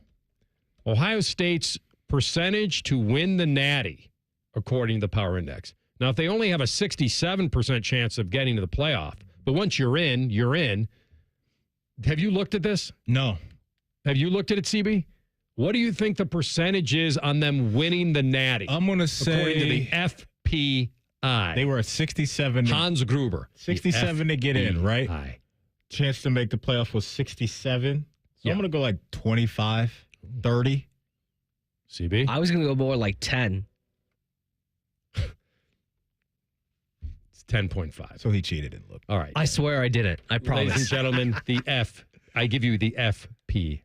Ohio State's percentage to win the Natty, according to the Power Index. Now, if they only have a 67% chance of getting to the playoff, but once you're in, you're in. Have you looked at this? No. Have you looked at it, CB? What do you think the percentage is on them winning the Natty? I'm going to say, according to the FPI. They were at 67. Hans Gruber. 67 to get in, right? Chance to make the playoff was 67. So I'm going to go like 25, 30. CB? I was going to go more like 10. It's 10.5. So he cheated and looked. All right. I swear I didn't. I promise. Ladies and gentlemen, I give you the FPI.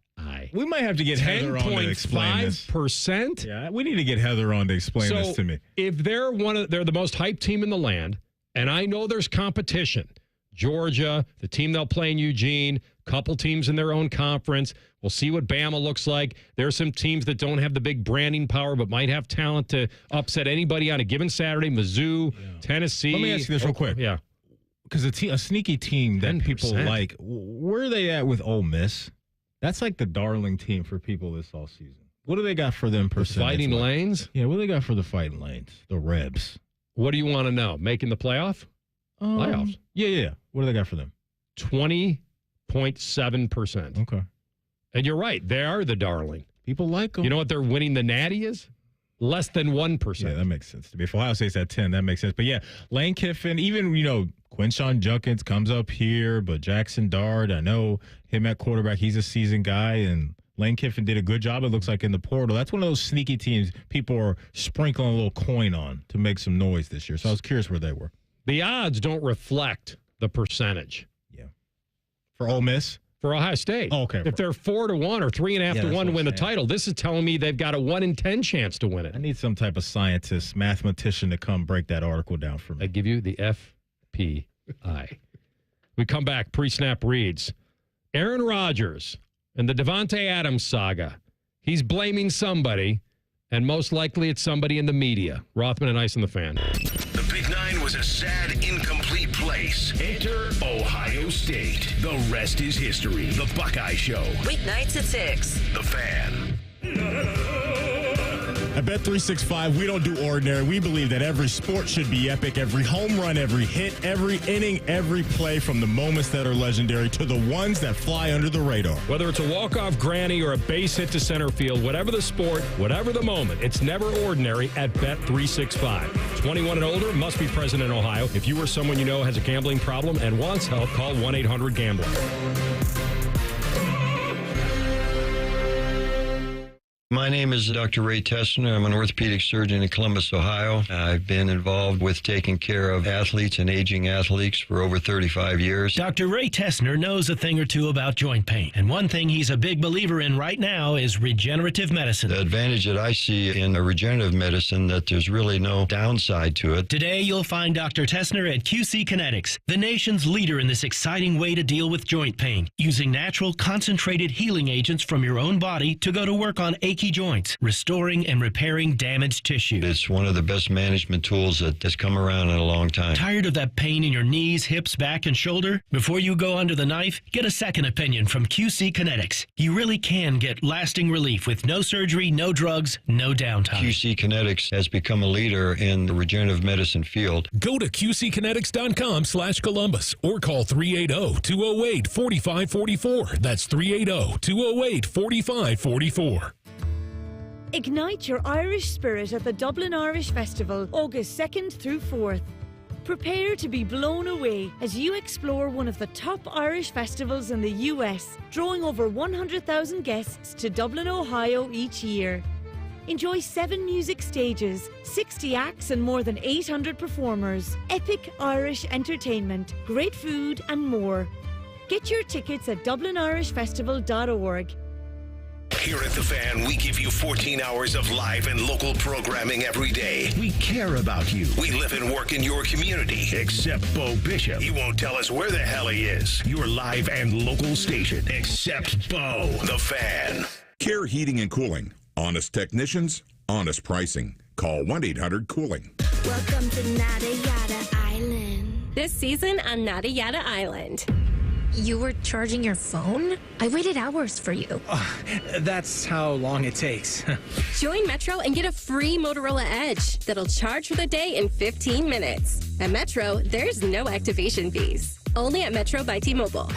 We might have to get Heather on to explain this. 10.5%? Yeah, we need to get Heather on to explain this to me. If they're they're the most hyped team in the land, and I know there's competition. Georgia, the team they'll play in Eugene, couple teams in their own conference. We'll see what Bama looks like. There are some teams that don't have the big branding power but might have talent to upset anybody on a given Saturday. Mizzou, Tennessee. Let me ask you this real quick. Yeah. Because a sneaky team that 10%. people like, where are they at with Ole Miss? That's like the darling team for people this all season. What do they got for them percentage? Fighting Lanes? Yeah, what do they got for the Fighting Lanes? The Rebs. What do you want to know? Making the playoff? Playoffs. Yeah. What do they got for them? 20.7%. Okay. And you're right. They are the darling. People like them. You know what they're winning the Natty is? Less than 1%. Yeah, that makes sense to me. If Ohio State's at 10, that makes sense. But yeah, Lane Kiffin, even, Quinshon Judkins comes up here, but Jackson Dart, I know him at quarterback. He's a seasoned guy, and Lane Kiffin did a good job, it looks like, in the portal. That's one of those sneaky teams people are sprinkling a little coin on to make some noise this year. So I was curious where they were. The odds don't reflect the percentage. Yeah. For Ole Miss? For Ohio State. Oh, okay. If they're 4-1 or 3.5 to 1 to win the title, this is telling me they've got a 1 in 10 chance to win it. I need some type of scientist, mathematician to come break that article down for me. I give you the FPI. We come back, pre-snap reads. Aaron Rodgers and the Devontae Adams saga. He's blaming somebody, and most likely it's somebody in the media. Rothman and Ice on the Fan. The Big Nine was a sad, incomplete place. Enter Ohio State. The rest is history. The Buckeye Show. Weeknights at 6. The Fan. At Bet365, we don't do ordinary. We believe that every sport should be epic. Every home run, every hit, every inning, every play, from the moments that are legendary to the ones that fly under the radar. Whether it's a walk-off granny or a base hit to center field, whatever the sport, whatever the moment, it's never ordinary at Bet365. 21 and older, must be present in Ohio. If you or someone you know has a gambling problem and wants help, call 1-800-GAMBLER. My name is Dr. Ray Tessner. I'm an orthopedic surgeon in Columbus, Ohio. I've been involved with taking care of athletes and aging athletes for over 35 years. Dr. Ray Tessner knows a thing or two about joint pain. And one thing he's a big believer in right now is regenerative medicine. The advantage that I see in regenerative medicine, that there's really no downside to it. Today, you'll find Dr. Tessner at QC Kinetics, the nation's leader in this exciting way to deal with joint pain, using natural, concentrated healing agents from your own body to go to work on achy joints, restoring and repairing damaged tissue. It's one of the best management tools that has come around in a long time. Tired of that pain in your knees, hips, back, and shoulder? Before you go under the knife, get a second opinion from QC Kinetics. You really can get lasting relief with no surgery, no drugs, no downtime. QC Kinetics has become a leader in the regenerative medicine field. Go to QCkinetics.com/Columbus or call 380-208-4544. That's 380-208-4544. Ignite your Irish spirit at the Dublin Irish Festival, August 2nd through 4th. Prepare to be blown away as you explore one of the top Irish festivals in the US, drawing over 100,000 guests to Dublin, Ohio each year. Enjoy 7 music stages, 60 acts and more than 800 performers, epic Irish entertainment, great food and more. Get your tickets at dublinirishfestival.org. Here at The Fan, we give you 14 hours of live and local programming every day. We care about you. We live and work in your community, except Bo Bishop. He won't tell us where the hell he is. Your live and local station, except Bo. The Fan. Care Heating and Cooling. Honest technicians, honest pricing. Call 1-800-COOLING. Welcome to Nada Yada Island. This season on Nada Yada Island. You were charging your phone? I waited hours for you. That's how long it takes. Join Metro and get a free Motorola Edge that'll charge for the day in 15 minutes. At Metro, there's no activation fees. Only at Metro by T-Mobile.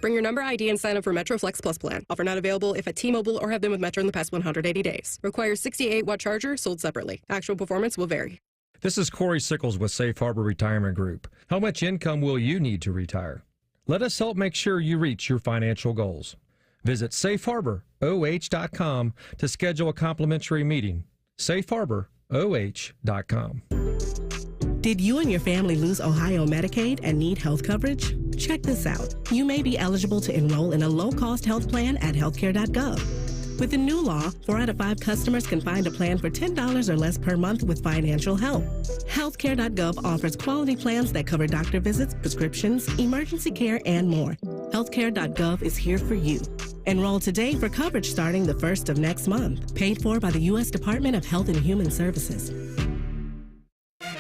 Bring your number ID and sign up for Metro Flex Plus plan. Offer not available if at T-Mobile or have been with Metro in the past 180 days. Requires 68-watt charger, sold separately. Actual performance will vary. This is Corey Sickles with Safe Harbor Retirement Group. How much income will you need to retire? Let us help make sure you reach your financial goals. Visit safeharboroh.com to schedule a complimentary meeting. safeharboroh.com. Did you and your family lose Ohio Medicaid and need health coverage? Check this out. You may be eligible to enroll in a low-cost health plan at healthcare.gov. With the new law, 4 out of 5 customers can find a plan for $10 or less per month with financial help. Healthcare.gov offers quality plans that cover doctor visits, prescriptions, emergency care, and more. Healthcare.gov is here for you. Enroll today for coverage starting the 1st of next month. Paid for by the U.S. Department of Health and Human Services.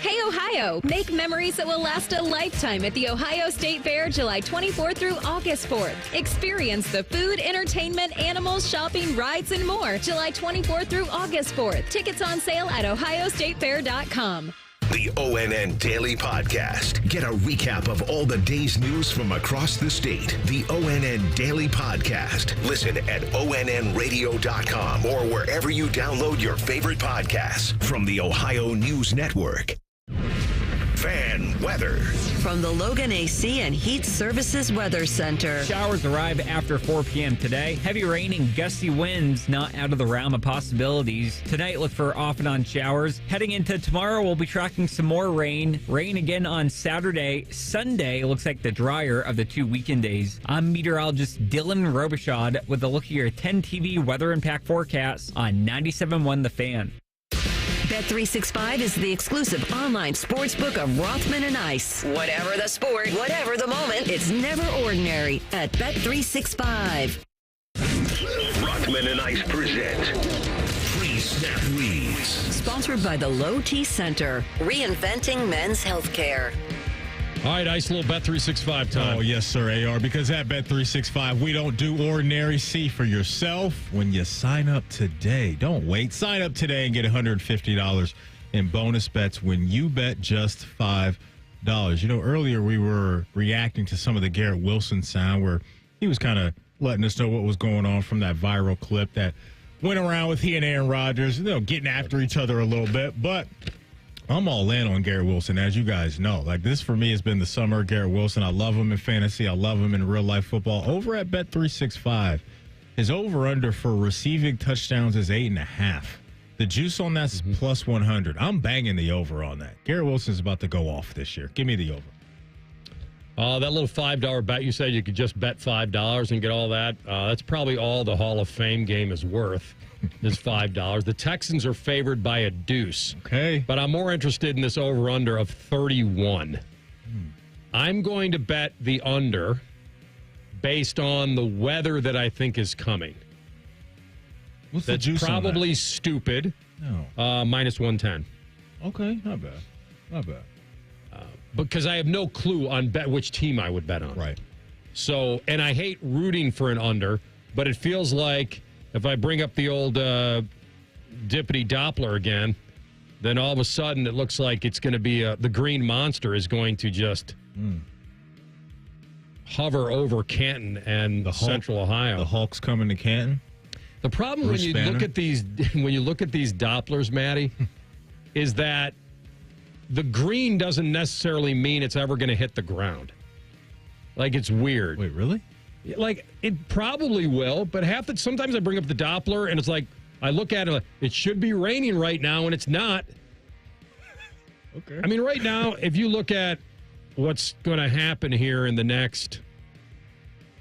Hey, Ohio! Make memories that will last a lifetime at the Ohio State Fair, July 24th through August 4th. Experience the food, entertainment, animals, shopping, rides, and more. July 24th through August 4th. Tickets on sale at ohiostatefair.com. The ONN Daily Podcast. Get a recap of all the day's news from across the state. The ONN Daily Podcast. Listen at onnradio.com or wherever you download your favorite podcasts from the Ohio News Network. Fan weather. From the Logan AC and Heat Services Weather Center. Showers arrive after 4 p.m. today. Heavy rain and gusty winds not out of the realm of possibilities. Tonight, look for off and on showers. Heading into tomorrow, we'll be tracking some more rain. Rain again on Saturday. Sunday looks like the drier of the 2 weekend days. I'm meteorologist Dylan Robichaud with a look at your 10 TV weather impact forecast on 97.1 The Fan. Bet365 is the exclusive online sportsbook of Rothman and Ice. Whatever the sport, whatever the moment, it's never ordinary at Bet365. Rothman and Ice present Pre-Snap Reads. Sponsored by the Low T Center, reinventing men's healthcare. All right, Ice, little Bet365 time. Oh, yes, sir, AR. Because at Bet365, we don't do ordinary. See for yourself when you sign up today. Don't wait. Sign up today and get $150 in bonus bets when you bet just $5. Earlier we were reacting to some of the Garrett Wilson sound where he was kind of letting us know what was going on from that viral clip that went around with he and Aaron Rodgers, getting after each other a little bit. But I'm all in on Garrett Wilson, as you guys know. Like, this for me has been the summer of Garrett Wilson. I love him in fantasy. I love him in real life football. Over at Bet365, his over-under for receiving touchdowns is 8.5. The juice on that's plus 100. I'm banging the over on that. Garrett Wilson's about to go off this year. Give me the over. That little $5 bet, you said you could just bet $5 and get all that. That's probably all the Hall of Fame game is worth. Is $5. The Texans are favored by a deuce. Okay. But I'm more interested in this over-under of 31. I'm going to bet the under based on the weather that I think is coming. What's the juice probably on that? Stupid. No. Minus 110. Okay, not bad. Not bad. Because I have no clue on which team I would bet on. Right. So, and I hate rooting for an under, but it feels like if I bring up the old Dippity Doppler again, then all of a sudden it looks like it's going to be the green monster is going to just hover over Canton and Central Ohio. The Hulk's coming to Canton. The problem when you look at these Dopplers, Matty, is that the green doesn't necessarily mean it's ever going to hit the ground. Like, it's weird. Wait, really? Like, it probably will, but sometimes I bring up the Doppler and it's like, I look at it, like, it should be raining right now, and it's not. Okay. I mean, right now, if you look at what's going to happen here in the next,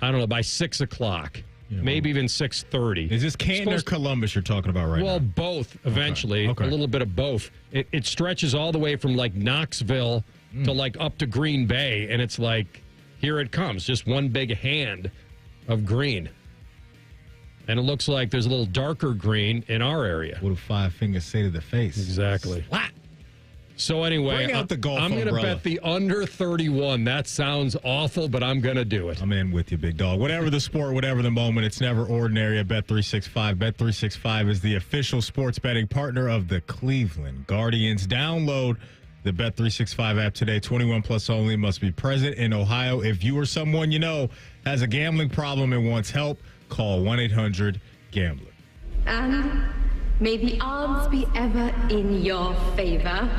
I don't know, by 6 o'clock, maybe even 6:30. Is this Canton or Columbus you're talking about right now? Well, both, eventually. Okay. A little bit of both. It stretches all the way from, like, Knoxville to, like, up to Green Bay, and it's like, here it comes, just one big hand of green. And it looks like there's a little darker green in our area. What do 5 fingers say to the face? Exactly. Splat. So anyway, Bring out the golf I'm going to bet the under 31. That sounds awful, but I'm going to do it. I'm in with you, big dog. Whatever the sport, whatever the moment, it's never ordinary at Bet365. Bet365 is the official sports betting partner of the Cleveland Guardians. Download the Bet365 app today. 21 plus only. Must be present in Ohio. If you or someone you know has a gambling problem and wants help, call 1-800-GAMBLER. And may the odds be ever in your favor.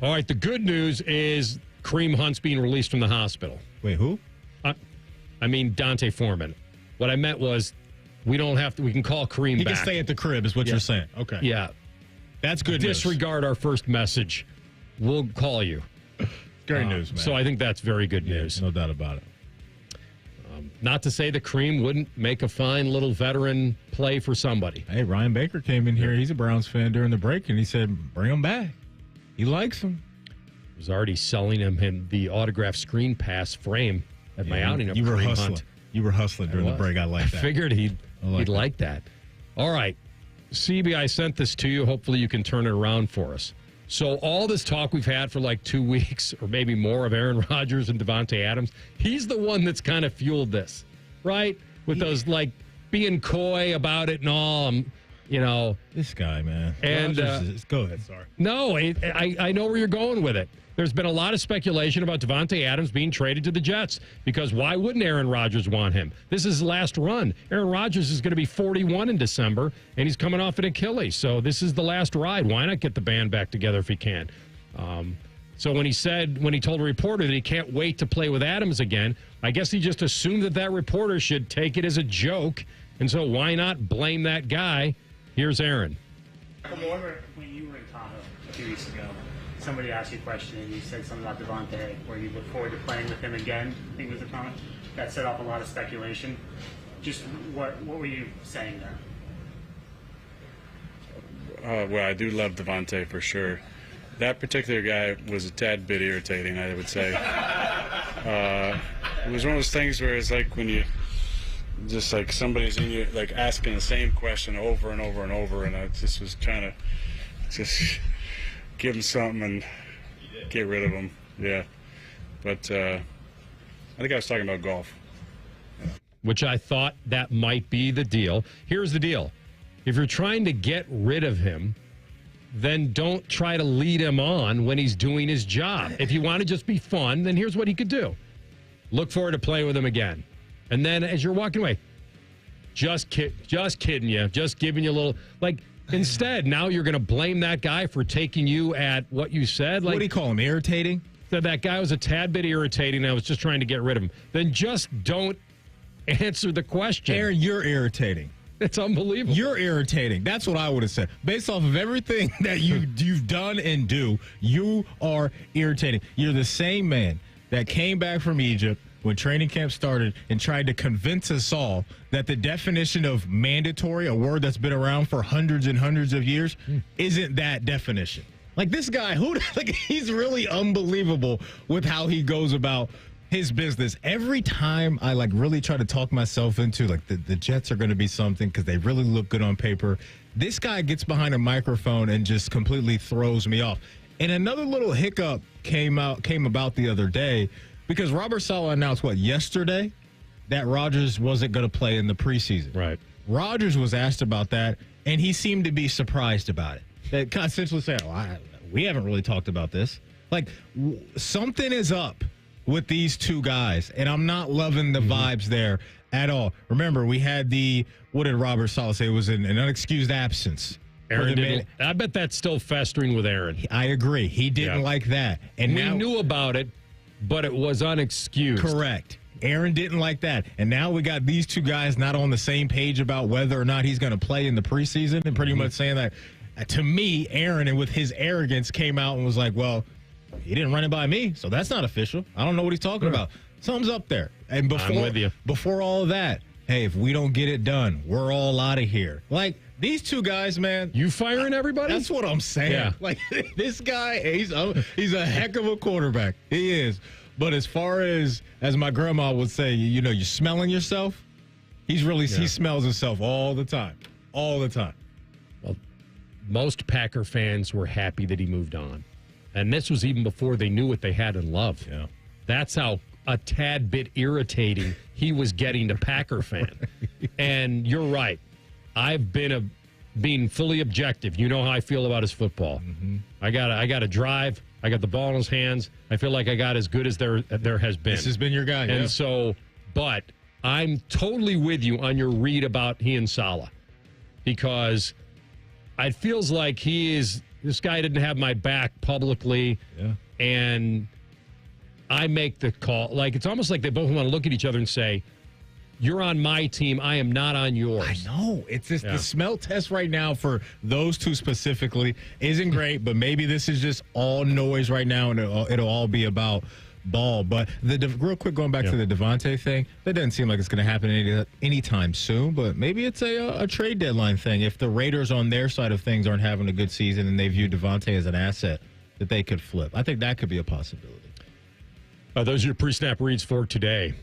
All right, the good news is Kareem Hunt's being released from the hospital. Wait, who? I mean, Dante Foreman. What I meant was we can call Kareem back. He can stay at the crib is what you're saying. Okay. Yeah. That's good news. Disregard our first message. We'll call you. Great news, man. So I think that's very good news. No doubt about it. Not to say that Kareem wouldn't make a fine little veteran play for somebody. Hey, Ryan Baker came in here. He's a Browns fan during the break, and he said, bring him back. He likes him. I was already selling him the autographed screen pass frame at my outing of Kareem Hunt. You were hustling during the break. I like that. I figured he'd like that. All right. CB, I sent this to you. Hopefully you can turn it around for us. So all this talk we've had for like 2 weeks or maybe more of Aaron Rodgers and Davante Adams, he's the one that's kind of fueled this, right? With those like being coy about it and all. This guy, man. And go ahead. Sorry. No, I know where you're going with it. There's been a lot of speculation about Davante Adams being traded to the Jets because why wouldn't Aaron Rodgers want him? This is his last run. Aaron Rodgers is going to be 41 in December, and he's coming off an Achilles. So this is the last ride. Why not get the band back together if he can? So when he told a reporter that he can't wait to play with Adams again, I guess he just assumed that reporter should take it as a joke. And so why not blame that guy? Here's Aaron. When you were in Tahoe a few weeks ago, somebody asked you a question and you said something about Davante, where you look forward to playing with him again, I think was the comment. That set off a lot of speculation. Just what were you saying there? Well, I do love Davante for sure. That particular guy was a tad bit irritating, I would say. It was one of those things where it's like when you just like somebody's in you, like asking the same question over and over and over, and I just was trying to just give him something and get rid of him. Yeah. But I think I was talking about golf. Which I thought that might be the deal. Here's the deal. If you're trying to get rid of him, then don't try to lead him on when he's doing his job. If you want to just be fun, then here's what he could do. Look forward to playing with him again. And then as you're walking away, just kidding you, just giving you a little, like, instead, now you're going to blame that guy for taking you at what you said. Like, what do you call him, irritating? Said that guy was a tad bit irritating. I was just trying to get rid of him. Then just don't answer the question. Aaron, you're irritating. It's unbelievable. You're irritating. That's what I would have said. Based off of everything that you've done and do, you are irritating. You're the same man that came back from Egypt when training camp started and tried to convince us all that the definition of mandatory, a word that's been around for hundreds and hundreds of years, isn't that definition. Like, this guy, he's really unbelievable with how he goes about his business. Every time I really try to talk myself into the Jets are going to be something because they really look good on paper, this guy gets behind a microphone and just completely throws me off. And another little hiccup came about the other day because Robert Saleh announced yesterday that Rodgers wasn't going to play in the preseason. Right. Rodgers was asked about that, and he seemed to be surprised about it. That kind of essentially said, we haven't really talked about this. Something is up with these two guys, and I'm not loving the vibes there at all. Remember, we had what did Robert Saleh say? It was an unexcused absence. Aaron I bet that's still festering with Aaron. I agree. He didn't like that. And we knew about it, but it was unexcused. Correct. Aaron didn't like that. And now we got these two guys not on the same page about whether or not he's going to play in the preseason, and pretty much saying that. To me, Aaron, and with his arrogance, came out and was like, well, he didn't run it by me, so that's not official. I don't know what he's talking about. Something's up there. And I'm with you. Before all of that, hey, if we don't get it done, we're all out of here. These two guys, man. You firing everybody? That's what I'm saying. Yeah. This guy, he's a heck of a quarterback. He is. But as far as my grandma would say, you're smelling yourself. He smells himself all the time. All the time. Well, most Packer fans were happy that he moved on. And this was even before they knew what they had in Love. Yeah. That's how a tad bit irritating he was getting to Packer fan. And you're right. I've been being fully objective. You know how I feel about his football. Mm-hmm. I got to drive. I got the ball in his hands. I feel like I got as good as there has been. This has been your guy. And so, but I'm totally with you on your read about he and Saleh, because it feels like this guy didn't have my back publicly. Yeah. And I make the call. It's almost like they both want to look at each other and say, you're on my team. I am not on yours. I know. It's just the smell test right now for those two specifically isn't great, but maybe this is just all noise right now, and it'll all be about ball. But real quick, going back to the Devontae thing, that doesn't seem like it's going to happen anytime soon, but maybe it's a trade deadline thing. If the Raiders on their side of things aren't having a good season and they view Devontae as an asset that they could flip, I think that could be a possibility. Those are your pre-snap reads for today.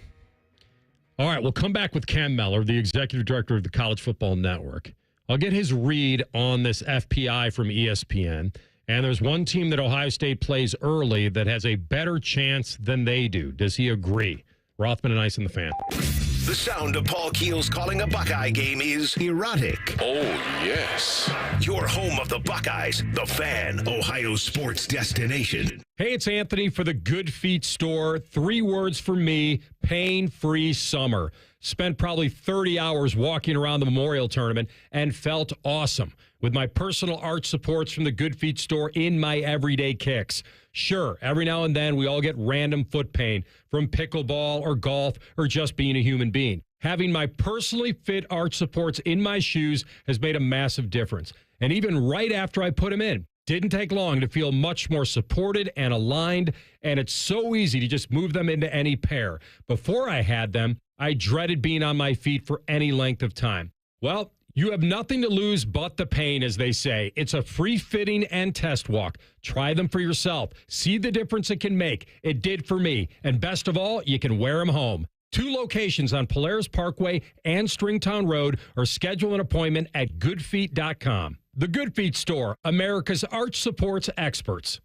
All right, we'll come back with Cam Mellor, the executive director of the College Football Network. I'll get his read on this FPI from ESPN. And there's one team that Ohio State plays early that has a better chance than they do. Does he agree? Rothman and Ice in the Fan. The sound of Paul Keels calling a Buckeye game is erotic. Oh, yes. Your home of the Buckeyes, the Fan, Ohio sports destination. Hey, it's Anthony for the Good Feet store. 3 words for me: pain-free summer. Spent probably 30 hours walking around the Memorial Tournament and felt awesome with my personal arch supports from the Good Feet store in my everyday kicks. Sure, every now and then we all get random foot pain from pickleball or golf or just being a human being. Having my personally fit arch supports in my shoes has made a massive difference. And even right after I put them in, didn't take long to feel much more supported and aligned, and it's so easy to just move them into any pair. Before I had them, I dreaded being on my feet for any length of time. Well, you have nothing to lose but the pain, as they say. It's a free fitting and test walk. Try them for yourself. See the difference it can make. It did for me. And best of all, you can wear them home. 2 locations on Polaris Parkway and Stringtown Road, or schedule an appointment at goodfeet.com. The Good Feet store, America's arch supports experts.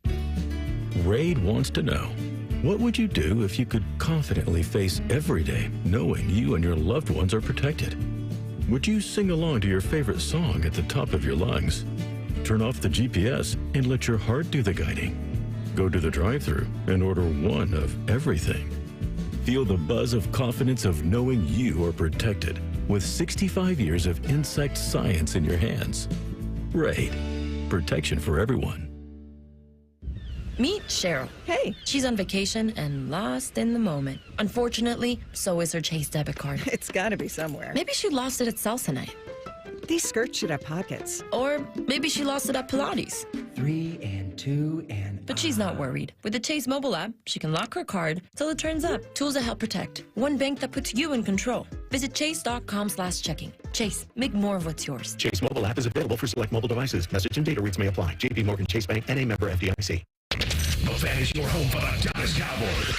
Raid wants to know, What would you do if you could confidently face every day knowing you and your loved ones are protected? Would you sing along to your favorite song at the top of your lungs? Turn off the GPS and let your heart do the guiding. Go to the drive-thru and order one of everything. Feel the buzz of confidence of knowing you are protected with 65 years of insect science in your hands. Raid. Protection for everyone. Meet Cheryl. Hey. She's on vacation and lost in the moment. Unfortunately, so is her Chase debit card. It's gotta be somewhere. Maybe she lost it at salsa night. These skirts should have pockets. Or maybe she lost it at Pilates. 3 and 2 and... But she's not worried. With the Chase mobile app, she can lock her card till it turns up. Tools that help protect. One bank that puts you in control. Visit chase.com/checking. Chase, make more of what's yours. Chase mobile app is available for select mobile devices. Message and data rates may apply. JP Morgan Chase Bank, N.A. member FDIC. The Fan is your home for the Dallas Cowboys.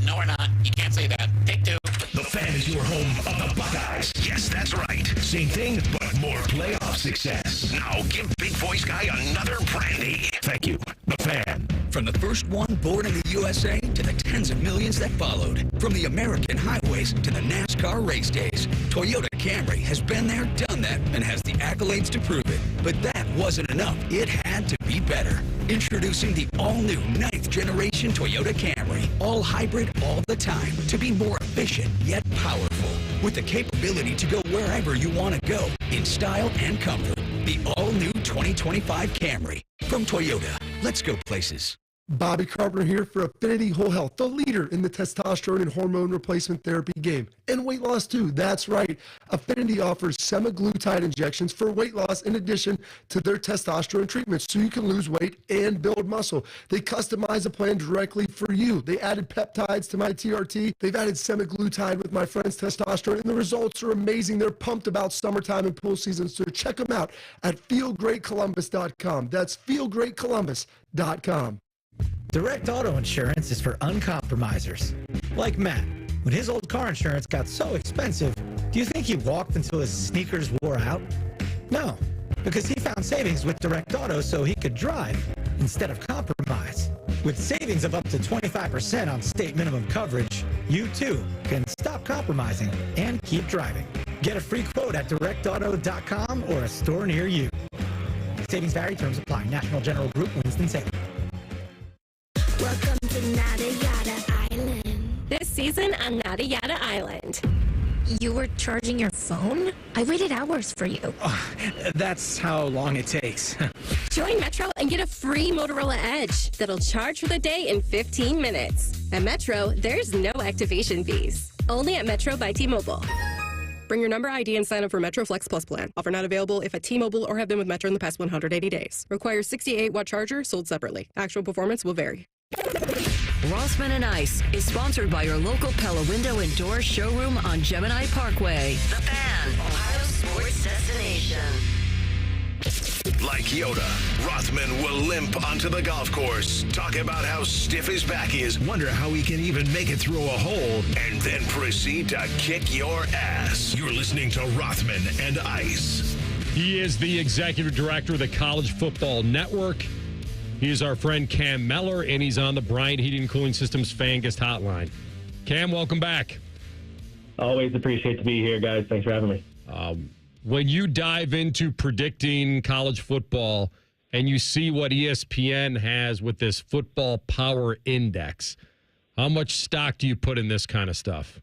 No, we're not. You can't say that. Take two. The Fan is your home of the Buckeyes. Yes, that's right. Same thing, but more playoff success. Now give Big Voice Guy another brandy. Thank you. The Fan. From the first one born in the USA to the tens of millions that followed. From the American highways to the NASCAR race days. Toyota Camry has been there, done that, and has the accolades to prove it. But that wasn't enough. It had to be better. Introducing the all-new 9th generation Toyota Camry. All hybrid all the time to be more efficient yet powerful. With the capability to go wherever you want to go in style and comfort. The all-new 2025 Camry. From Toyota, let's go places. Bobby Carpenter here for Affinity Whole Health, the leader in the testosterone and hormone replacement therapy game. And weight loss too, that's right. Affinity offers semaglutide injections for weight loss in addition to their testosterone treatments so you can lose weight and build muscle. They customize a plan directly for you. They added peptides to my TRT. They've added semaglutide with my friend's testosterone, and the results are amazing. They're pumped about summertime and pool season, so check them out at feelgreatcolumbus.com. That's feelgreatcolumbus.com. Direct auto insurance is for uncompromisers. Like Matt. When his old car insurance got so expensive, do you think he walked until his sneakers wore out? No, because he found savings with Direct Auto so he could drive instead of compromise. With savings of up to 25% on state minimum coverage, you too can stop compromising and keep driving. Get a free quote at directauto.com or a store near you. Savings vary, terms apply. National General Group, Winston-Salem. Welcome to Nada Yada Island. This season on Nada Yada Island. You were charging your phone? I waited hours for you. Oh, that's how long it takes. Join Metro and get a free Motorola Edge that'll charge for the day in 15 minutes. At Metro, there's no activation fees. Only at Metro by T-Mobile. Bring your number ID and sign up for Metro Flex Plus plan. Offer not available if at T-Mobile or have been with Metro in the past 180 days. Requires 68-watt charger sold separately. Actual performance will vary. Rothman and Ice is sponsored by your local Pella Window and Door showroom on Gemini Parkway. The Fan, Ohio sports destination. Like Yoda, Rothman will limp onto the golf course, talk about how stiff his back is, wonder how he can even make it through a hole, and then proceed to kick your ass. You're listening to Rothman and Ice. He is the executive director of the College Football Network. He is our friend Cam Mellor, and he's on the Bryant Heating and Cooling Systems Fan Guest Hotline. Cam, welcome back. Always appreciate to be here, guys. Thanks for having me. When you dive into predicting college football and you see what ESPN has with this football power index, how much stock do you put in this kind of stuff?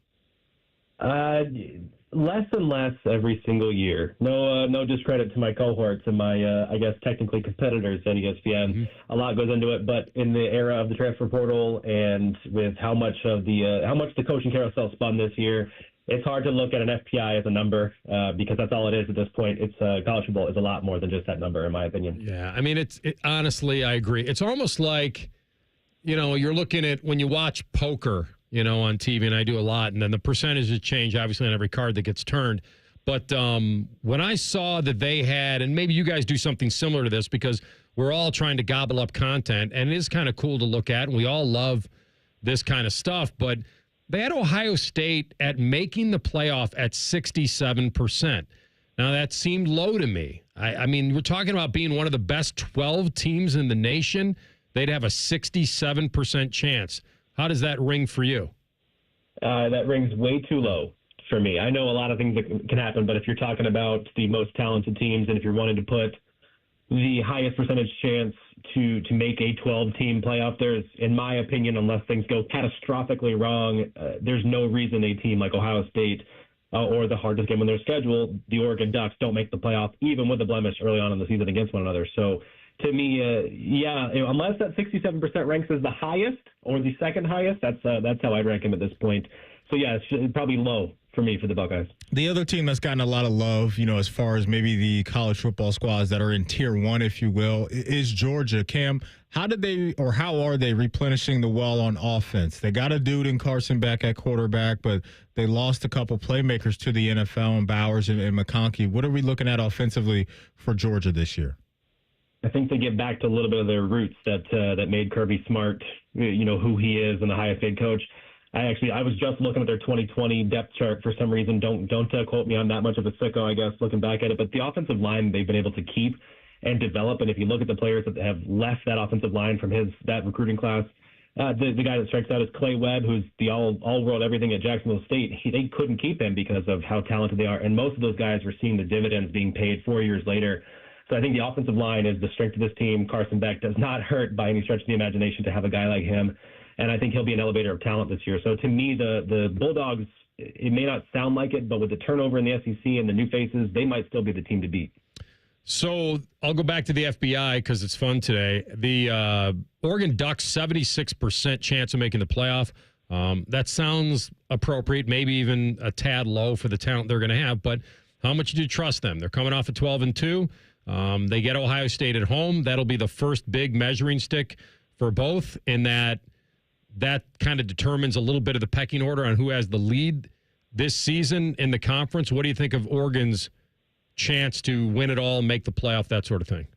Less and less every single year. No discredit to my cohorts and my, I guess, technically competitors at ESPN. Mm-hmm. A lot goes into it, but in the era of the transfer portal and with how much the coaching carousel spun this year, it's hard to look at an FPI as a number because that's all it is at this point. It's college football is a lot more than just that number, in my opinion. Yeah, I mean, honestly, I agree. It's almost like, you're looking at when you watch poker, on TV, and I do a lot, and then the percentages change, obviously, on every card that gets turned. But when I saw that they had, and maybe you guys do something similar to this because we're all trying to gobble up content, and it is kind of cool to look at, and we all love this kind of stuff, but they had Ohio State at making the playoff at 67%. Now, that seemed low to me. I mean, we're talking about being one of the best 12 teams in the nation. They'd have a 67% chance. How does that ring for you? That rings way too low for me. I know a lot of things that can happen, but if you're talking about the most talented teams and if you're wanting to put the highest percentage chance to make a 12-team playoff, there's, in my opinion, unless things go catastrophically wrong, there's no reason a team like Ohio State or the hardest game on their schedule, the Oregon Ducks, don't make the playoff, even with a blemish early on in the season against one another. So to me, unless that 67% ranks as the highest or the second highest, that's how I'd rank him at this point. So, yeah, it's probably low for me for the Buckeyes. The other team that's gotten a lot of love, as far as maybe the college football squads that are in Tier 1, if you will, is Georgia. Cam, how are they replenishing the well on offense? They got a dude in Carson back at quarterback, but they lost a couple playmakers to the NFL in Bowers and McConkey. What are we looking at offensively for Georgia this year? I think they get back to a little bit of their roots that made Kirby Smart, who he is and the highest paid coach. I was just looking at their 2020 depth chart for some reason. Don't quote me on that much of a sicko, I guess, looking back at it. But the offensive line they've been able to keep and develop. And if you look at the players that have left that offensive line from that recruiting class, the guy that strikes out is Clay Webb, who's the all-world everything at Jacksonville State. They couldn't keep him because of how talented they are. And most of those guys were seeing the dividends being paid 4 years later. So I think the offensive line is the strength of this team. Carson Beck does not hurt by any stretch of the imagination to have a guy like him. And I think he'll be an elevator of talent this year. So to me, the Bulldogs, it may not sound like it, but with the turnover in the SEC and the new faces, they might still be the team to beat. So I'll go back to the FBI because it's fun today. The Oregon Ducks, 76% chance of making the playoff. That sounds appropriate, maybe even a tad low for the talent they're going to have. But how much do you trust them? They're coming off a 12-2. They get Ohio State at home. That'll be the first big measuring stick for both in that kind of determines a little bit of the pecking order on who has the lead this season in the conference. What do you think of Oregon's chance to win it all, make the playoff, that sort of thing?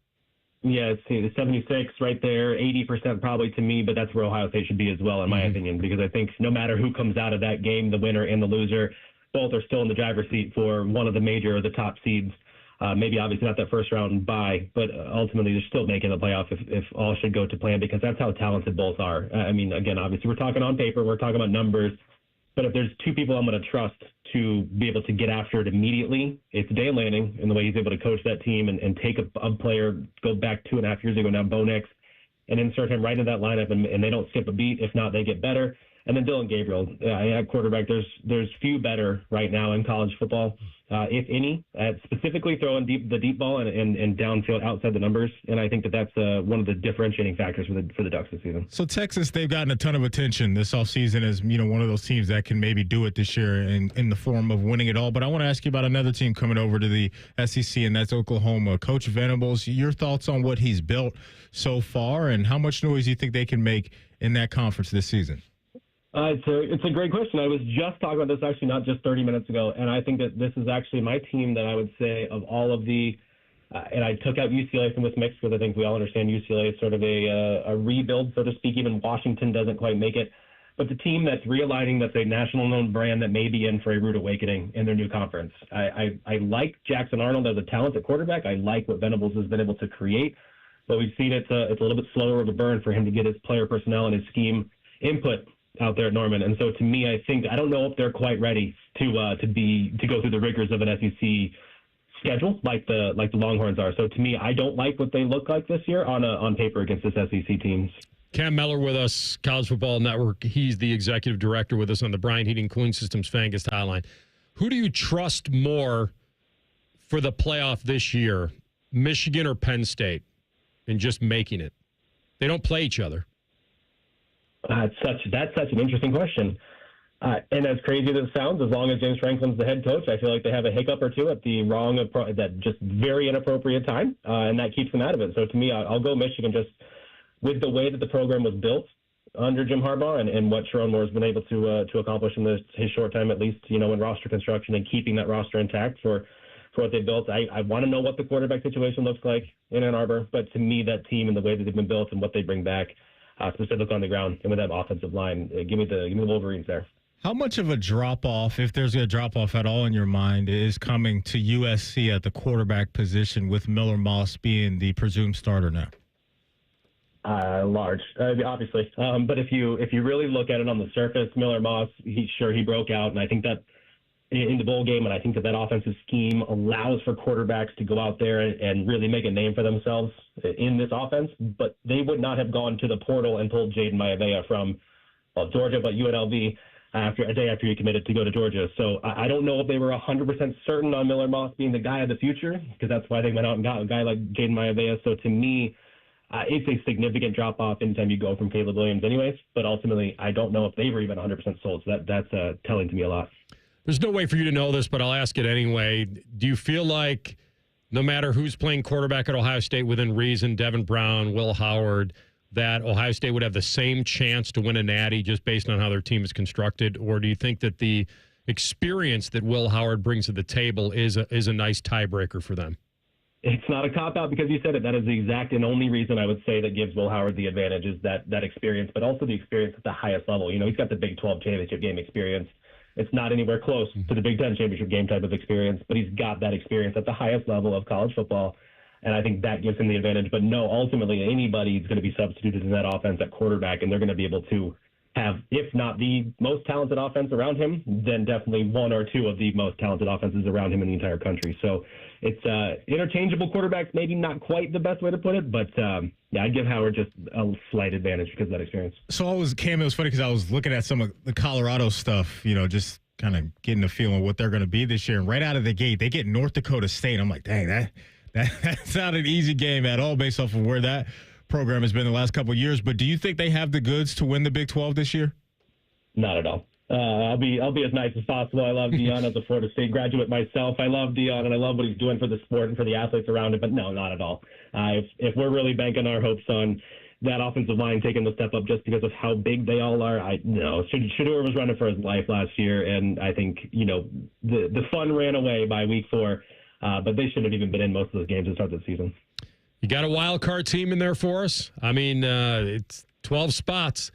Yeah, the 76 right there, 80% probably to me, but that's where Ohio State should be as well, in my opinion, because I think no matter who comes out of that game, the winner and the loser, both are still in the driver's seat for one of the major or the top seeds. Maybe obviously not that first round bye, but ultimately they're still making the playoff if all should go to plan, because that's how talented both are. I mean, again, obviously we're talking on paper, we're talking about numbers, but if there's two people I'm going to trust to be able to get after it immediately, it's Dan Lanning and the way he's able to coach that team and take a player, go back 2.5 years ago now, Bo Nix, and insert him right into that lineup, and they don't skip a beat. If not, they get better. And then Dylan Gabriel, at quarterback, there's few better right now in college football, if any, at specifically throwing the deep ball and downfield outside the numbers. And I think that's one of the differentiating factors for the Ducks this season. So Texas, they've gotten a ton of attention this offseason as one of those teams that can maybe do it this year in the form of winning it all. But I want to ask you about another team coming over to the SEC, and that's Oklahoma. Coach Venables, your thoughts on what he's built so far and how much noise you think they can make in that conference this season? It's a great question. I was just talking about this actually not just 30 minutes ago, and I think that this is actually my team that I would say of all of the and I took out UCLA from this mix because I think we all understand UCLA is sort of a rebuild, so to speak. Even Washington doesn't quite make it. But the team that's realigning, that's a national known brand that may be in for a rude awakening in their new conference. I like Jackson Arnold as a talented quarterback. I like what Venables has been able to create, but we've seen it's a little bit slower of a burn for him to get his player personnel and his scheme input out there at Norman. And so to me, I don't know if they're quite ready to go through the rigors of an SEC schedule like the Longhorns are. So to me, I don't like what they look like this year on paper against this SEC teams. Cam Mellor with us, College Football Network. He's the executive director with us on the Bryant Heating Cooling Systems Fangast Hotline. Who do you trust more for the playoff this year, Michigan or Penn State, in just making it? They don't play each other. That's such an interesting question. And as crazy as it sounds, as long as James Franklin's the head coach, I feel like they have a hiccup or two at the that just very inappropriate time, and that keeps them out of it. So to me, I'll go Michigan just with the way that the program was built under Jim Harbaugh and what Sharon Moore has been able to accomplish in his short time, at least, in roster construction and keeping that roster intact for what they built. I want to know what the quarterback situation looks like in Ann Arbor, but to me, that team and the way that they've been built and what they bring back, specifically on the ground and with that offensive line, give me the Wolverines there. How much of a drop-off, if there's a drop-off at all in your mind, is coming to USC at the quarterback position with Miller Moss being the presumed starter now? Large, obviously. But if you really look at it on the surface, Miller Moss, he broke out, and I think that in the bowl game, and I think that offensive scheme allows for quarterbacks to go out there and really make a name for themselves in this offense. But they would not have gone to the portal and pulled Jaden Maivia from Georgia, but UNLV a day after he committed to go to Georgia. So I don't know if they were 100% certain on Miller Moss being the guy of the future, because that's why they went out and got a guy like Jaden Maivia. So to me, it's a significant drop-off anytime you go from Caleb Williams anyways, but ultimately I don't know if they were even 100% sold, so that's telling to me a lot. There's no way for you to know this, but I'll ask it anyway. Do you feel like no matter who's playing quarterback at Ohio State within reason, Devin Brown, Will Howard, that Ohio State would have the same chance to win a natty just based on how their team is constructed? Or do you think that the experience that Will Howard brings to the table is a nice tiebreaker for them? It's not a cop-out because you said it. That is the exact and only reason I would say that gives Will Howard the advantage is that experience, but also the experience at the highest level. You know, he's got the Big 12 championship game experience. It's not anywhere close to the Big 10 championship game type of experience, but he's got that experience at the highest level of college football, and I think that gives him the advantage. But no, ultimately anybody's going to be substituted in that offense at quarterback, and they're going to be able to have, if not the most talented offense around him, then definitely one or two of the most talented offenses around him in the entire country. So it's interchangeable quarterbacks, maybe not quite the best way to put it, but yeah, I'd give Howard just a slight advantage because of that experience. So it was funny because I was looking at some of the Colorado stuff, you know, just kind of getting a feeling of what they're going to be this year. And right out of the gate, they get North Dakota State. I'm like, dang, that's not an easy game at all based off of where that program has been the last couple of years. But do you think they have the goods to win the Big 12 this year? Not at all. I'll be as nice as possible. I love Deion as a Florida State graduate myself. I love Deion, and I love what he's doing for the sport and for the athletes around it. But no, not at all. If we're really banking our hopes on that offensive line taking the step up just because of how big they all are, no. Shedeur was running for his life last year, and I think the fun ran away by week 4. But they shouldn't have even been in most of those games to start the season. You got a wild card team in there for us? I mean, it's 12 spots.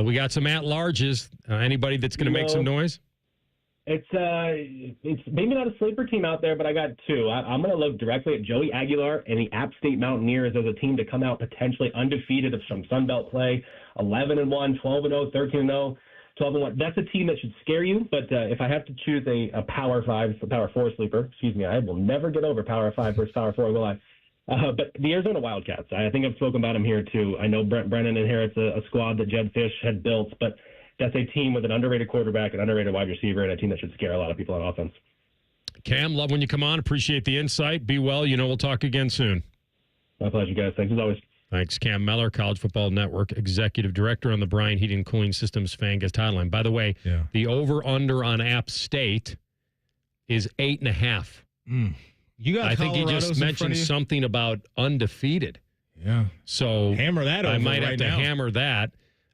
We got some at-larges. Anybody that's going to make some noise? It's maybe not a sleeper team out there, but I got 2. I'm going to look directly at Joey Aguilar and the App State Mountaineers as a team to come out potentially undefeated of some Sun Belt play, 11-1, 12-0, 13-0. 12-1. That's a team that should scare you, but if I have to choose a Power 4 sleeper, I will never get over Power 5 versus Power 4, will I? But the Arizona Wildcats, I think I've spoken about them here too. I know Brent Brennan inherits a squad that Jed Fish had built, but that's a team with an underrated quarterback, an underrated wide receiver, and a team that should scare a lot of people on offense. Cam, love when you come on. Appreciate the insight. Be well. We'll talk again soon. My pleasure, guys. Thanks as always. Thanks, Cam Mellor, College Football Network Executive Director on the Bryan Heating and Cooling Systems Fan Guest Hotline. By the way, the over-under on App State is 8.5. I think he just mentioned something about undefeated. Yeah. So hammer that over. I might have to hammer that.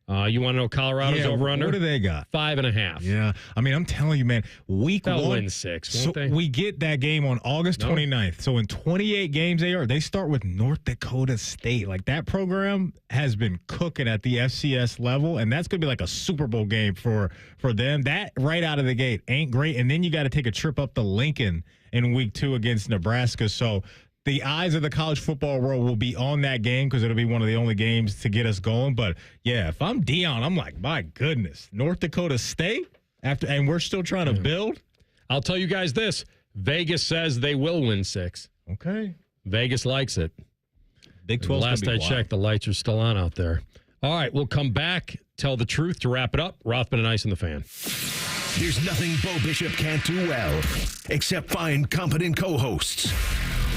You want to know Colorado's over-under? What do they got? 5.5. Yeah. I mean, I'm telling you, man, week 1. They'll win 6, won't they? We get that game on August 29th. So in 28 games they start with North Dakota State. Like, that program has been cooking at the FCS level, and that's going to be like a Super Bowl game for them. That right out of the gate ain't great. And then you got to take a trip up to Lincoln in week 2 against Nebraska. So the eyes of the college football world will be on that game because it'll be one of the only games to get us going. But, yeah, if I'm Deion, I'm like, my goodness, North Dakota State? And we're still trying to build? I'll tell you guys this. Vegas says they will win 6. Okay. Vegas likes it. Big 12. Last I checked, the lights are still on out there. All right, we'll come back, tell the truth to wrap it up. Rothman and Ice in the Fan. There's nothing Bo Bishop can't do well, except find competent co-hosts.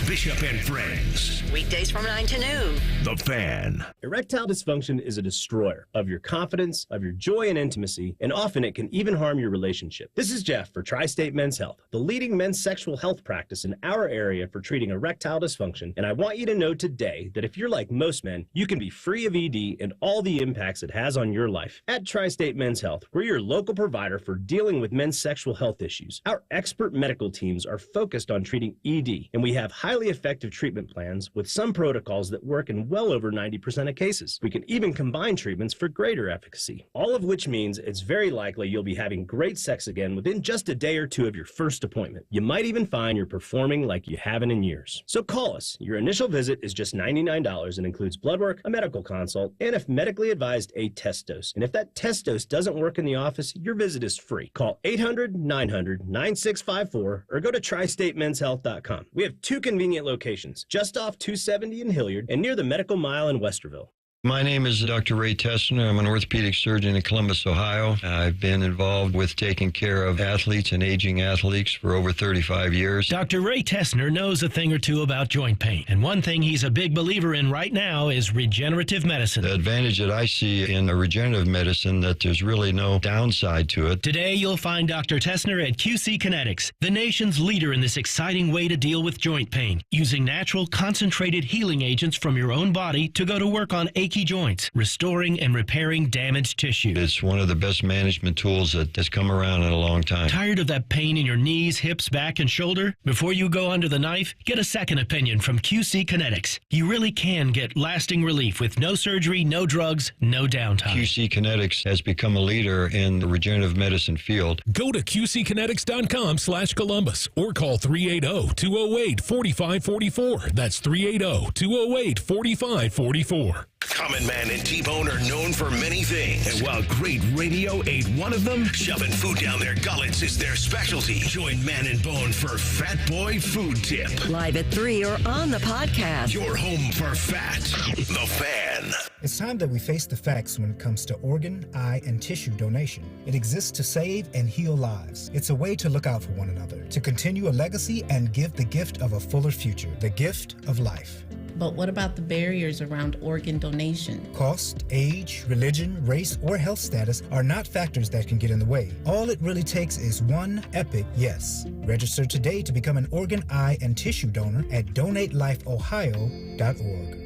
Bishop and Friends. Weekdays from 9 to noon. The Fan. Erectile dysfunction is a destroyer of your confidence, of your joy and intimacy, and often it can even harm your relationship. This is Jeff for Tri-State Men's Health, the leading men's sexual health practice in our area for treating erectile dysfunction, and I want you to know today that if you're like most men, you can be free of ED and all the impacts it has on your life. At Tri-State Men's Health, we're your local provider for dealing with men's sexual health issues. Our expert medical teams are focused on treating ED, and we have highly highly effective treatment plans with some protocols that work in well over 90% of cases. We can even combine treatments for greater efficacy, all of which means it's very likely you'll be having great sex again within just a day or two of your first appointment. You might even find you're performing like you haven't in years. So call us. Your initial visit is just $99 and includes blood work, a medical consult, and if medically advised, a test dose. And if that test dose doesn't work in the office, your visit is free. Call 800-900-9654 or go to tristatemenshealth.com. We have 2 convenient locations, just off 270 in Hilliard and near the Medical Mile in Westerville. My name is Dr. Ray Tessner. I'm an orthopedic surgeon in Columbus, Ohio. I've been involved with taking care of athletes and aging athletes for over 35 years. Dr. Ray Tessner knows a thing or two about joint pain, and one thing he's a big believer in right now is regenerative medicine. The advantage that I see in a regenerative medicine that there's really no downside to it. Today, you'll find Dr. Tessner at QC Kinetics, the nation's leader in this exciting way to deal with joint pain, using natural concentrated healing agents from your own body to go to work on achy joints, restoring and repairing damaged tissue. It's one of the best management tools that has come around in a long time. Tired of that pain in your knees, hips, back, and shoulder? Before you go under the knife, get a second opinion from QC Kinetics. You really can get lasting relief with no surgery, no drugs, no downtime. QC Kinetics has become a leader in the regenerative medicine field. Go to QCkinetics.com/Columbus or call 380-208-4544. That's 380-208-4544. Common Man and T-Bone are known for many things. And while great radio ain't one of them, shoving food down their gullets is their specialty. Join Man and Bone for Fat Boy Food Tip. Live at 3 or on the podcast. Your home for fat. The Fan. It's time that we face the facts when it comes to organ, eye, and tissue donation. It exists to save and heal lives. It's a way to look out for one another, to continue a legacy and give the gift of a fuller future, the gift of life. But what about the barriers around organ donation? Cost, age, religion, race, or health status are not factors that can get in the way. All it really takes is one epic yes. Register today to become an organ, eye, and tissue donor at donatelifeohio.org.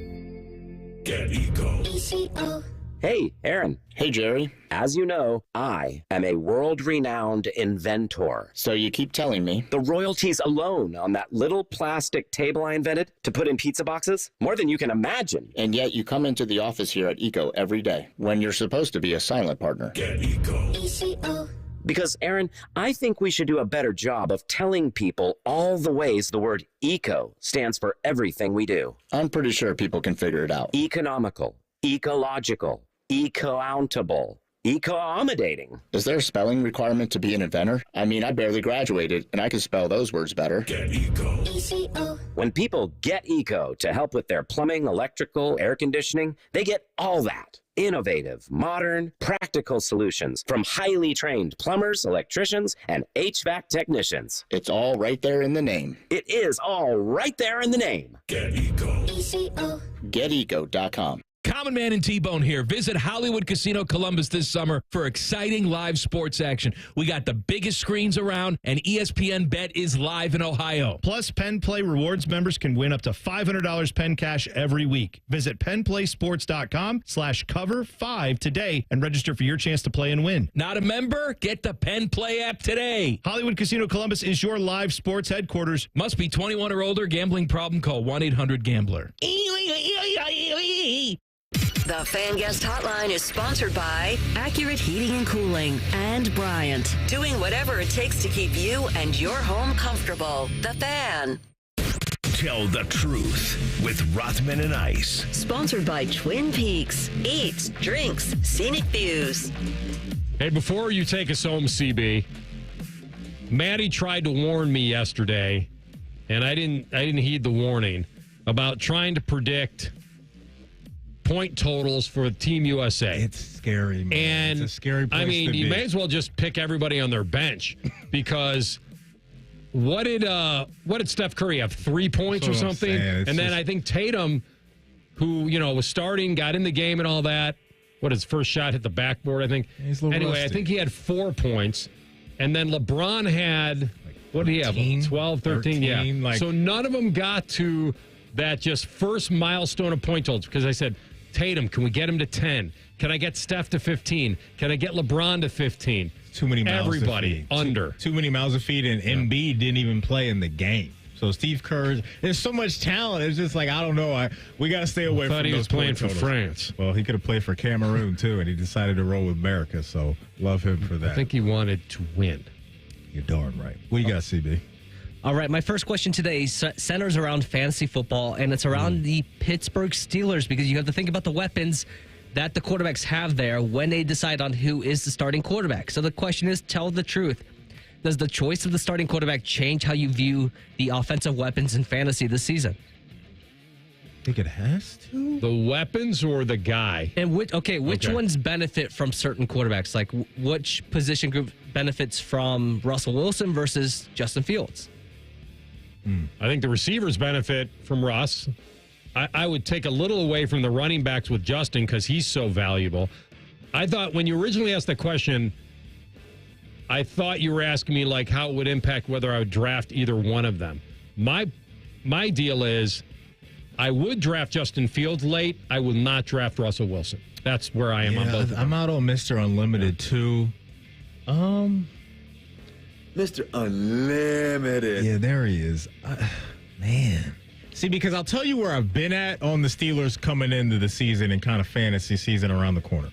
Get Eco. ECO. Hey, Aaron. Hey, Jerry. As you know, I am a world-renowned inventor. So you keep telling me. The royalties alone on that little plastic table I invented to put in pizza boxes, more than you can imagine. And yet you come into the office here at ECO every day when you're supposed to be a silent partner. Get Eco. ECO. Because, Aaron, I think we should do a better job of telling people all the ways the word eco stands for everything we do. I'm pretty sure people can figure it out. Economical, ecological, eco-ountable, eco-accommodating. Is there a spelling requirement to be an inventor? I mean, I barely graduated, and I can spell those words better. Get Eco. ECO. When people get eco to help with their plumbing, electrical, air conditioning, they get all that. Innovative, modern, practical solutions from highly trained plumbers, electricians, and HVAC technicians. It's all right there in the name. It is all right there in the name. Get Eco. ECO. GetEco.com. Common Man and T-Bone here. Visit Hollywood Casino Columbus this summer for exciting live sports action. We got the biggest screens around, and ESPN Bet is live in Ohio. Plus, Penn Play Rewards members can win up to $500 Penn Cash every week. Visit PennPlaySports.com/cover5 today and register for your chance to play and win. Not a member? Get the Penn Play app today. Hollywood Casino Columbus is your live sports headquarters. Must be 21 or older. Gambling problem? Call 1-800-GAMBLER. The Fan Guest Hotline is sponsored by Accurate Heating and Cooling and Bryant, doing whatever it takes to keep you and your home comfortable. The Fan. Tell the truth with Rothman and Ice. Sponsored by Twin Peaks. Eats, drinks, scenic views. Hey, before you take us home, CB, Maddie tried to warn me yesterday, and I didn't heed the warning about trying to predict point totals for Team USA. It's scary, man. And it's a scary place I mean, to you be. may as well just pick everybody on their bench because what did Steph Curry have? 3 points or something? And then I think Tatum, who was starting, got in the game and all that. What his first shot hit the backboard? I think. Anyway, rusty. I think he had 4 points, and then LeBron had what did he have? 12, 13, yeah. So none of them got to that just first milestone of point totals because I said, Tatum, can we get him to 10? Can I get Steph to 15? Can I get LeBron to 15? Too many mouths Everybody to feed. under. Too many mouths to feed, and Embiid didn't even play in the game. So Steve Kerr, there's so much talent. It's just like, I don't know. We got to stay away from those. He was playing for totals. France. Well, he could have played for Cameroon, too, and he decided to roll with America. So love him for that. I think he wanted to win. You're darn right. What do you got, CB? All right, my first question today centers around fantasy football, and it's around the Pittsburgh Steelers because you have to think about the weapons that the quarterbacks have there when they decide on who is the starting quarterback. So the question is, tell the truth. Does the choice of the starting quarterback change how you view the offensive weapons in fantasy this season? I think it has to. The weapons or the guy? And which ones benefit from certain quarterbacks? Like which position group benefits from Russell Wilson versus Justin Fields? I think the receivers benefit from Russ. I would take a little away from the running backs with Justin because he's so valuable. I thought when you originally asked the question, I thought you were asking me like how it would impact whether I would draft either one of them. My deal is I would draft Justin Fields late. I will not draft Russell Wilson. That's where I am on both of them. I'm out on Mr. Unlimited, too. Mr. Unlimited. Yeah, there he is. Man. See, because I'll tell you where I've been at on the Steelers coming into the season and kind of fantasy season around the corner.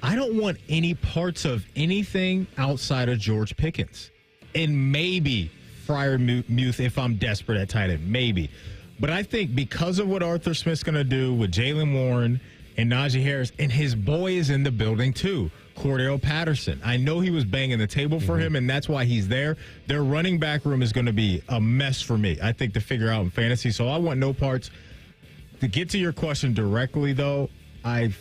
I don't want any parts of anything outside of George Pickens. And maybe Freiermuth if I'm desperate at tight end. Maybe. But I think because of what Arthur Smith's going to do with Jaylen Warren and Najee Harris, and his boy is in the building too, Cordell Patterson. I know he was banging the table for him, and that's why he's there. Their running back room is going to be a mess for me, I think, to figure out in fantasy. So I want no parts. To get to your question directly, though, I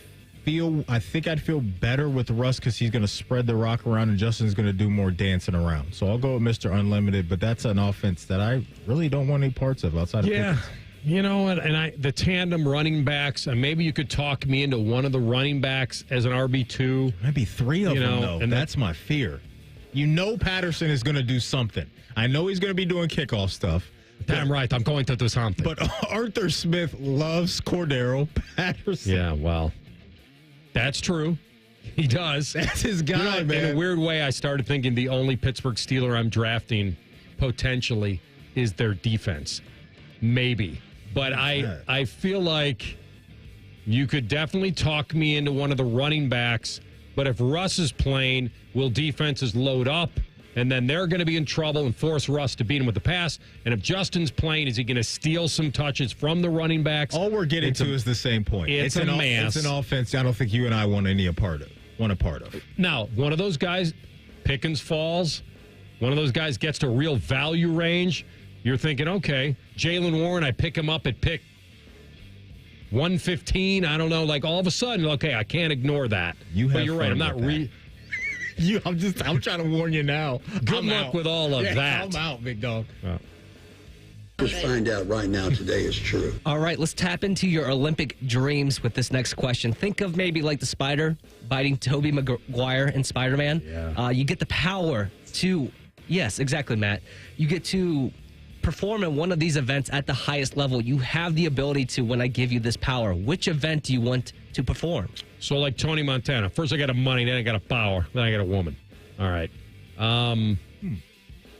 think I'd feel better with Russ because he's going to spread the rock around and Justin's going to do more dancing around. So I'll go with Mr. Unlimited, but that's an offense that I really don't want any parts of outside of Pickens. You know what? And the tandem running backs, and maybe you could talk me into one of the running backs as an RB2. Maybe three of them, though. And that's my fear. You know Patterson is going to do something. I know he's going to be doing kickoff stuff. Damn right. I'm going to do something. But Arthur Smith loves Cordero Patterson. Yeah, well, that's true. He does. That's his guy, man. In a weird way, I started thinking the only Pittsburgh Steeler I'm drafting potentially is their defense. Maybe. But I feel like you could definitely talk me into one of the running backs. But if Russ is playing, will defenses load up? And then they're going to be in trouble and force Russ to beat him with the pass. And if Justin's playing, is he going to steal some touches from the running backs? All we're getting to is the same point. It's a mess. It's an offense I don't think you and I want a part of. Now, one of those guys, Pickens falls. One of those guys gets to real value range. You're thinking, okay, Jaylen Warren, I pick him up at pick 115. I don't know. Like all of a sudden, okay, I can't ignore that. But you're right. I'm not I'm trying to warn you now. Good luck with all of that. I'm out, big dog. Oh. Just find out right now today is true. All right, let's tap into your Olympic dreams with this next question. Think of maybe like the spider biting Tobey Maguire in Spider-Man. Yeah. You get the power to, yes, exactly, Matt. You get to perform in one of these events at the highest level. You have the ability to, when I give you this power, which event do you want to perform? So like Tony Montana. First I got a money, then I got a power, then I got a woman. All right.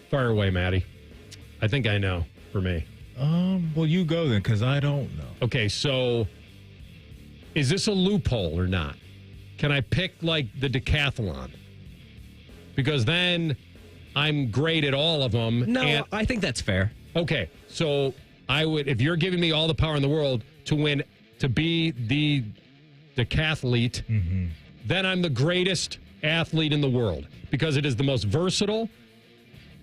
Fire away, Maddie. I think I know for me. Well, you go then, because I don't know. Okay, so is this a loophole or not? Can I pick like the decathlon? Because then I'm great at all of them. No, I think that's fair. Okay, so I would, if you're giving me all the power in the world to win, to be the decathlete, then I'm the greatest athlete in the world because it is the most versatile.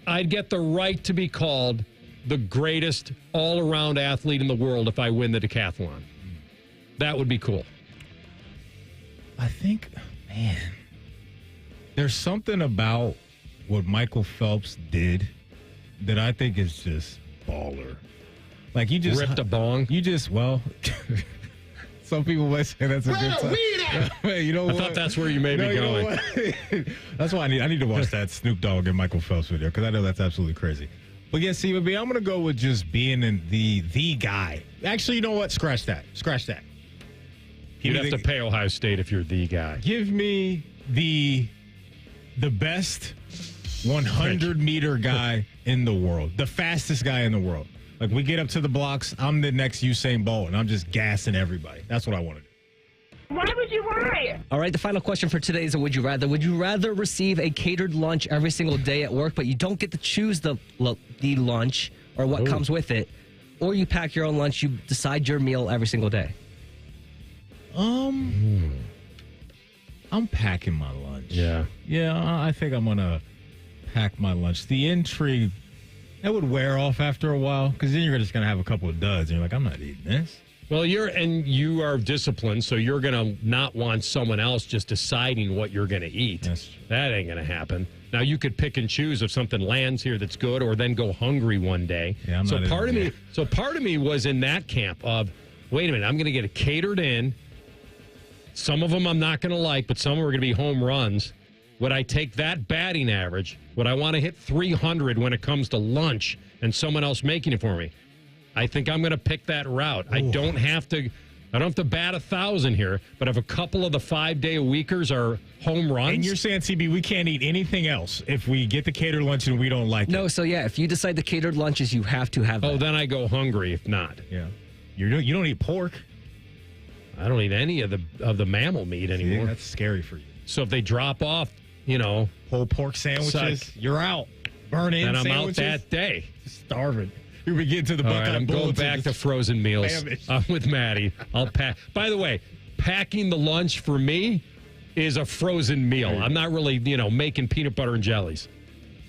I'd get the right to be called the greatest all-around athlete in the world if I win the decathlon. That would be cool. I think, man, there's something about what Michael Phelps did that I think is just baller. Like you just ripped a bong. You just some people might say that's a good time. Hey, you know what? I thought that's where you may be going. That's why I need to watch that Snoop Dogg and Michael Phelps video because I know that's absolutely crazy. But yeah, see, I'm going to go with just being the guy. Actually, you know what? Scratch that. You'd have to pay Ohio State if you're the guy. Give me the best 100-meter guy in the world, the fastest guy in the world. Like, we get up to the blocks, I'm the next Usain Bolt, and I'm just gassing everybody. That's what I want to do. Why would you worry? All right, the final question for today is a would you rather. Would you rather receive a catered lunch every single day at work, but you don't get to choose the lunch or what comes with it, or you pack your own lunch, you decide your meal every single day? I'm packing my lunch. Yeah. Yeah, I think I'm going to pack my lunch. The intrigue, that would wear off after a while, because then you're just going to have a couple of duds, and you're like, I'm not eating this. Well, you are disciplined, so you're going to not want someone else just deciding what you're going to eat. That ain't going to happen. Now, you could pick and choose if something lands here that's good, or then go hungry one day. Yeah, So part of me was in that camp of, wait a minute, I'm going to get it catered in. Some of them I'm not going to like, but some are going to be home runs. Would I take that batting average? Would I want to hit 300 when it comes to lunch and someone else making it for me? I think I'm going to pick that route. Ooh. I don't have to bat 1,000 here, but if a couple of the 5-day-a-weekers are home runs. And you're saying, CB, we can't eat anything else if we get the catered lunch and we don't like it. No, so yeah, if you decide the catered lunches, you have to have that. Oh, then I go hungry if not. Yeah. You don't eat pork. I don't eat any of the mammal meat anymore. See, that's scary for you. So if they drop off, whole pork sandwiches, you're out. Burn in and sandwiches. I'm out that day. Starving. Here we get to the All Buckeye right, I'm going back to frozen meals. I'm with Maddie. I'll pack. By the way, packing the lunch for me is a frozen meal. I'm not really, making peanut butter and jellies.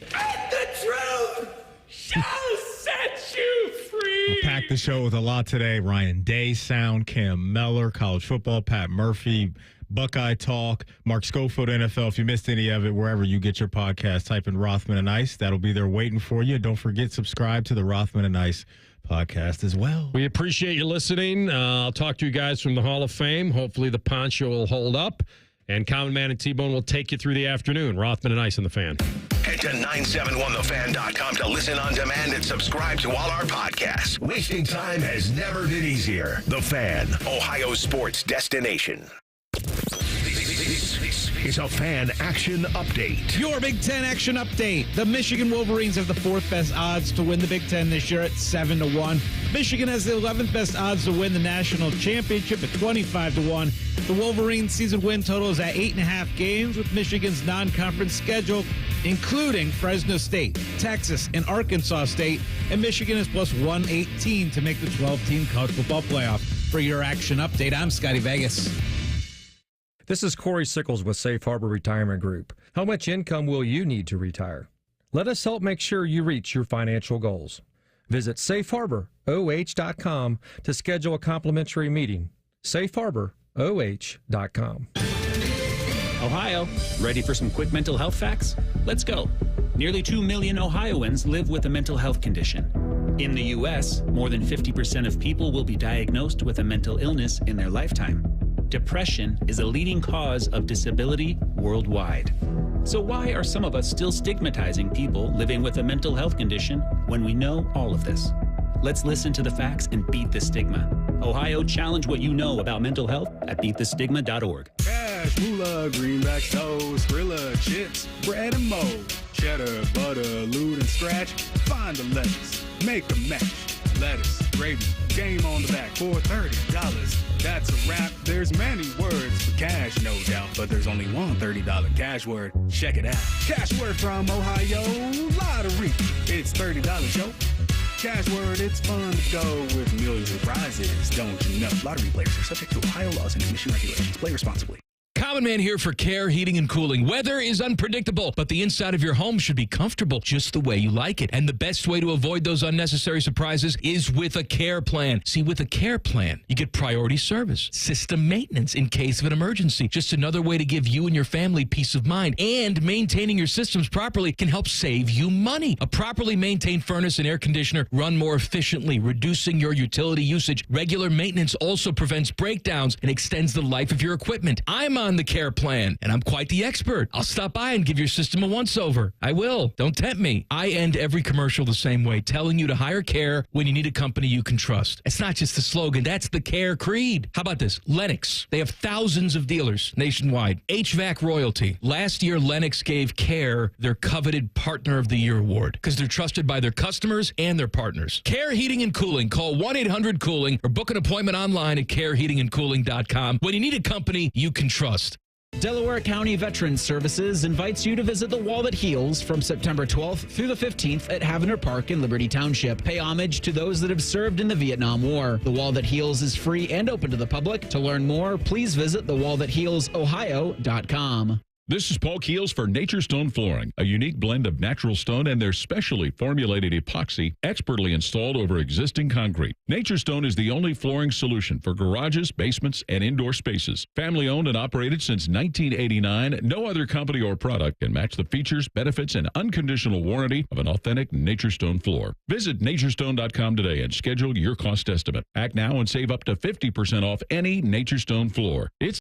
And the truth shall set you free. We'll pack the show with a lot today. Ryan Day Sound, Cam Mellor, college football, Pat Murphy, Buckeye Talk, Mark Schofield, NFL. If you missed any of it, wherever you get your podcast, type in Rothman and Ice. That'll be there waiting for you. Don't forget, subscribe to the Rothman and Ice podcast as well. We appreciate you listening. I'll talk to you guys from the Hall of Fame. Hopefully the poncho will hold up, and Common Man and T-Bone will take you through the afternoon. Rothman and Ice on The Fan. Head to 971thefan.com to listen on demand and subscribe to all our podcasts. Wasting time has never been easier. The Fan, Ohio sports destination. This is a Fan Action Update. Your Big Ten Action Update. The Michigan Wolverines have the 4th best odds to win the Big Ten this year at 7-1. Michigan has the 11th best odds to win the national championship at 25-1. The Wolverines' season win total is at 8.5 games, with Michigan's non-conference schedule including Fresno State, Texas, and Arkansas State, and Michigan is plus 118 to make the 12-team college football playoff. For your Action Update, I'm Scotty Vegas. This is Corey Sickles with Safe Harbor Retirement Group. How much income will you need to retire? Let us help make sure you reach your financial goals. Visit safeharboroh.com to schedule a complimentary meeting. safeharboroh.com. Ohio, ready for some quick mental health facts? Let's go. Nearly 2 million Ohioans live with a mental health condition. In the U.S., more than 50% of people will be diagnosed with a mental illness in their lifetime. Depression is a leading cause of disability worldwide. So why are some of us still stigmatizing people living with a mental health condition when we know all of this? Let's listen to the facts and beat the stigma. Ohio, challenge what you know about mental health at beatthestigma.org. Cash, moolah, greenback, toast, Skrilla, chips, bread and mold, cheddar, butter, lewd and scratch. Find the lettuce, make a match. Lettuce, gravy, game on the back for $30. That's a wrap. There's many words for cash, no doubt, but there's only one $30 cash word. Check it out. Cash word from Ohio Lottery. It's $30, yo. Cash word, it's fun to go with millions of prizes, don't you know? Lottery players are subject to Ohio laws and commission regulations. Play responsibly. Common Man here for Care Heating and Cooling. Weather is unpredictable, but the inside of your home should be comfortable just the way you like it. And the best way to avoid those unnecessary surprises is with a care plan. See, with a care plan, you get priority service, system maintenance in case of an emergency. Just another way to give you and your family peace of mind. And maintaining your systems properly can help save you money. A properly maintained furnace and air conditioner run more efficiently, reducing your utility usage. Regular maintenance also prevents breakdowns and extends the life of your equipment. I'm on the the care plan, and I'm quite the expert. I'll stop by and give your system a once-over. I will. Don't tempt me. I end every commercial the same way, telling you to hire care when you need a company you can trust. It's not just the slogan. That's the care creed. How about this? Lennox. They have thousands of dealers nationwide. HVAC royalty. Last year, Lennox gave Care their coveted Partner of the Year award because they're trusted by their customers and their partners. Care Heating and Cooling. Call 1-800-COOLING or book an appointment online at careheatingandcooling.com when you need a company you can trust. Delaware County Veterans Services invites you to visit the Wall That Heals from September 12th through the 15th at Havner Park in Liberty Township. Pay homage to those that have served in the Vietnam War. The Wall That Heals is free and open to the public. To learn more, please visit thewallthathealsohio.com. This is Paul Keels for Nature Stone Flooring, a unique blend of natural stone and their specially formulated epoxy expertly installed over existing concrete. Nature Stone is the only flooring solution for garages, basements, and indoor spaces. Family owned and operated since 1989, no other company or product can match the features, benefits, and unconditional warranty of an authentic Nature Stone floor. Visit naturestone.com today and schedule your cost estimate. Act now and save up to 50% off any Nature Stone floor. It's